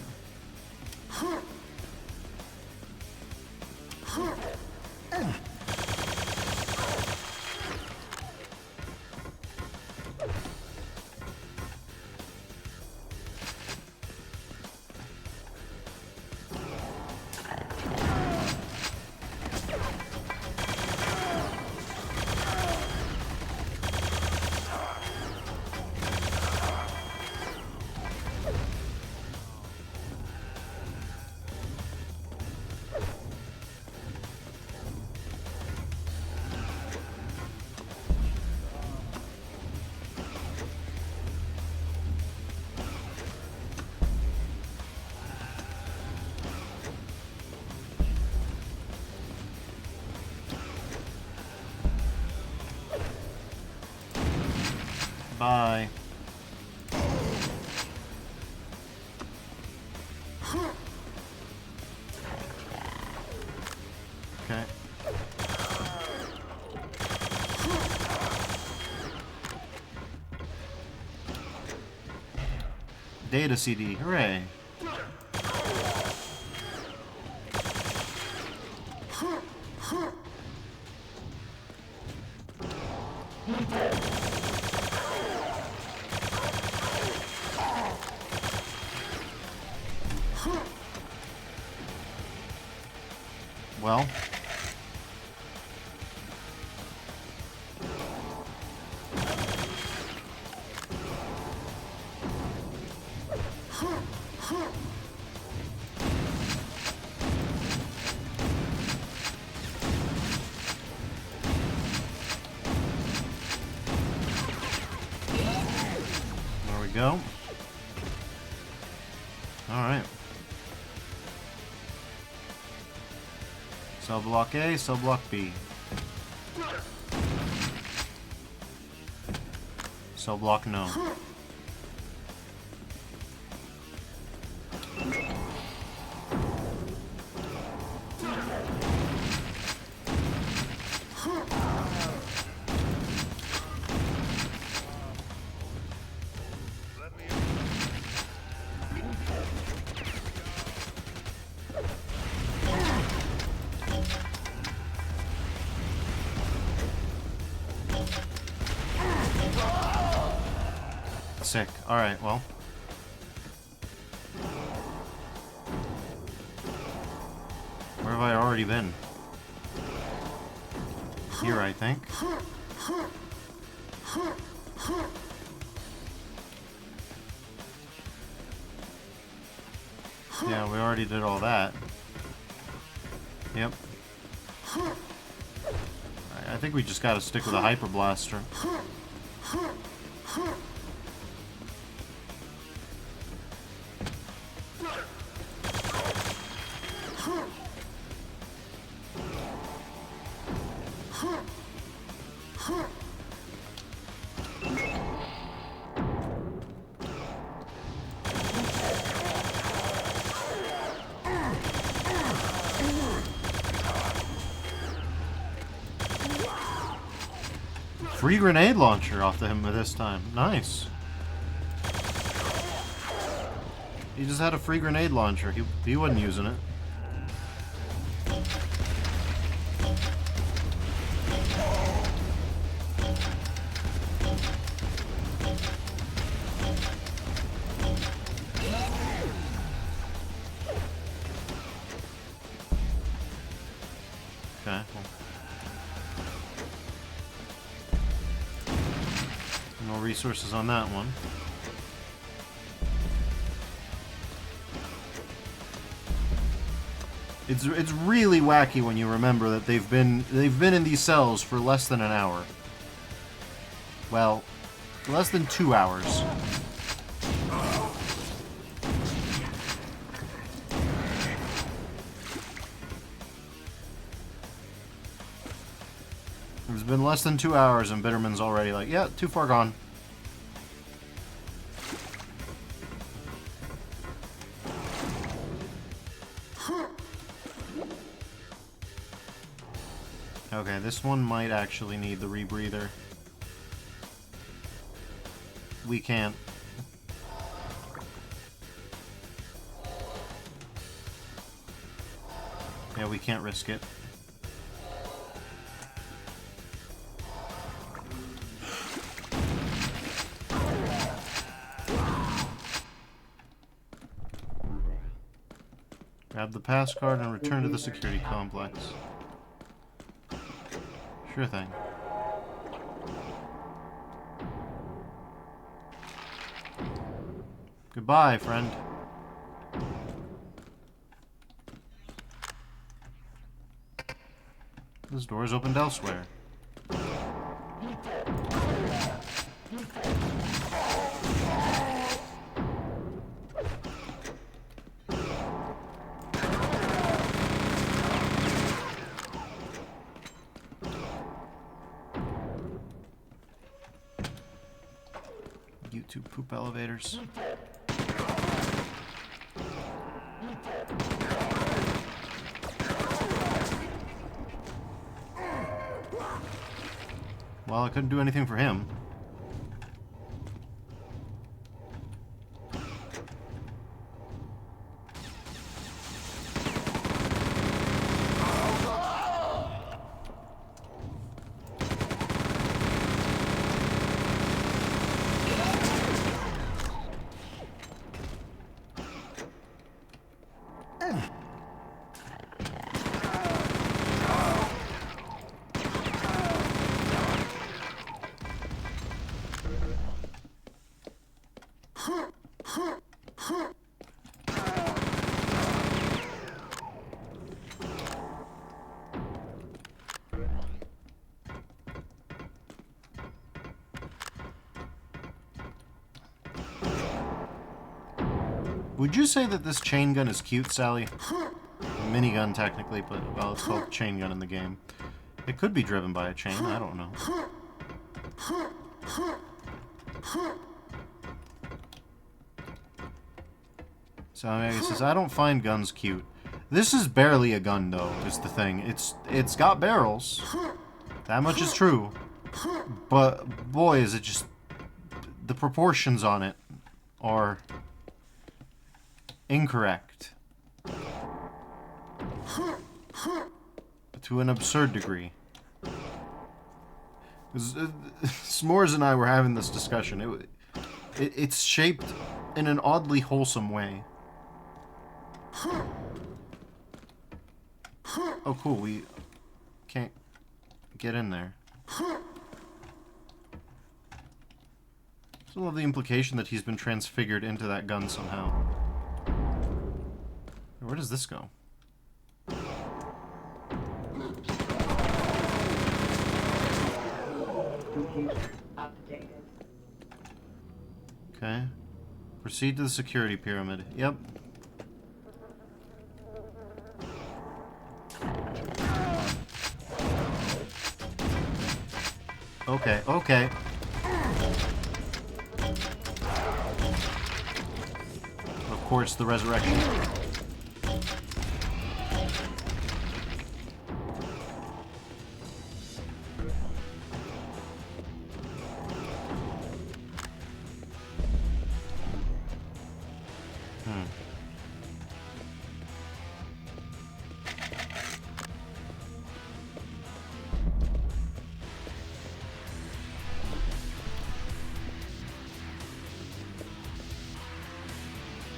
Bye. Okay. Data CD, hooray. Well. There we go. Alright. Cell block A, cell block B. Cell block no. Sick. Alright, well. Where have I already been? Here, I think. Yeah, we already did all that. Yep. I think we just gotta stick with a Hyper Blaster. Free grenade launcher off to him this time. Nice. He just had a free grenade launcher. He wasn't using it. Okay. No resources on that one. It's really wacky when you remember that they've been in these cells for less than an hour. Well, less than 2 hours. It's been less than 2 hours and Bitterman's already like, yeah, too far gone. Okay, this one might actually need the rebreather. We can't. Yeah, we can't risk it. Grab the pass card and return to the security complex. Sure thing. Goodbye, friend. This door is opened elsewhere. YouTube poop elevators. Well, I couldn't do anything for him. Would you say that this chain gun is cute, Sally? A minigun, technically, but, well, it's called chain gun in the game. It could be driven by a chain, I don't know. So, I mean, he says, I don't find guns cute. This is barely a gun, though, is the thing. It's got barrels. That much is true. But, boy, is it just... The proportions on it are... incorrect. To an absurd degree. S'mores and I were having this discussion. It's shaped in an oddly wholesome way. Oh, cool. We can't get in there. I love the implication that he's been transfigured into that gun somehow. Where does this go? Okay. Proceed to the security pyramid. Yep. Okay, okay. Of course, the resurrection.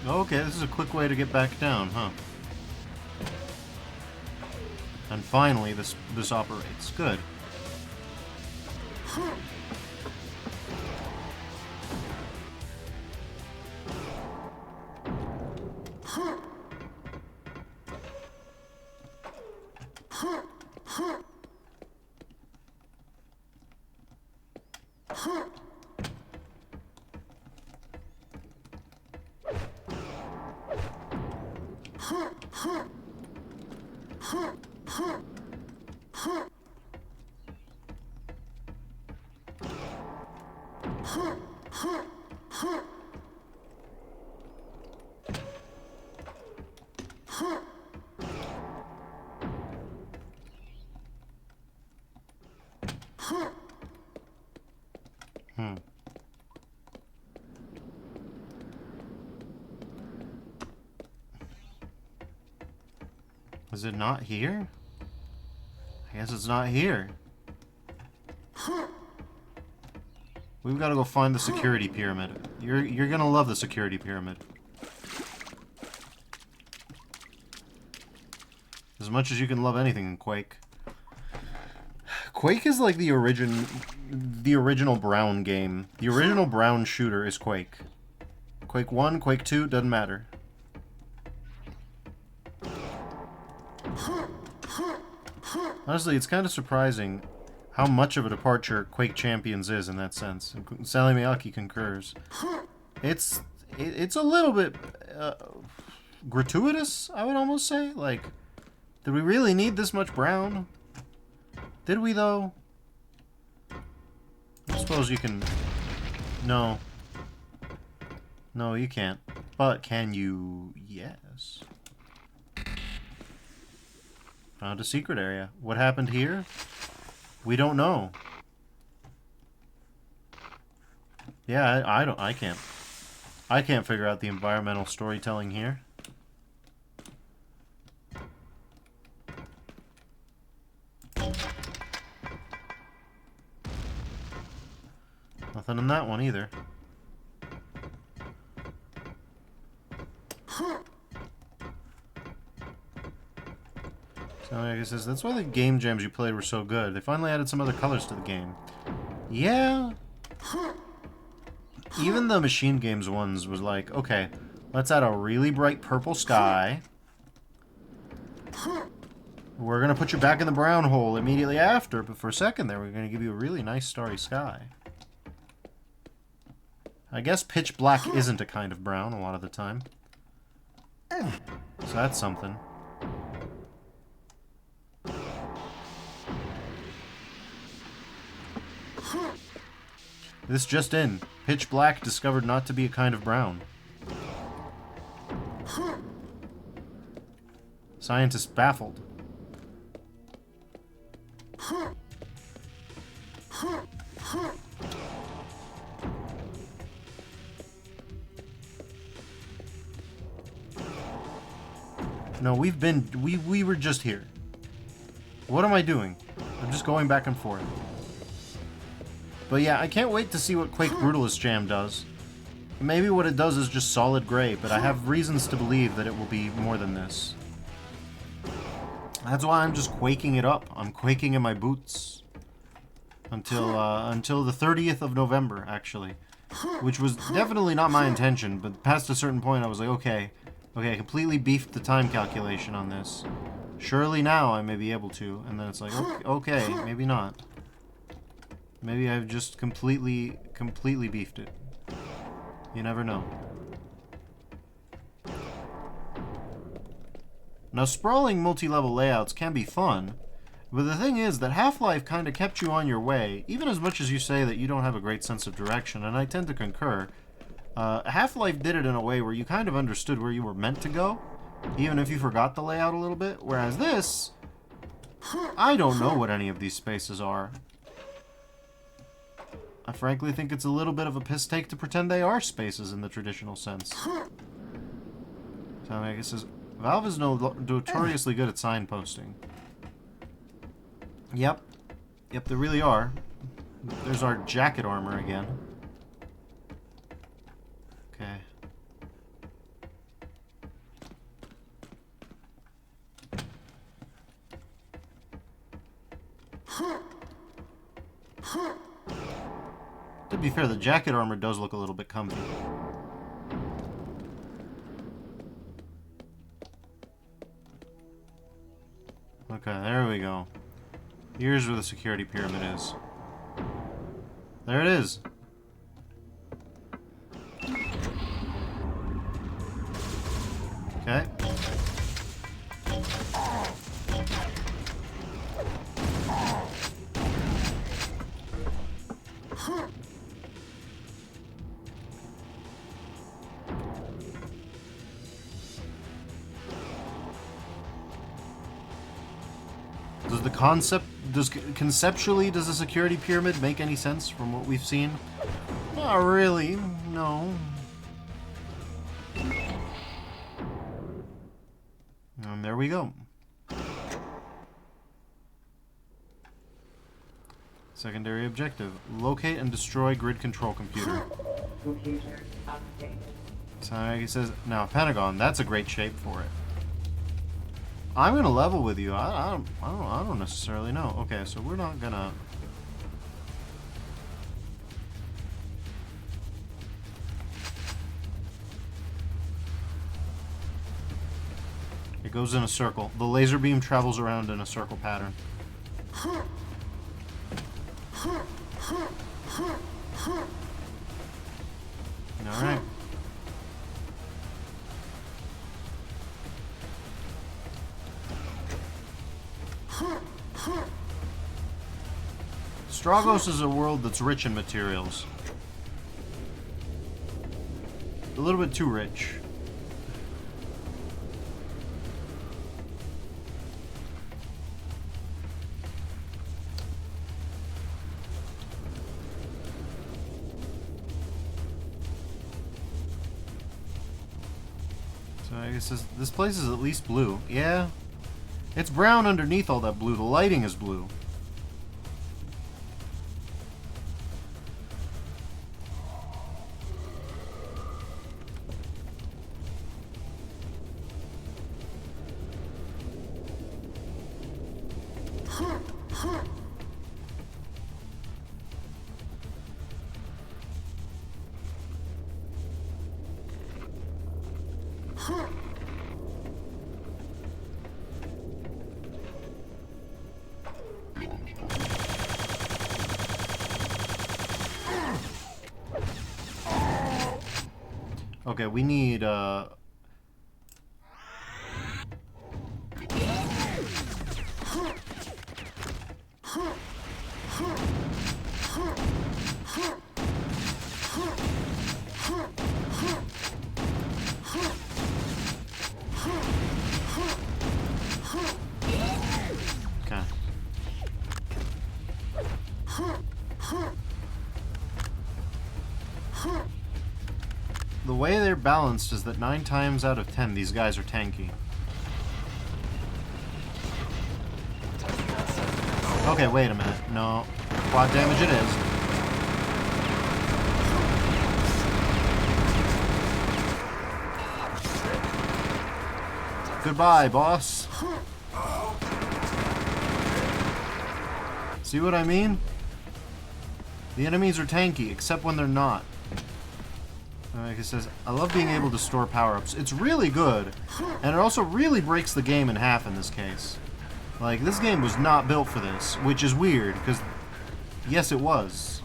Okay, this is a quick way to get back down, huh? And finally, this operates. Good. Is it not here? I guess it's not here. We've got to go find the security pyramid. You're gonna love the security pyramid. As much as you can love anything in Quake. Quake is like the original Brown game. The original Brown shooter is Quake. Quake 1, Quake 2, doesn't matter. Honestly, it's kind of surprising how much of a departure Quake Champions is in that sense. Sally Miyake concurs. It's a little bit gratuitous, I would almost say. Like, did we really need this much brown? Did we, though? I suppose you can... No. No, you can't. But can you? Yes. Found a secret area. What happened here? We don't know. Yeah, I can't. I can't figure out the environmental storytelling here. Nothing in that one either. So like I says, that's why the game jams you played were so good. They finally added some other colors to the game. Yeah. Even the Machine Games ones was like, okay, let's add a really bright purple sky. We're going to put you back in the brown hole immediately after, but for a second there, we're going to give you a really nice starry sky. I guess pitch black isn't a kind of brown a lot of the time. So that's something. This just in. Pitch black discovered not to be a kind of brown. Scientists baffled. No, we were just here. What am I doing? I'm just going back and forth. But yeah, I can't wait to see what Quake Brutalist Jam does. Maybe what it does is just solid gray, but I have reasons to believe that it will be more than this. That's why I'm just quaking it up. I'm quaking in my boots. Until the 30th of November, actually. Which was definitely not my intention, but past a certain point I was like, okay, I completely beefed the time calculation on this. Surely now I may be able to, and then it's like, okay, maybe not. Maybe I've just completely beefed it. You never know. Now, sprawling multi-level layouts can be fun, but the thing is that Half-Life kind of kept you on your way, even as much as you say that you don't have a great sense of direction, and I tend to concur. Half-Life did it in a way where you kind of understood where you were meant to go, even if you forgot the layout a little bit, whereas this, I don't know what any of these spaces are. I frankly think it's a little bit of a piss take to pretend they are spaces in the traditional sense. So I guess Valve is notoriously good at signposting. Yep, they really are. There's our jacket armor again. Okay. To be fair, the jacket armor does look a little bit comfy. Okay, there we go. Here's where the security pyramid is. There it is. Okay. Does the conceptually, does the security pyramid make any sense from what we've seen? Not really, no. And there we go. Secondary objective. Locate and destroy grid control computer. Computer update. So he says, now Pentagon, that's a great shape for it. I'm gonna level with you. I don't necessarily know. Okay, so we're not gonna. It goes in a circle. The laser beam travels around in a circle pattern. All right. Stragos is a world that's rich in materials. a little bit too rich. So I guess this place is at least blue. Yeah. It's brown underneath all that blue. The lighting is blue. Okay, we need, okay. The way they're balanced is that 9 times out of 10 these guys are tanky. Okay, wait a minute. No. Quad damage it is. Goodbye, boss. See what I mean? The enemies are tanky, except when they're not. Like it says, I love being able to store power-ups. It's really good, and it also really breaks the game in half in this case. Like, this game was not built for this, which is weird, because, yes, it was.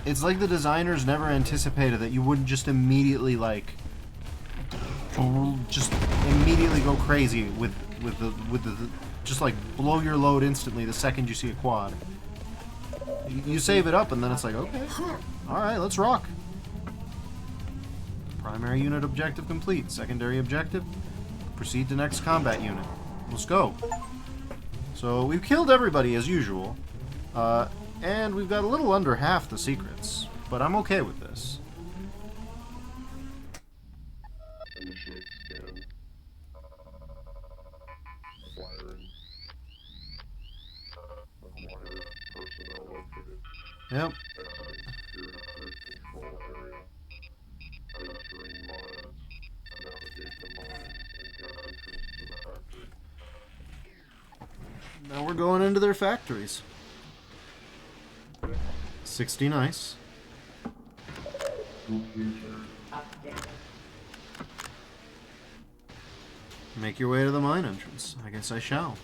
It's like the designers never anticipated that you wouldn't just immediately, like, just immediately go crazy with the just, like, blow your load instantly the second you see a quad. You save it up, and then it's like, okay, alright, let's rock. Primary unit objective complete. Secondary objective, proceed to next combat unit. Let's go. So, we've killed everybody as usual, and we've got a little under half the secrets, but I'm okay with this. Initiate scan. Acquiring. Acquire personnel located. Yep. Exiting security grid control area. Entering mines. Navigate the mines and get entrance to the factory. Now we're going into their factories. 60 nice. Update. Make your way to the mine entrance. I guess I shall.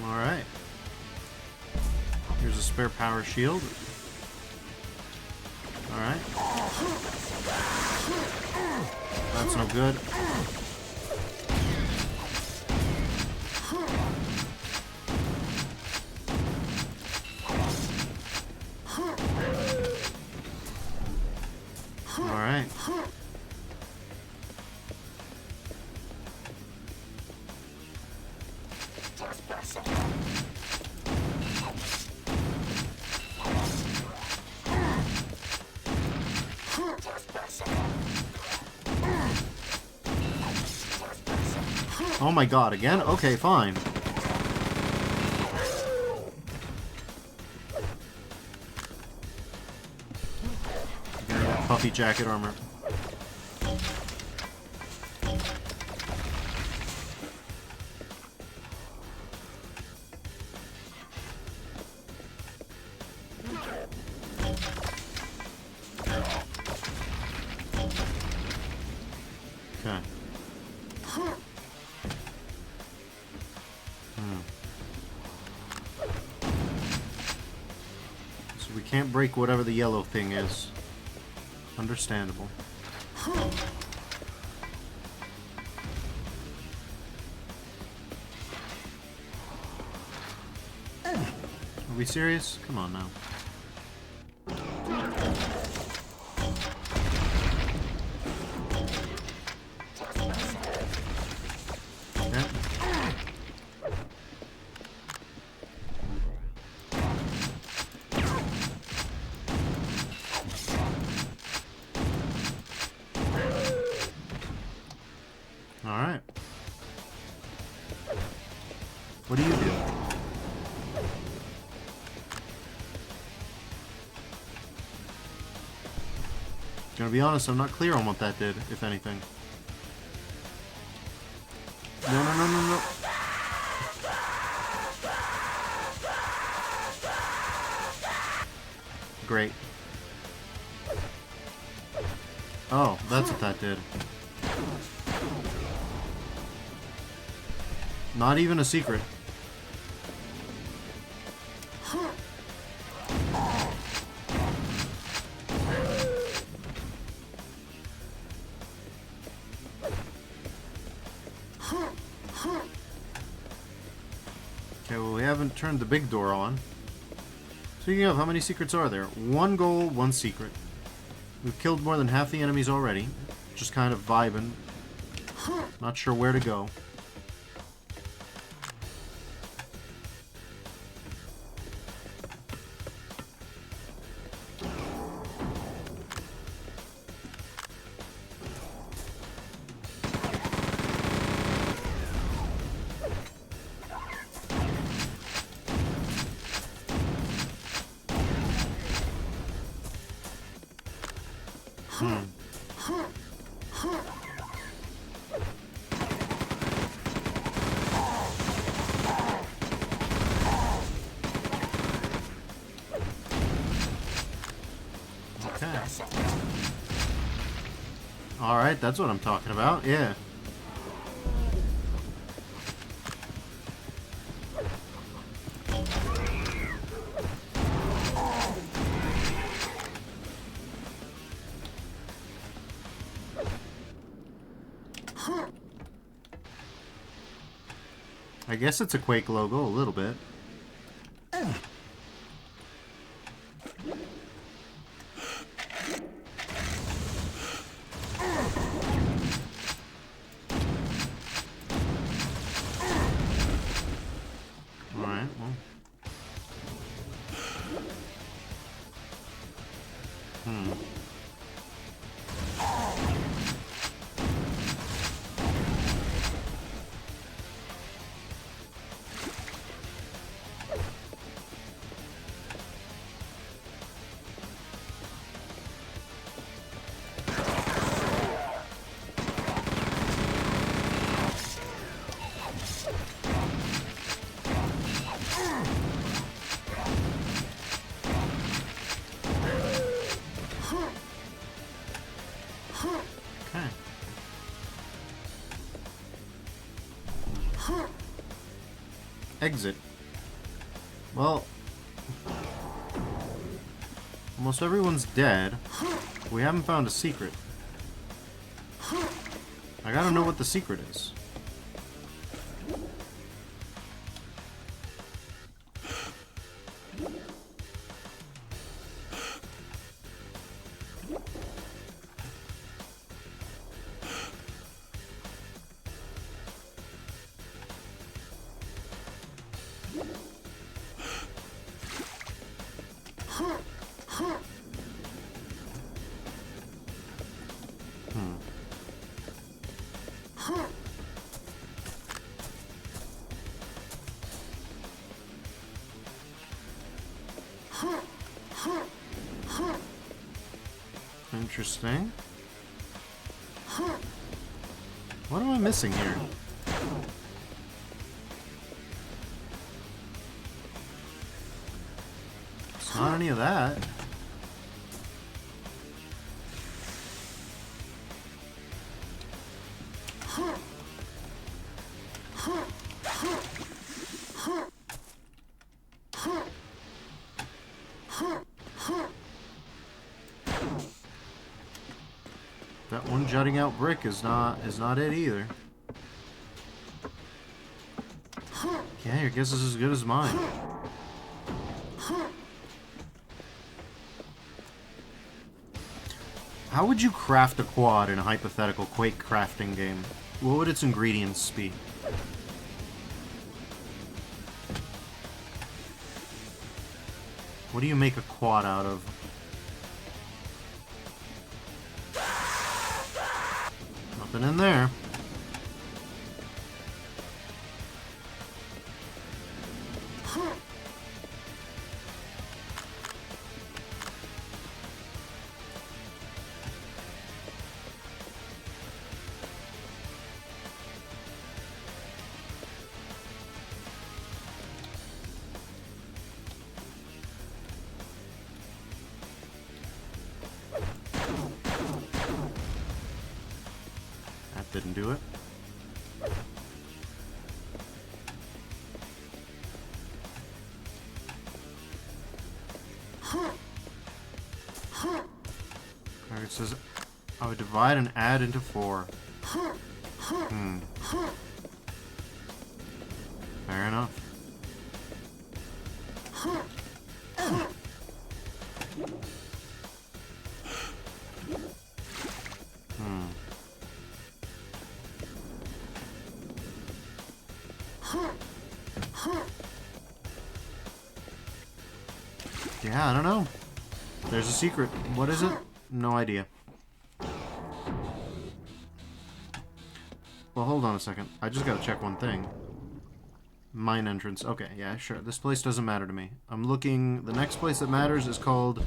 Alright. Here's a spare power shield. Alright. That's no good. Alright. Oh my god, again? Okay, fine. Get that puffy jacket armor. Okay. So we can't break whatever the yellow thing is. Understandable. Are we serious? Come on now. Okay. Alright. What do you do? Gonna be honest, I'm not clear on what that did, if anything. No, no, no, no, no. Great. Oh, that's what that did. Not even a secret. Okay, well, we haven't turned the big door on. Speaking of, how many secrets are there? One goal, one secret. We've killed more than half the enemies already. Just kind of vibing. Not sure where to go. Okay. Alright, that's what I'm talking about, yeah. I guess it's a Quake logo, a little bit. Alright, well. Okay. Exit. Well, almost everyone's dead. We haven't found a secret. I gotta know what the secret is. Interesting. What am I missing here? It's not any of that. That one jutting out brick is not it either. Yeah, your guess is as good as mine. How would you craft a quad in a hypothetical Quake crafting game? What would its ingredients be? What do you make a quad out of? Nothing in there. Didn't do it. It says I would divide and add into 4. Fair enough. Yeah, I don't know. There's a secret. What is it? No idea. Well, hold on a second. I just gotta check one thing. Mine entrance. Okay, yeah, sure. This place doesn't matter to me. I'm looking... The next place that matters is called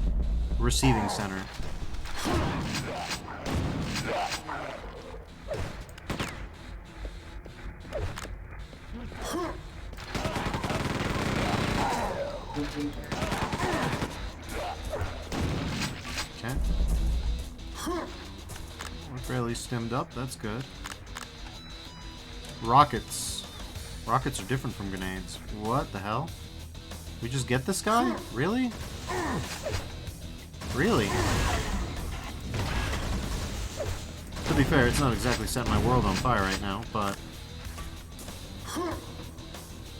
Receiving Center. Okay. We're fairly stemmed up. That's good. Rockets. Rockets are different from grenades. What the hell? We just get this guy? Really? Really? To be fair, it's not exactly setting my world on fire right now, but...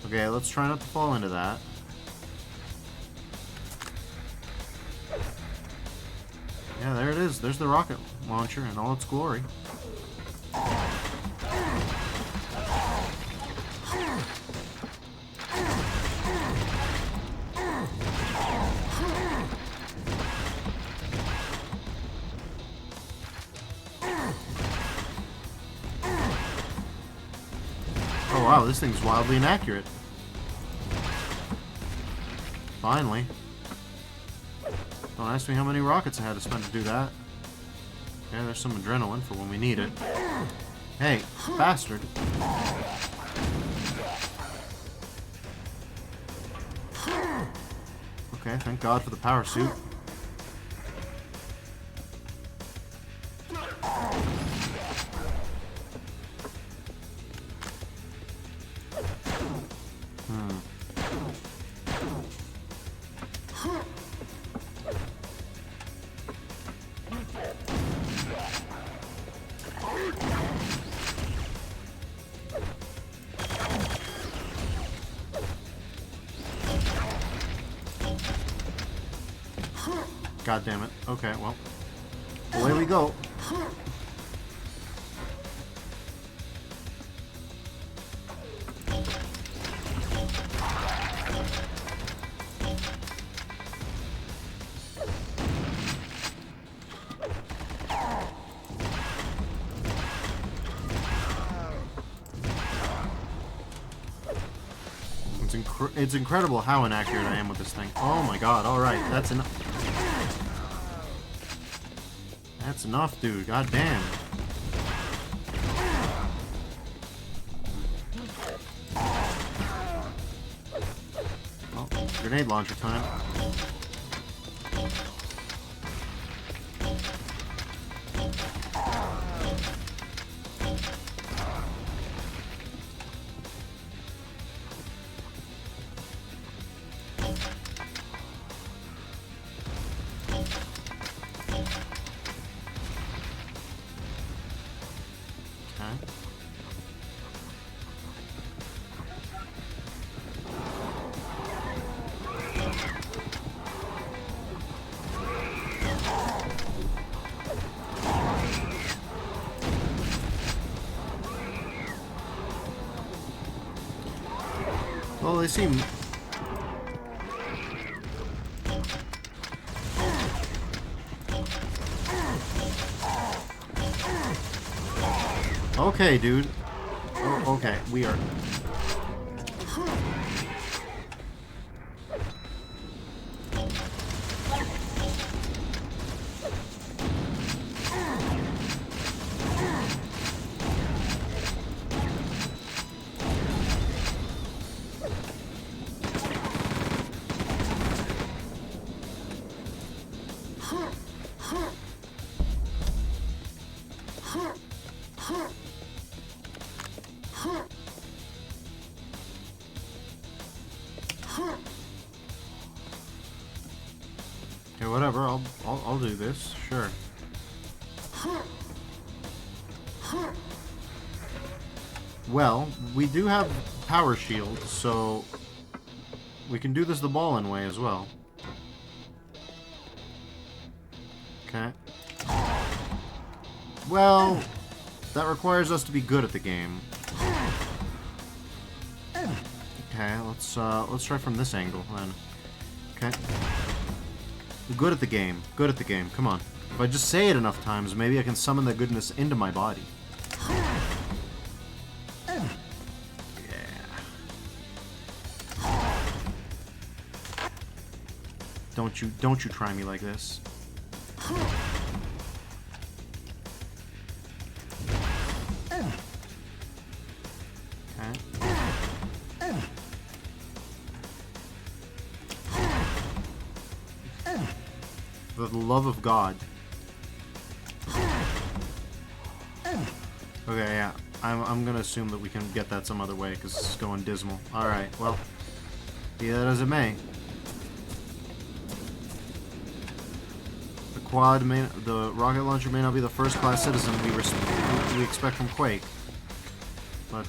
Okay, let's try not to fall into that. Yeah, there it is. There's the rocket launcher in all its glory. Oh wow, this thing's wildly inaccurate. Finally. Don't ask me how many rockets I had to spend to do that. Yeah, there's some adrenaline for when we need it. Hey, bastard. Okay, thank God for the power suit. God damn it. Okay, well. Away we go. It's incredible how inaccurate I am with this thing. Oh my god, alright, that's enough. That's enough, dude. God damn. Oh, grenade launcher time. Well, they seem... Okay, dude. Oh, okay, we are... Okay, whatever. I'll do this. Sure. Well, we do have power shield, so we can do this the ball-in way as well. Okay. Well, that requires us to be good at the game. Okay, let's try from this angle then. Okay. Good at the game. Good at the game. Come on. If I just say it enough times, maybe I can summon that goodness into my body. Yeah. Don't you try me like this. For the love of God. Okay, yeah. I'm gonna assume that we can get that some other way because it's going dismal. Alright, well. Be that as it may. The rocket launcher may not be the first class citizen we expect from Quake. But,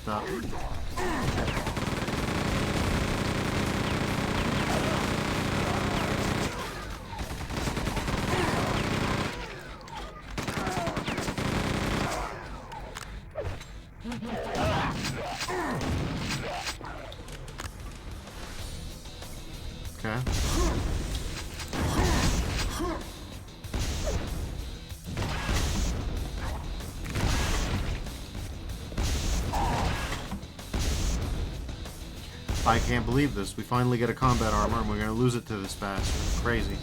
okay. I can't believe this. We finally get a combat armor and we're gonna lose it to this bastard. Crazy.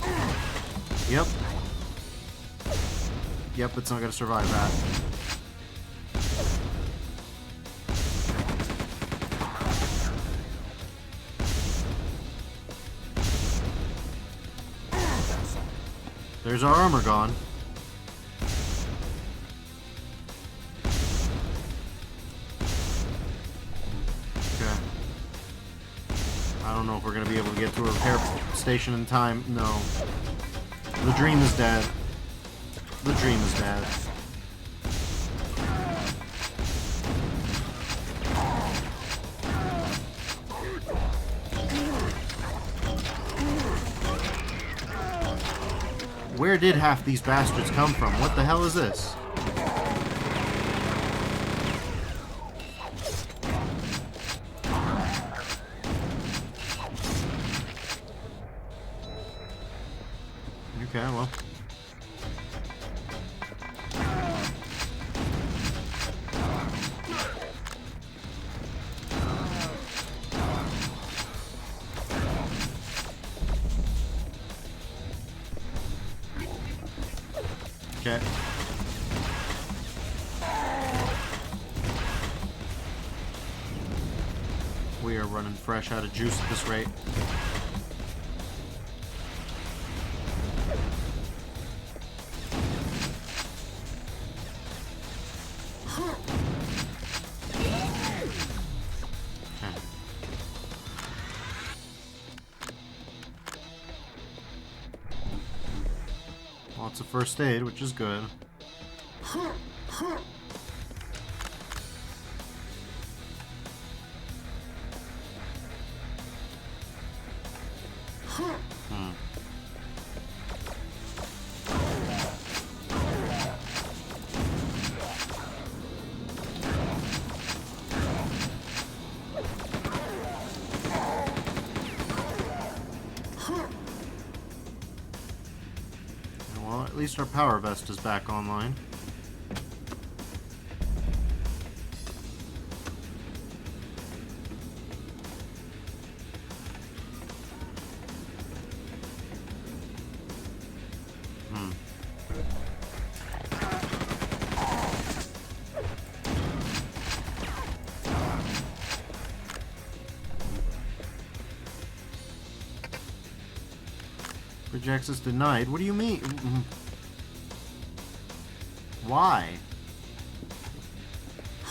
Yep. Yep, it's not gonna survive that. There's our armor gone. Okay. I don't know if we're gonna be able to get to a repair station in time. No. The dream is dead. The dream is dead. Where did half these bastards come from? What the hell is this? Okay, well. Okay. We are running fresh out of juice at this rate. Lots of first aid, which is good. Well, at least our power vest is back online. Bridge access denied. What do you mean? Why?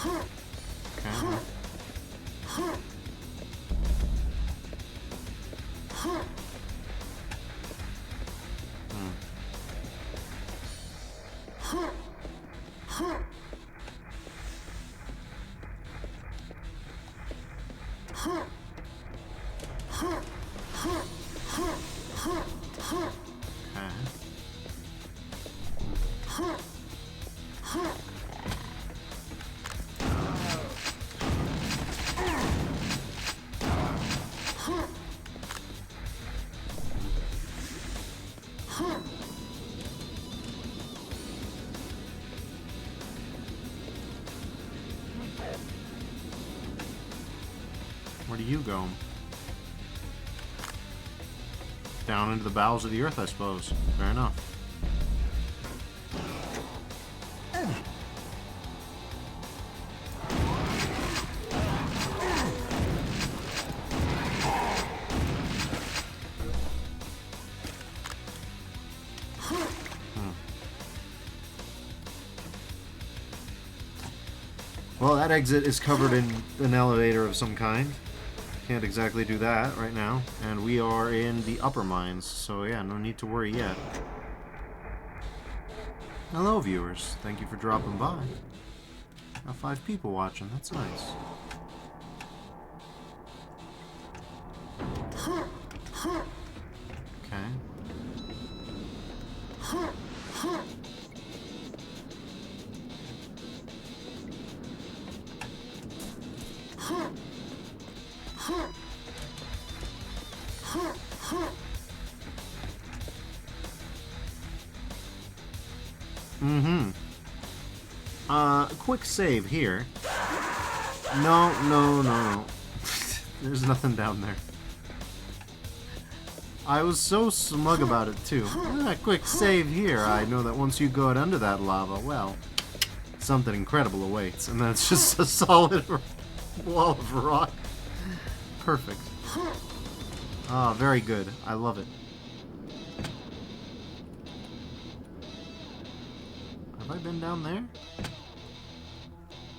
Okay. Where do you go? Down into the bowels of the earth, I suppose. Fair enough. Well, that exit is covered in an elevator of some kind. Can't exactly do that right now. And we are in the upper mines, so yeah, no need to worry yet. Hello, viewers. Thank you for dropping by. Got 5 people watching. That's nice. Okay. Quick save here. No. There's nothing down there. I was so smug about it too. Quick save here. I know that once you go out under that lava, well, something incredible awaits. And that's just a solid wall of rock. Perfect. Ah, very good. I love it. Have I been down there?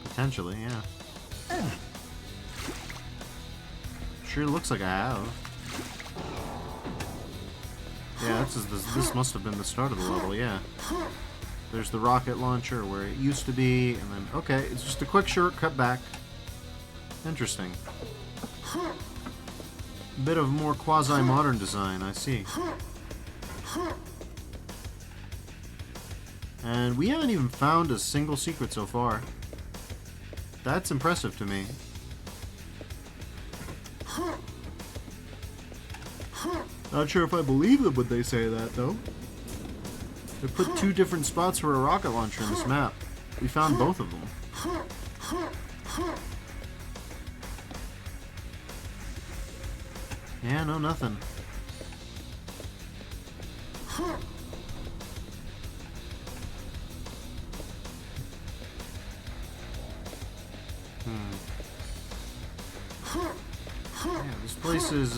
Potentially, yeah. Sure looks like I have. Yeah, this must have been the start of the level, yeah. There's the rocket launcher where it used to be, and then, okay, it's just a quick shortcut back. Interesting. Bit of more quasi-modern design, I see. And we haven't even found a single secret so far. That's impressive to me. Not sure if I believe them when they say that, though. They put 2 different spots for a rocket launcher in this map. We found both of them. Yeah, no, nothing. Yeah, this place is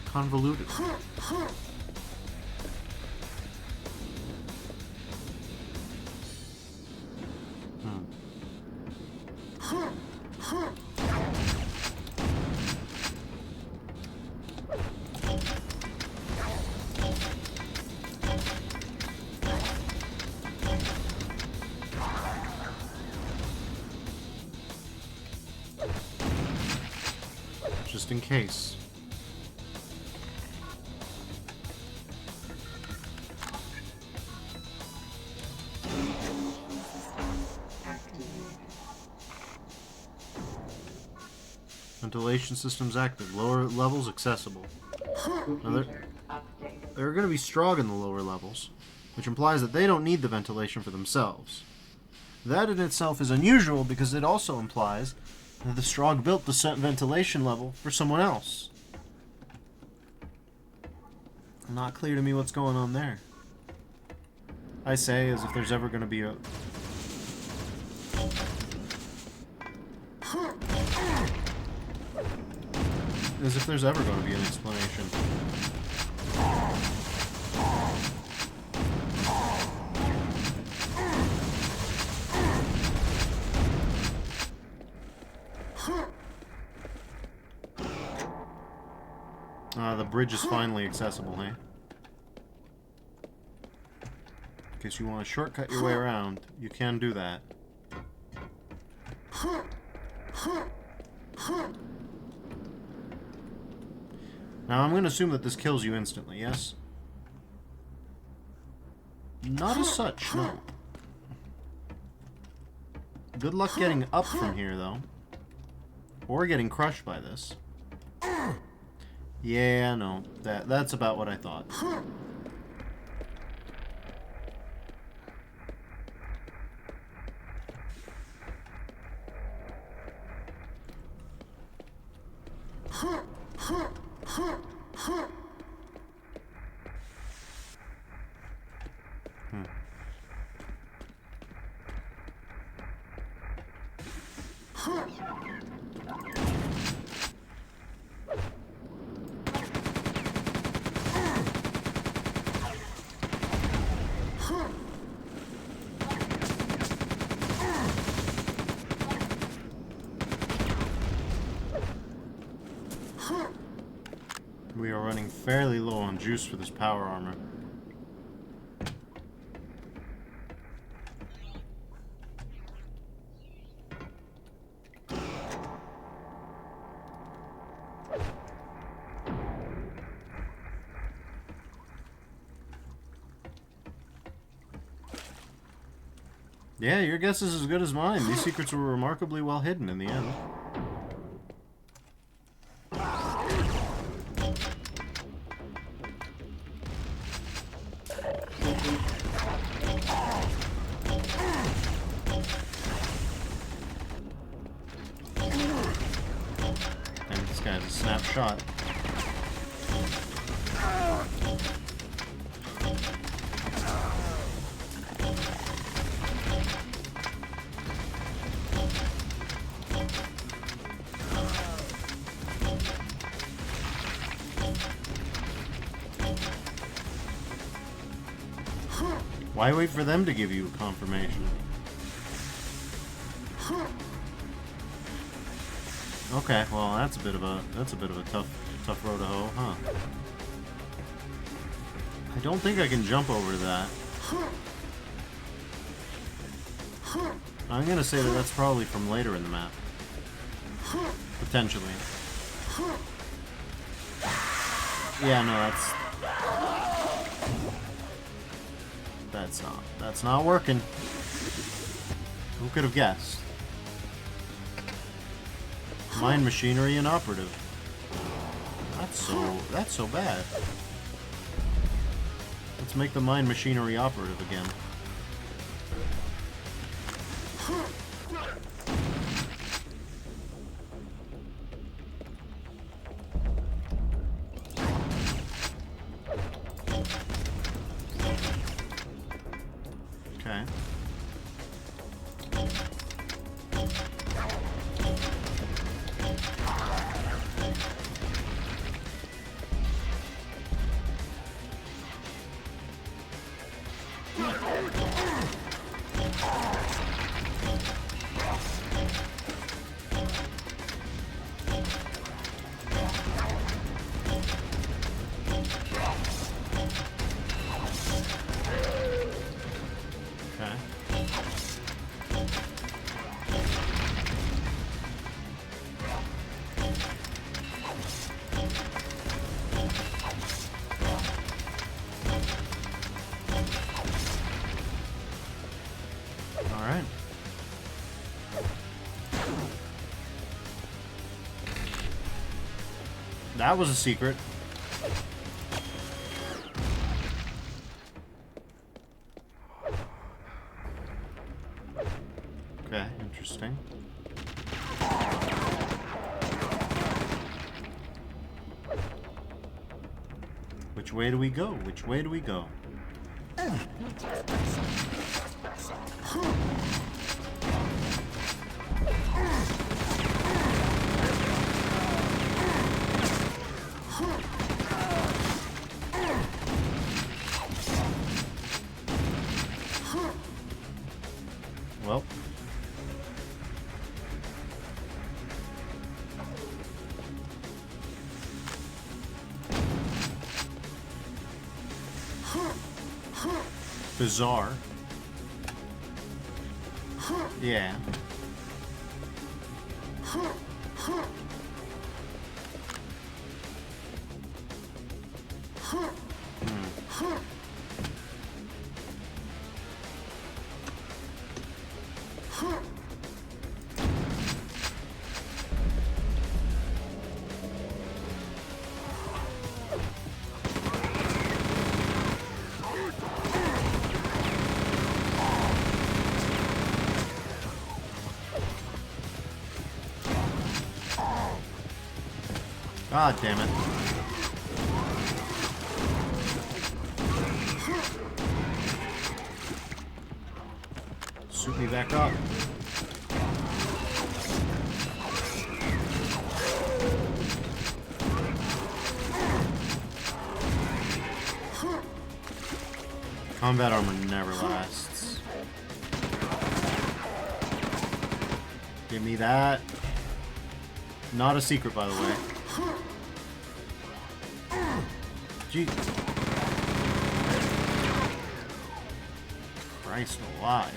convoluted. Just in case. Ventilation systems active. Lower levels accessible. Now they're going to be strong in the lower levels. which implies that they don't need the ventilation for themselves. That in itself is unusual because it also implies that the Strogg built the set ventilation level for someone else. Not clear to me what's going on there. I say as if there's ever going to be a... As if there's ever going to be an explanation. The bridge is finally accessible, hey? In case you want to shortcut your way around, you can do that. Now, I'm going to assume that this kills you instantly, yes? Not as such, no. Good luck getting up from here, though. Or getting crushed by this. Yeah, no. That's about what I thought. We are running fairly low on juice for this power armor. Yeah, your guess is as good as mine. These secrets were remarkably well hidden in the end. And this guy's a snapshot. Why wait for them to give you confirmation? Okay, well that's a bit of a tough road to hoe, huh? I don't think I can jump over to that. I'm gonna say that that's probably from later in the map. Potentially. Yeah, no, that's not working. Who could have guessed? Mine machinery inoperative. That's so bad. Let's make the mine machinery operative again. Okay. Alright. That was a secret. Okay, interesting. Which way do we go? Which way do we go? Well. Bizarre. Yeah. God damn it. Suit me back up. Combat armor never lasts. Give me that. Not a secret, by the way. Gee. Christ alive.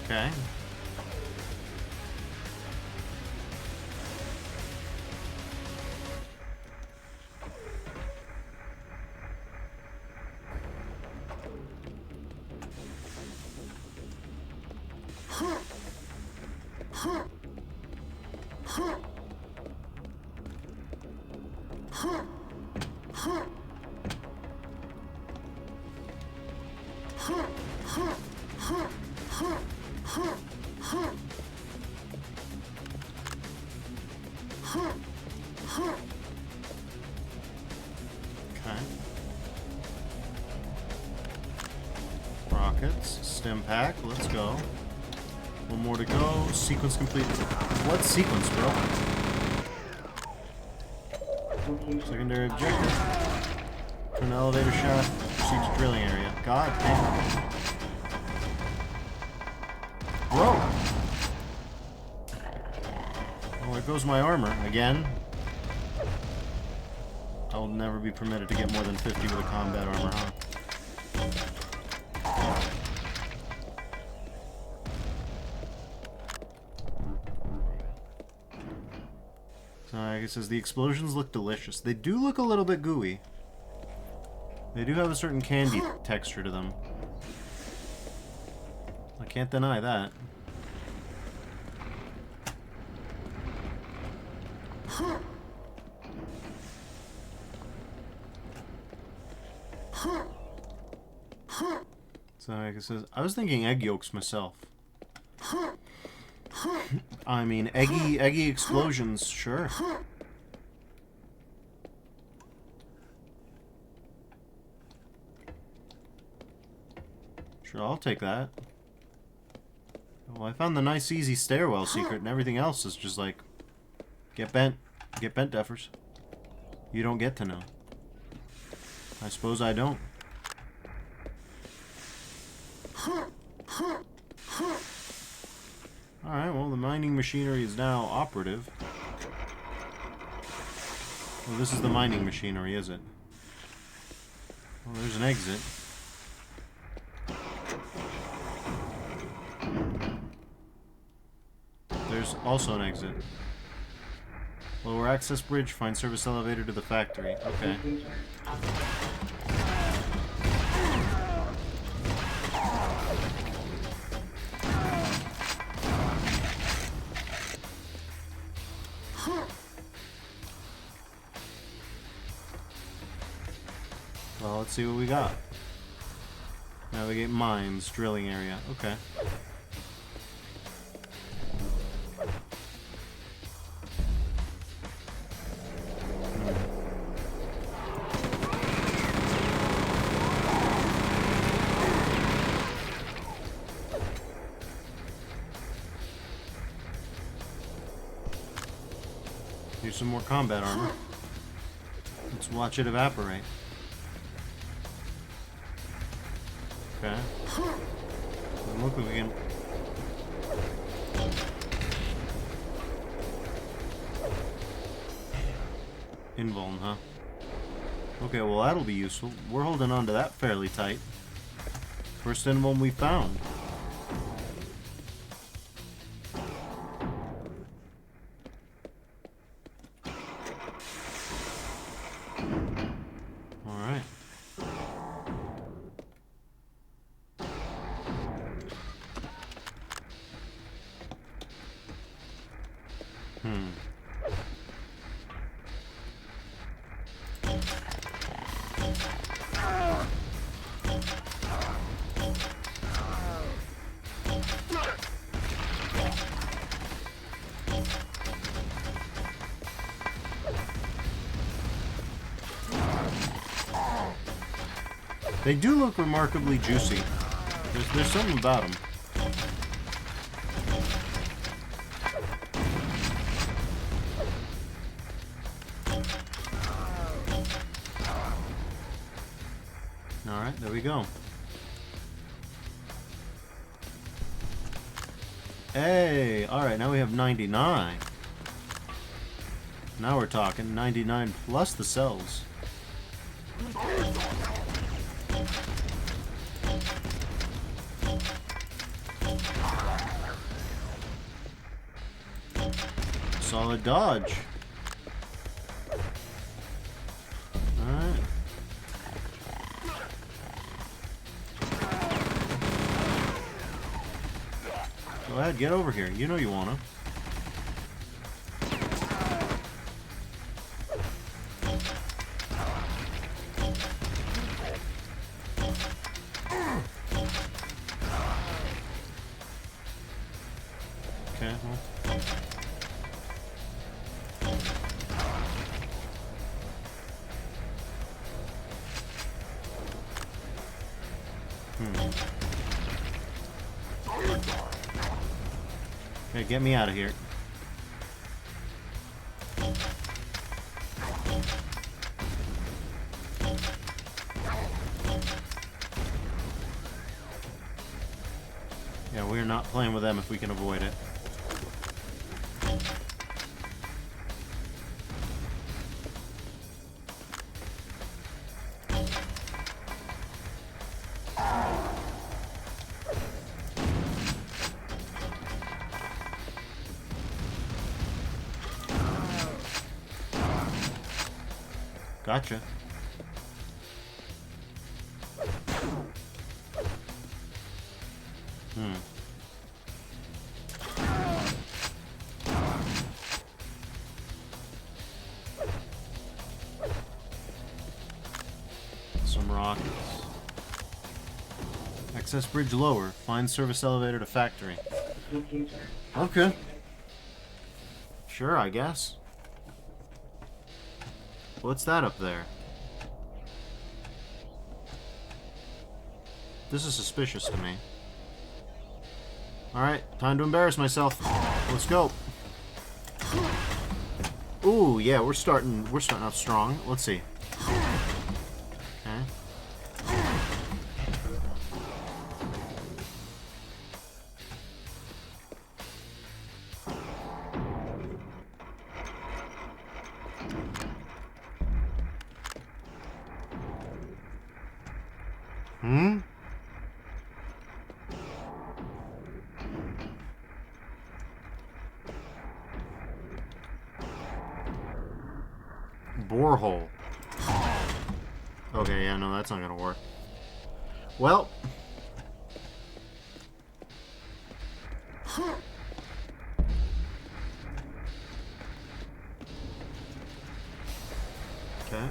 Okay. Okay. Rockets, stim pack, let's go. One more to go. Sequence complete. What sequence, bro? Secondary objective. Turn the elevator shaft. Proceed to drilling area. God damn. Whoa! Well, there goes my armor. Again. I will never be permitted to get more than 50 with a combat armor, huh? So, like it says, the explosions look delicious. They do look a little bit gooey. They do have a certain candy texture to them. I can't deny that. So, like it says, I was thinking egg yolks myself. I mean, eggy explosions, sure. Sure, I'll take that. Well, I found the nice, easy stairwell secret, and everything else is just like, get bent, Duffers. You don't get to know. I suppose I don't. Alright, well, the mining machinery is now operative. Well, this is the mining machinery, is it? Well, there's an exit. There's also an exit. Lower access bridge, find service elevator to the factory. Okay. Locator update. Well, let's see what we got. Navigate mines, drilling area. Okay. Here's some more combat armor. Let's watch it evaporate. Okay. Doesn't look like we can. Invuln, huh? Okay, well that'll be useful. We're holding on to that fairly tight. First invuln we found. Alright. They do look remarkably juicy. There's something about them. Alright, there we go. Hey! Alright, now we have 99. Now we're talking 99 plus the cells. Solid dodge. Alright. Go ahead, get over here. You know you wanna. Okay, well. Okay, get me out of here. Yeah, we're not playing with them if we can avoid it. Gotcha. Some rockets. Access bridge lower. Find service elevator to factory. Locator. Okay. Sure, I guess. What's that up there? This is suspicious to me. Alright, time to embarrass myself. Let's go. Ooh, yeah, we're starting off strong. Let's see. Okay. borehole. Okay, yeah, no, that's not gonna work. Well. Okay.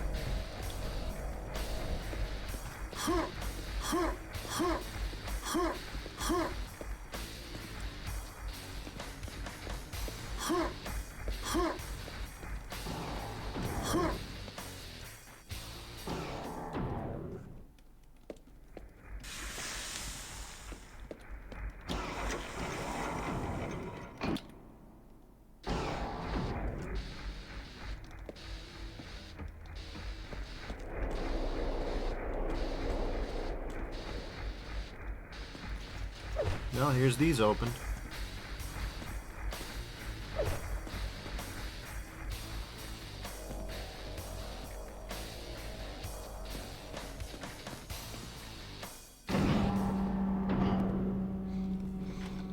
Well, here's these open.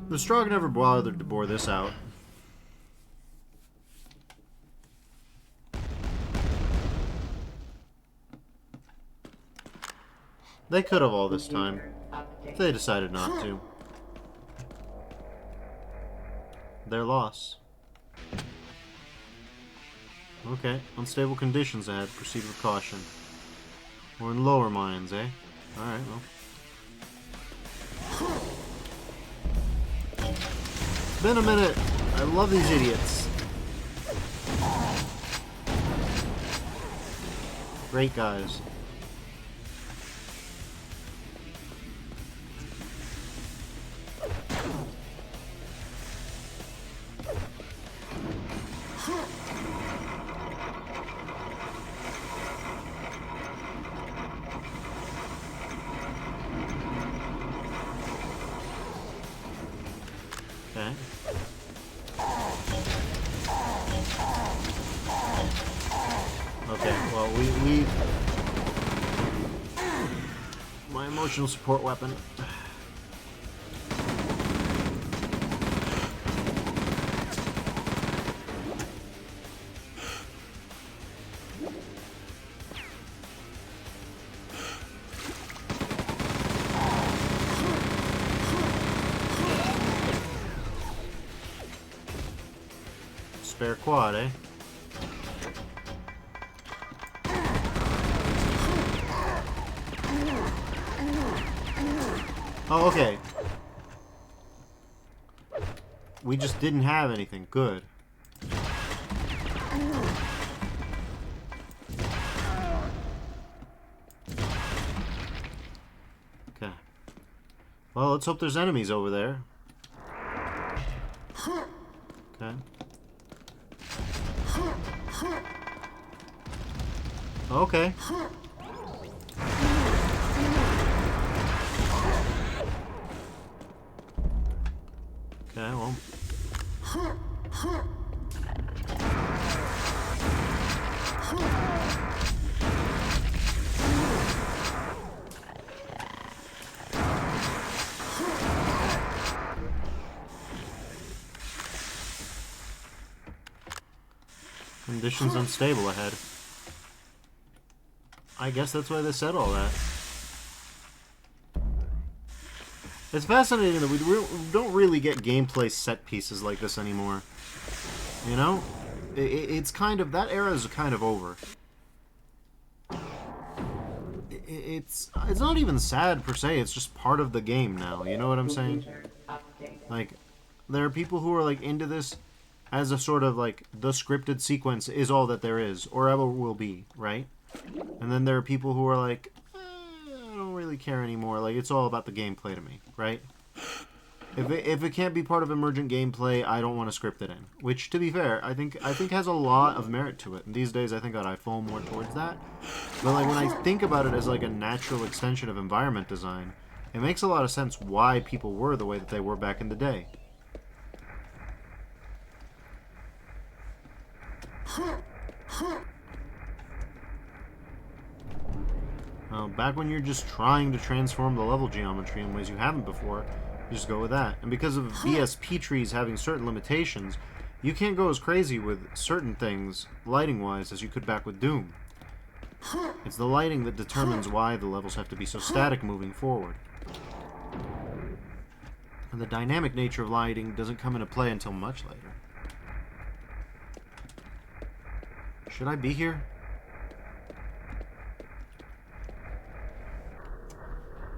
The Strog never bothered to bore this out. They could have all this time. They decided not to. Their loss. Okay, unstable conditions ahead. Proceed with caution. We're in lower mines, eh? Alright, well. It's been a minute. I love these idiots. Great guys. Okay. Okay, well, we... My emotional support weapon. Spare quad, eh? Oh, okay. We just didn't have anything. Good. Okay. Well, let's hope there's enemies over there. Okay. Okay. Okay, well. Conditions unstable ahead. I guess that's why they said all that. It's fascinating that we don't really get gameplay set pieces like this anymore. You know? It's kind of... That era is kind of over. It's not even sad per se, it's just part of the game now. You know what I'm saying? Like, there are people who are like into this as a sort of like the scripted sequence is all that there is, or ever will be, right? And then there are people who are like, I don't really care anymore. Like, it's all about the gameplay to me, right? If it can't be part of emergent gameplay, I don't want to script it in. Which, to be fair, I think has a lot of merit to it. And these days, I think that I fall more towards that. But like when I think about it as like a natural extension of environment design, it makes a lot of sense why people were the way that they were back in the day. Back when you're just trying to transform the level geometry in ways you haven't before, you just go with that. And because of BSP trees having certain limitations, You can't go as crazy with certain things, lighting-wise, as you could back with Doom. It's the lighting that determines why the levels have to be so static moving forward. And the dynamic nature of lighting doesn't come into play until much later. Should I be here?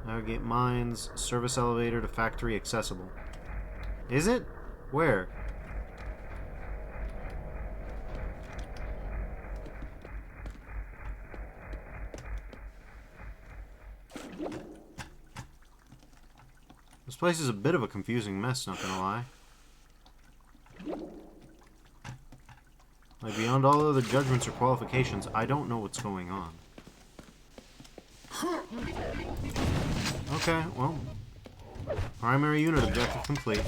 Navigate mines, service elevator to factory accessible. Is it? Where? This place is a bit of a confusing mess, not gonna lie. Like, beyond all other judgments or qualifications, I don't know what's going on. Okay, well. Primary unit objective complete.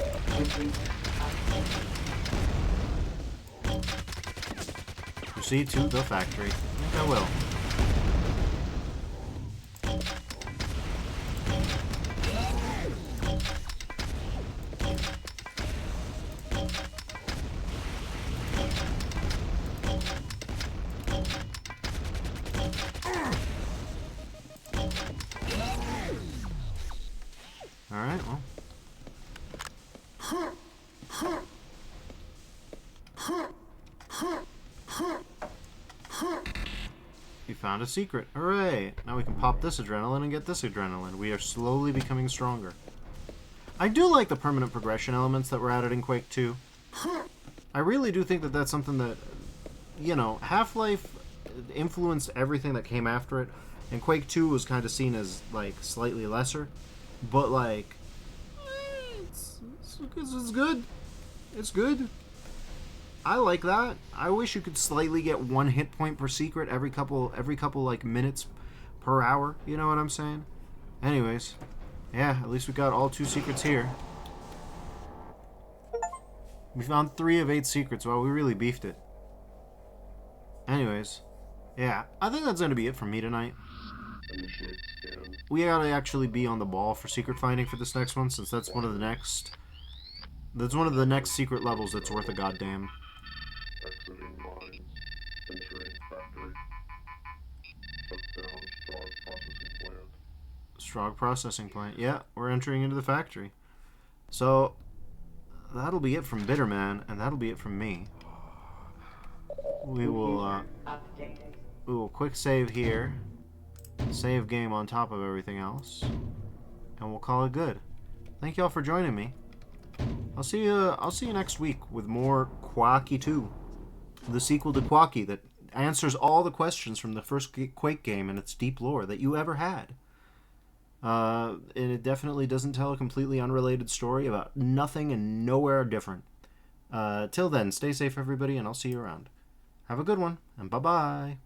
Proceed to the factory. I think I will. Alright, well. You found a secret. Hooray! Now we can pop this adrenaline and get this adrenaline. We are slowly becoming stronger. I do like the permanent progression elements that were added in Quake 2. I really do think that that's something that, you know, Half-Life influenced everything that came after it, and Quake 2 was kind of seen as, like, slightly lesser. But, like, it's good. It's good. I like that. I wish you could slightly get 1 hit point per secret every couple like minutes per hour. You know what I'm saying? Anyways, yeah, at least we got all 2 secrets here. We found 3 of 8 secrets. Well, we really beefed it. Anyways, yeah, I think that's gonna be it for me tonight. Initiate scan. We gotta actually be on the ball for secret finding for this next one, since that's one of the next secret levels that's worth a goddamn. Exiting mines. Entering factory. Shut down stock processing plant. Strong processing plant. Yeah, we're entering into the factory. So, that'll be it from Bitterman, and that'll be it from me. We will Updated. quick save here. Save game on top of everything else. And we'll call it good. Thank y'all for joining me. I'll see you next week with more Quacky 2. The sequel to Quacky that answers all the questions from the first Quake game and its deep lore that you ever had. And it definitely doesn't tell a completely unrelated story about nothing and nowhere different. Till then, stay safe everybody, and I'll see you around. Have a good one, and bye-bye.